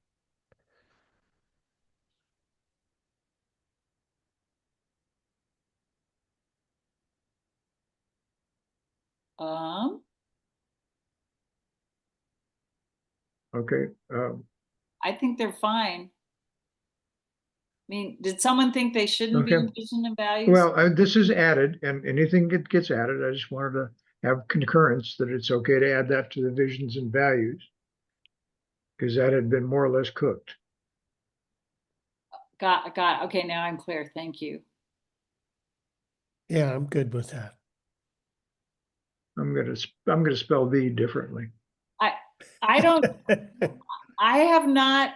Um, Okay. I think they're fine. I mean, did someone think they shouldn't be Okay. in vision and values? Well, this is added, and anything that gets added, I just wanted to have concurrence that it's okay to add that to the visions and values. Because that had been more or less cooked. Got. Okay, now I'm clear. Thank you. Yeah, I'm good with that. I'm gonna spell V differently. I don't. I have not.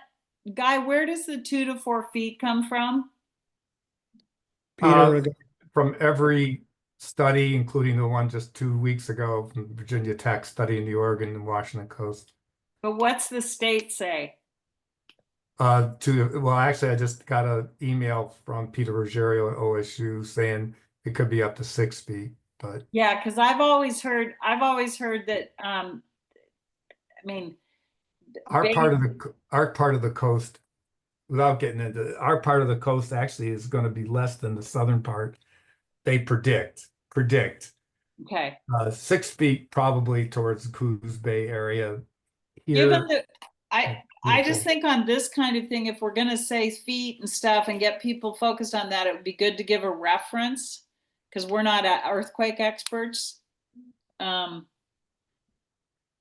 Guy, where does the 2 to 4 feet come from? Peter, From every study, including the one just 2 weeks ago from Virginia Tech studying the Oregon and Washington coast. But what's the state say? Well, actually, I just got an email from Peter Ruggiero at OSU saying it could be up to 6 feet, but Yeah, because I've always heard that. I mean, our part of the coast, without getting into our part of the coast, actually is going to be less than the southern part. They predict okay. 6 feet probably towards the Coos Bay area. Given Here, that, I just think on this kind of thing, if we're gonna say feet and stuff and get people focused on that, it would be good to give a reference because we're not earthquake experts.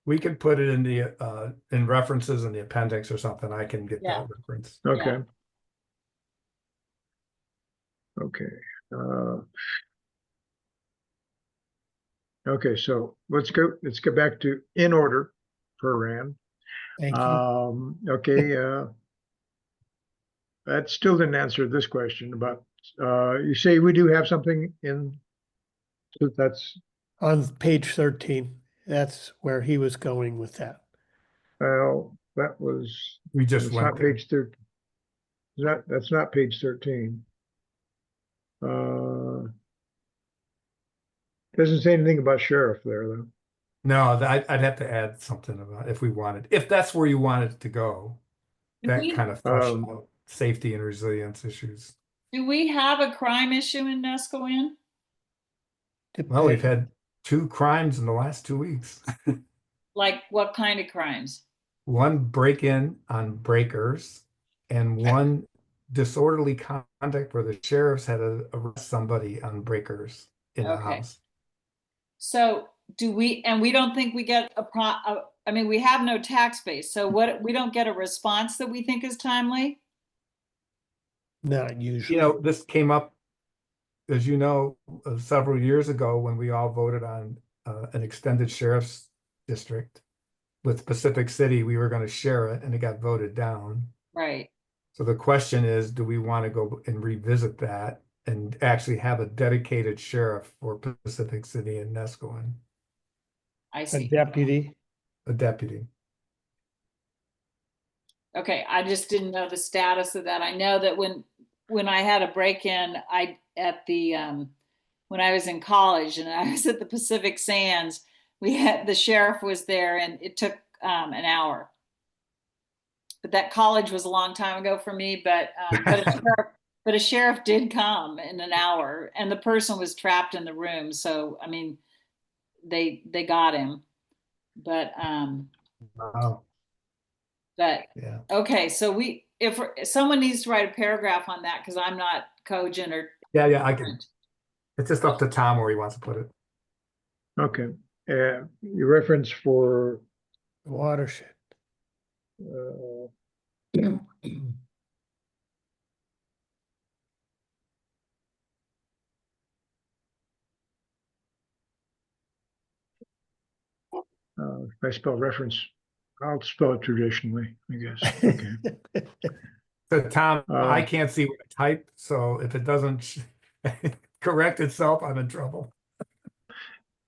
we can put it in the in references in the appendix or something. I can get Yeah. that reference. Okay. Okay. Okay, so let's go back to in order per Rand. thank you. Okay, that still didn't answer this question about, you say we do have something in, so that's, On page 13, that's where he was going with that. well, that was, We just it's went not there. page 13. That's not page 13. Doesn't say anything about sheriff there, though. No, I'd have to add something about if we wanted, if that's where you wanted it to go. That kind of flush out safety and resilience issues. Do we have a crime issue in Nescoin? Well, we've had 2 crimes in the last 2 weeks. Like what kind of crimes? One break-in on breakers and one disorderly conduct where the sheriffs had to arrest somebody on breakers in the Okay. house. So do we, and we don't think we get I mean, we have no tax base. So what, we don't get a response that we think is timely? Not usually. This came up, as you know, several years ago when we all voted on an extended sheriff's district with Pacific City. We were going to share it and it got voted down. Right. So the question is, do we want to go and revisit that and actually have a dedicated sheriff for Pacific City and Nescoin? I A see. deputy. A deputy. Okay, I just didn't know the status of that. I know that when I had a break-in, when I was in college and I was at the Pacific Sands, the sheriff was there and it took an hour. But that college was a long time ago for me, but a sheriff did come in an hour and the person was trapped in the room. So, I mean, they got him, but Wow. But Yeah. okay, so if someone needs to write a paragraph on that because I'm not cogent or Yeah, I can. It's just up to Tom where he wants to put it. Okay, your reference for Watershed. if I spell reference, I'll spell it traditionally, I guess. Okay. So Tom, I Uh, can't see what I type, so if it doesn't correct itself, I'm in trouble.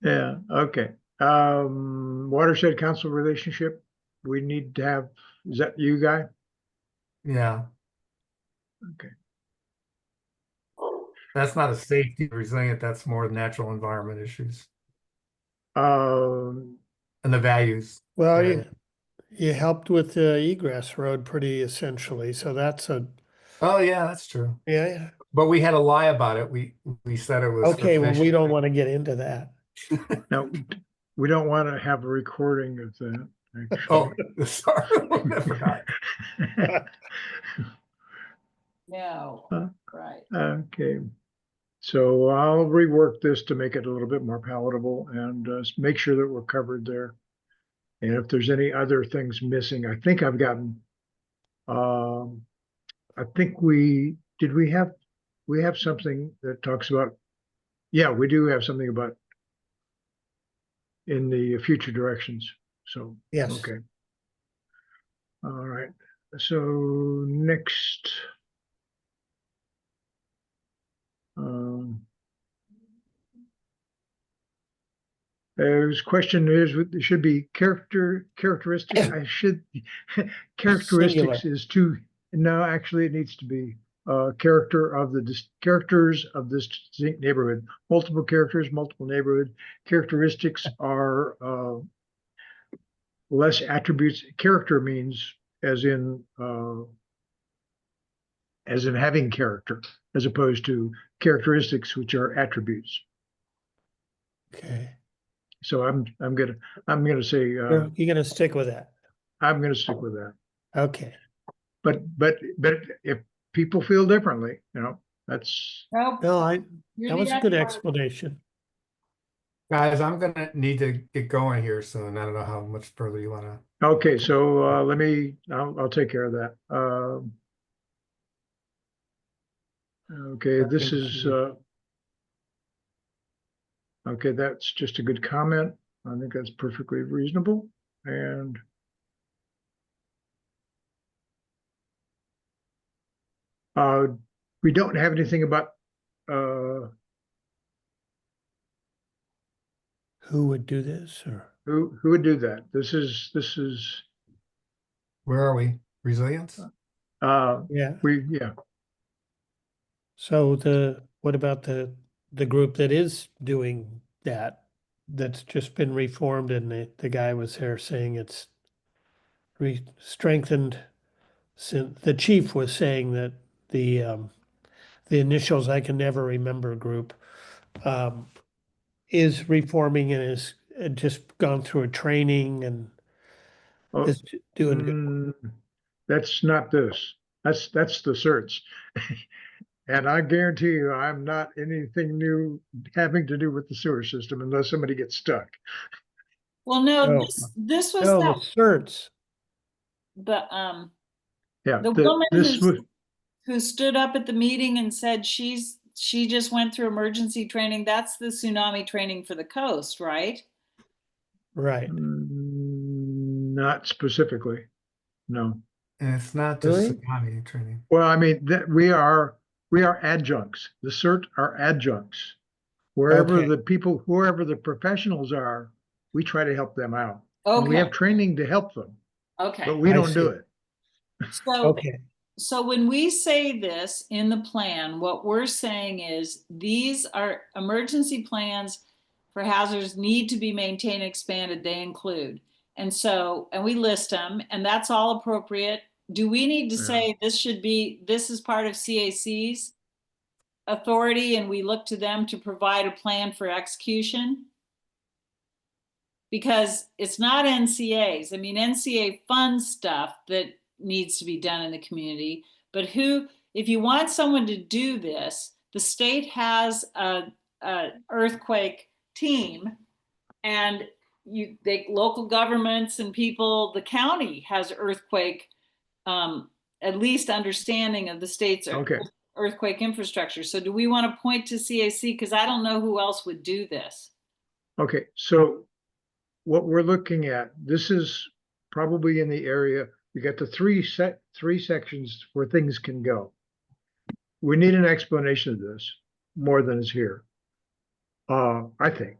Yeah, okay. Watershed council relationship. we need to have, is that you, Guy? Yeah, Okay. that's not a safety resilient, that's more natural environment issues Um, and the values. Well, And- you helped with the egress road pretty essentially, so that's a, oh, yeah, that's true. yeah. But we had a lie about it. We said it was for Okay, well, we fish. don't want to get into that. now, we don't want to have a recording of that, Oh, actually. sorry, I forgot. No, Huh? right. Okay, so I'll rework this to make it a little bit more palatable and make sure that we're covered there. And if there's any other things missing, I think I've gotten, I think we have something that talks about, yeah, we do have something about in the future directions. So, Yes. okay. All right. So next, there's question is, it should be characteristics. I should, characteristics Singular. is too, no, actually it needs to be characters of this distinct neighborhood. Multiple characters, multiple neighborhood. Characteristics are less attributes. Character means as in having character, as opposed to characteristics, which are attributes. Okay. So I'm gonna say You're gonna stick with that. I'm gonna stick with that. Okay. But if people feel differently, that's Nope. No, You're that the was a good expert. explanation. Guys, I'm gonna need to get going here soon. I don't know how much further you wanna. okay. So I'll take care of that. Okay, this is okay. That's just a good comment. I think that's perfectly reasonable. And we don't have anything about Who would do this or? who would do that. This is Where are we? Resilience? Yeah. yeah. So what about the group that is doing that? That's just been reformed and the guy was there saying it's strengthened. The chief was saying that the initials I can never remember group um, is reforming and is just gone through a training and Oh, is doing good. that's not this. That's the search. And I guarantee you, I'm not anything new having to do with the sewer system unless somebody gets stuck. Well, no, No. this was No, the that certs. Yeah, the woman this was who stood up at the meeting and said she just went through emergency training. That's the tsunami training for the coast, right? Right. not specifically. No. And it's not just Really? tsunami training. Well, I mean that we are adjuncts. The CERT are adjuncts. Wherever Okay. whoever the professionals are, we try to help them out. And we Okay. have training to help them, but Okay. we I don't do see. it. So Okay. so when we say this in the plan, what we're saying is these are emergency plans for hazards need to be maintained, expanded, they include. And we list them and that's all appropriate. Do we need to Yeah. say this is part of CAC's authority and we look to them to provide a plan for execution? Because it's not NCA's. I mean, NCA funds stuff that needs to be done in the community, but if you want someone to do this, the state has a earthquake team and local governments and people, the county has earthquake, at least understanding of the state's Okay. earthquake infrastructure. So do we want to point to CAC? Because I don't know who else would do this. Okay. So what we're looking at, this is probably in the area. You got the three sections where things can go. We need an explanation of this more than is here. I think.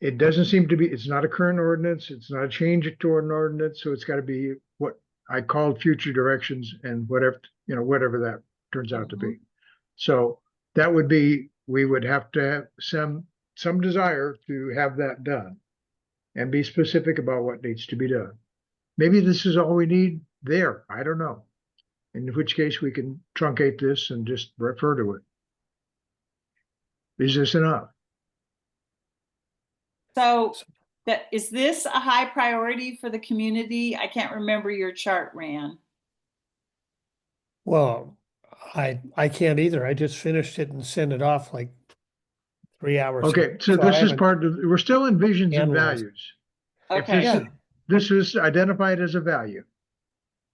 It doesn't seem to be, it's not a current ordinance, it's not a change to an ordinance, so it's gotta be what I called future directions and whatever, whatever that turns out to be. So that would be, we would have to have some desire to have that done and be specific about what needs to be done. Maybe this is all we need there, I don't know. In which case we can truncate this and just refer to it. Is this enough? So is this a high priority for the community? I can't remember your chart, Ran. Well, I can't either. I just finished it and sent it off like 3 hours ago. Okay, so I this is haven't part of, we're still in visions and analyzed. values. If Okay. Yeah, this is identified as a value,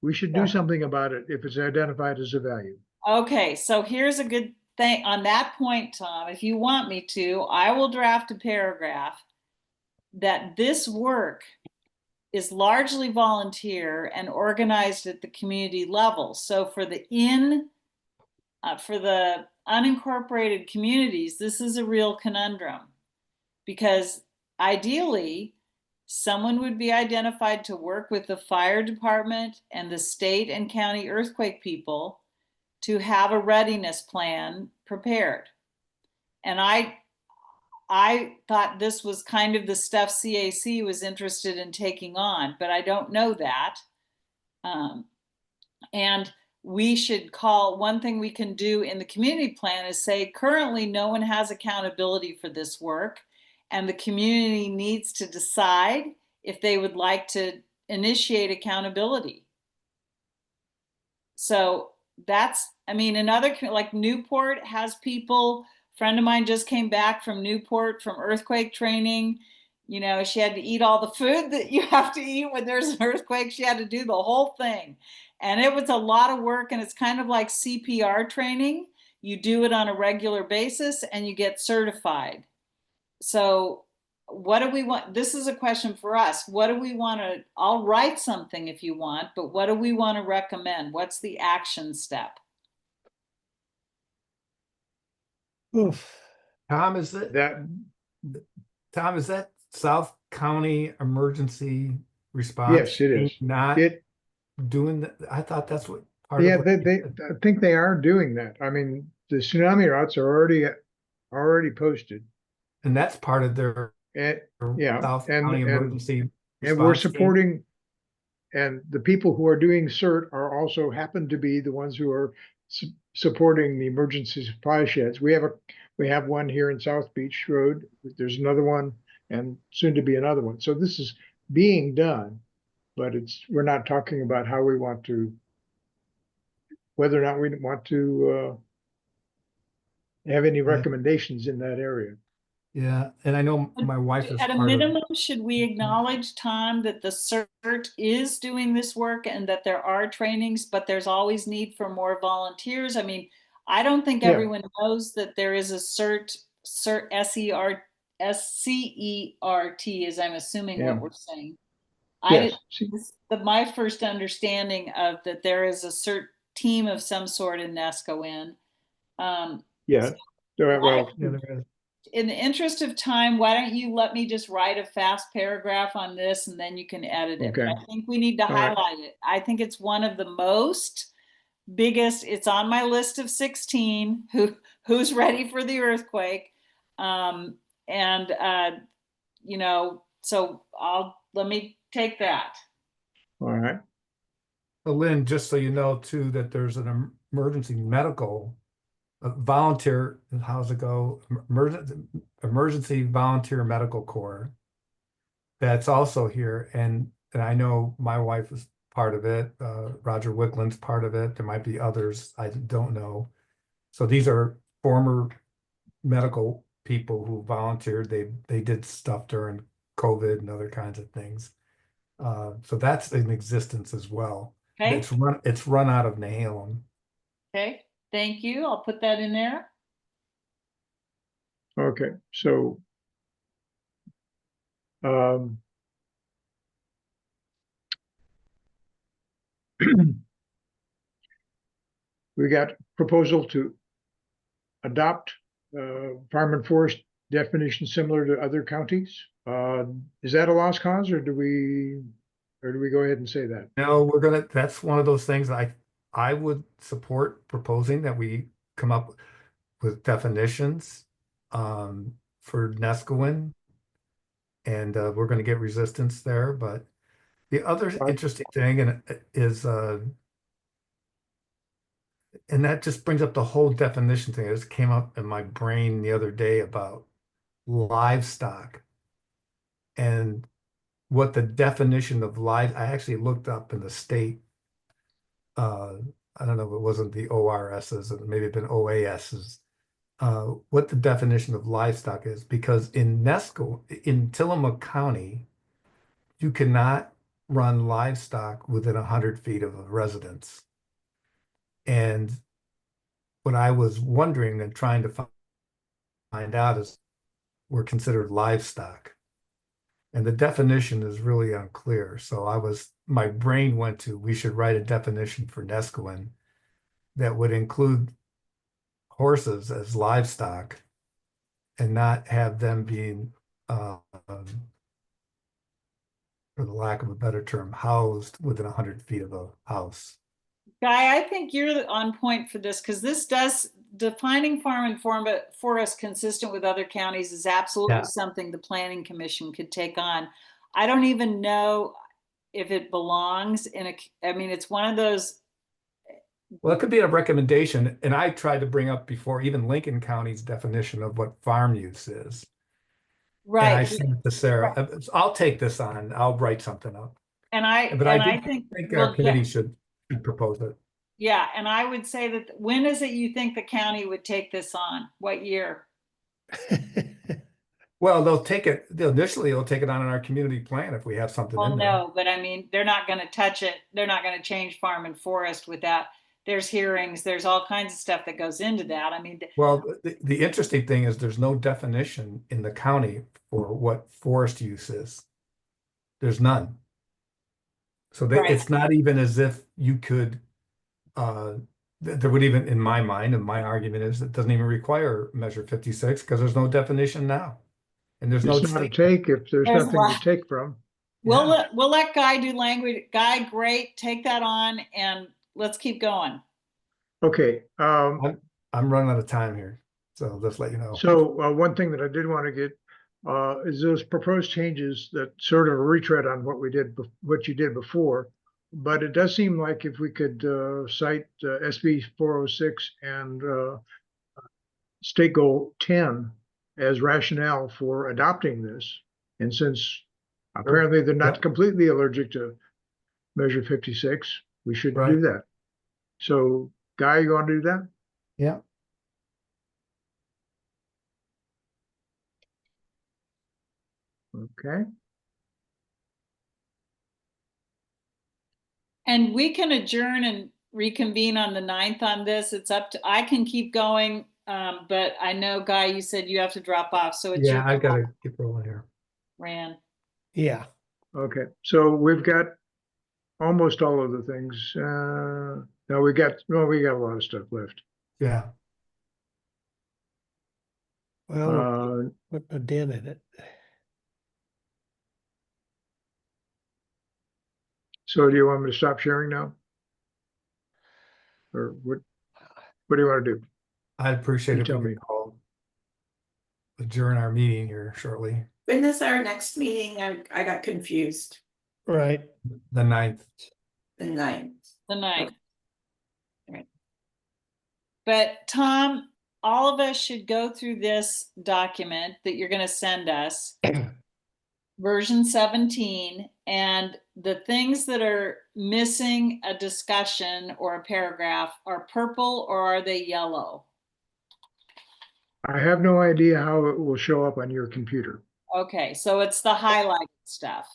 we should do Yeah. something about it if it's identified as a value. Okay, so here's a good thing on that point, Tom. If you want me to, I will draft a paragraph that this work is largely volunteer and organized at the community level. So for the unincorporated communities, this is a real conundrum, because ideally someone would be identified to work with the fire department and the state and county earthquake people to have a readiness plan prepared. And I thought this was kind of the stuff CAC was interested in taking on, but I don't know that. And we should call, one thing we can do in the community plan is say, currently no one has accountability for this work, and the community needs to decide if they would like to initiate accountability. So that's, I mean, another, like Newport has people, friend of mine just came back from Newport from earthquake training. You know, she had to eat all the food that you have to eat when there's an earthquake. She had to do the whole thing. And it was a lot of work, and it's kind of like CPR training. You do it on a regular basis and you get certified. So what do we want? This is a question for us. What do we want to, I'll write something if you want, but what do we want to recommend? What's the action step? oof. Tom, is that Tom, is that South County Emergency Response? Yes, it is. Not It, doing that. I thought that's what part yeah, of what they, I think they are doing that. I mean, the tsunami routes are already posted. and that's part of their And yeah, South and County Emergency and we're Response team. supporting, and the people who are doing CERT are also happen to be the ones who are supporting the emergency supply sheds. We have one here in South Beach Road. There's another one, and soon to be another one. So this is being done, but we're not talking about how we want to, whether or not we want to have any recommendations in that area. Yeah, and I know my wife is At a part of. minimum, should we acknowledge, Tom, that the CERT is doing this work and that there are trainings, but there's always need for more volunteers? I mean, I don't think Yeah. everyone knows that there is a CERT, SCERT, as I'm assuming Yeah. what we're saying. Yes. My first understanding of that there is a CERT team of some sort in NESCO. Yeah. Well, Yeah, there is. In the interest of time, why don't you let me just write a fast paragraph on this and then you can edit it. Okay. But I think we need to All right. highlight it. I think it's one of the most biggest, it's on my list of 16 who's ready for the earthquake. You know, so let me take that. all right. Lynn, just so you know too, that there's an emergency medical volunteer, how's it go? Emergency Volunteer Medical Corps. That's also here, and I know my wife is part of it. Roger Wickland's part of it. There might be others I don't know. So these are former medical people who volunteered. They did stuff during COVID and other kinds of things. So that's in existence as well. Okay. It's run out of Nehalem. Okay. Thank you. I'll put that in there. Okay. So we got proposal to adopt farm and forest definition similar to other counties. Is that a lost cause or do we go ahead and say that? No, that's one of those things I would support proposing that we come up with definitions for Nescoin. And we're going to get resistance there. But the other interesting thing and that just brings up the whole definition thing. It just came up in my brain the other day about livestock and what the definition of I actually looked up in the state. I don't know if it wasn't the ORSs, and maybe it been OASs, what the definition of livestock is, because in Tillamook County, you cannot run livestock within 100 feet of a residence. And what I was wondering and trying to find out is we're considered livestock. And the definition is really unclear. So my brain went to, we should write a definition for Nescoin that would include horses as livestock and not have them being, for the lack of a better term, housed within 100 feet of a house. Guy, I think you're on point for this because this does defining farm and forest consistent with other counties is absolutely something the planning commission could take on. I don't even know if it belongs in I mean, it's one of those. Well, it could be a recommendation, and I tried to bring up before even Lincoln County's definition of what farm use is. Right. And I sent it to Sarah. I'll take this on. I'll write something up. But I think our committee should propose it. Yeah, and I would say that when is it you think the county would take this on? What year? Well, they'll take it. Initially, they'll take it on in our community plan if we have something in there. No, but I mean, they're not going to touch it. They're not going to change farm and forest without. There's hearings. There's all kinds of stuff that goes into that. I mean, well, the interesting thing is there's no definition in the county for what forest use is. There's none. So it's not even as if you could. There would even, in my mind, and my argument is it doesn't even require Measure 56 because there's no definition now, and there's no It's not a take if there's nothing to take from. We'll let Guy do language. Guy, great, take that on, and let's keep going. Okay. I'm running out of time here, so just let you know. So one thing that I did want to get is those proposed changes that sort of a retread on what you did before. But it does seem like if we could cite SB 406 and State Goal 10 as rationale for adopting this, and since apparently they're not completely allergic to Measure 56, we should do that. So, Guy, you want to do that? Yeah. Okay. And we can adjourn and reconvene on the 9th on this. It's up to, I can keep going, but I know, Guy, you said you have to drop off. So it's I got to keep rolling here. Ran. Yeah. Okay. So we've got almost all of the things. No, we got a lot of stuff left. Yeah. Well, put a dent in it. So do you want me to stop sharing now? Or what do you want to do? I'd appreciate if tell we me. could adjourn our meeting here shortly. When is our next meeting? I got confused. Right. The 9th. The 9th. The 9th. Right. But Tom, all of us should go through this document that you're going to send us, version 17, and the things that are missing a discussion or a paragraph are purple or are they yellow? I have no idea how it will show up on your computer. Okay, so it's the highlighted stuff.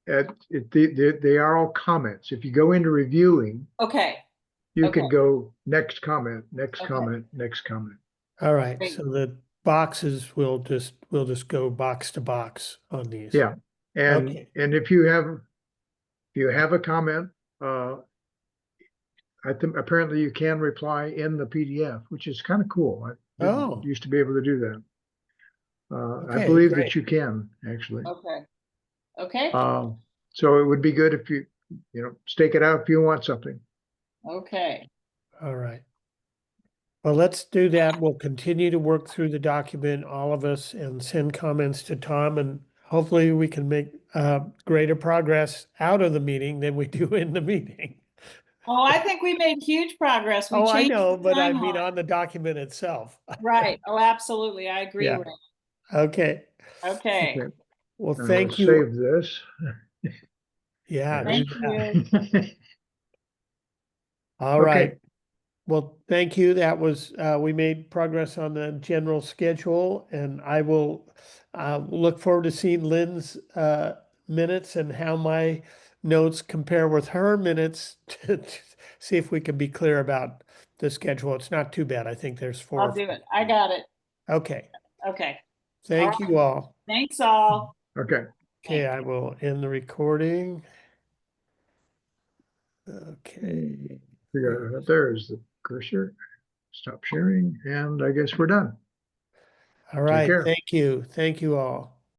They are all comments. If you go into reviewing, okay, you could go next comment, next comment, next comment. All right. Great. So the boxes will just go box to box on these. Yeah. And Okay. and if you have a comment, I think apparently you can reply in the PDF, which is kind of cool. I didn't used to be able to do I Okay, believe great. that you can, actually. Okay. Okay. So it would be good if you stake it out if you want something. Okay. All right. Well, let's do that. We'll continue to work through the document, all of us, and send comments to Tom, and hopefully we can make greater progress out of the meeting than we do in the meeting. Oh, I think we made huge progress. We Oh, I changed know, the but I mean timeline. on the document itself. Right. Oh, absolutely. I agree, Yeah. Ray. Okay. Okay. Okay. Well, And thank we'll you. save this. Yeah, Thank do that. you. All Okay. right. Well, thank you. That was, we made progress on the general schedule, and I will look forward to seeing Lynn's minutes and how my notes compare with her minutes to see if we can be clear about the schedule. It's not too bad. I think there's 4 or I'll do it. I got it. 5. Okay. Okay. Thank you all. Thanks all. Okay. Okay, I will end the recording. Okay. Figure out there's the cursor. Stop sharing, and I guess we're done. All Take right. care. Thank you. Thank you all.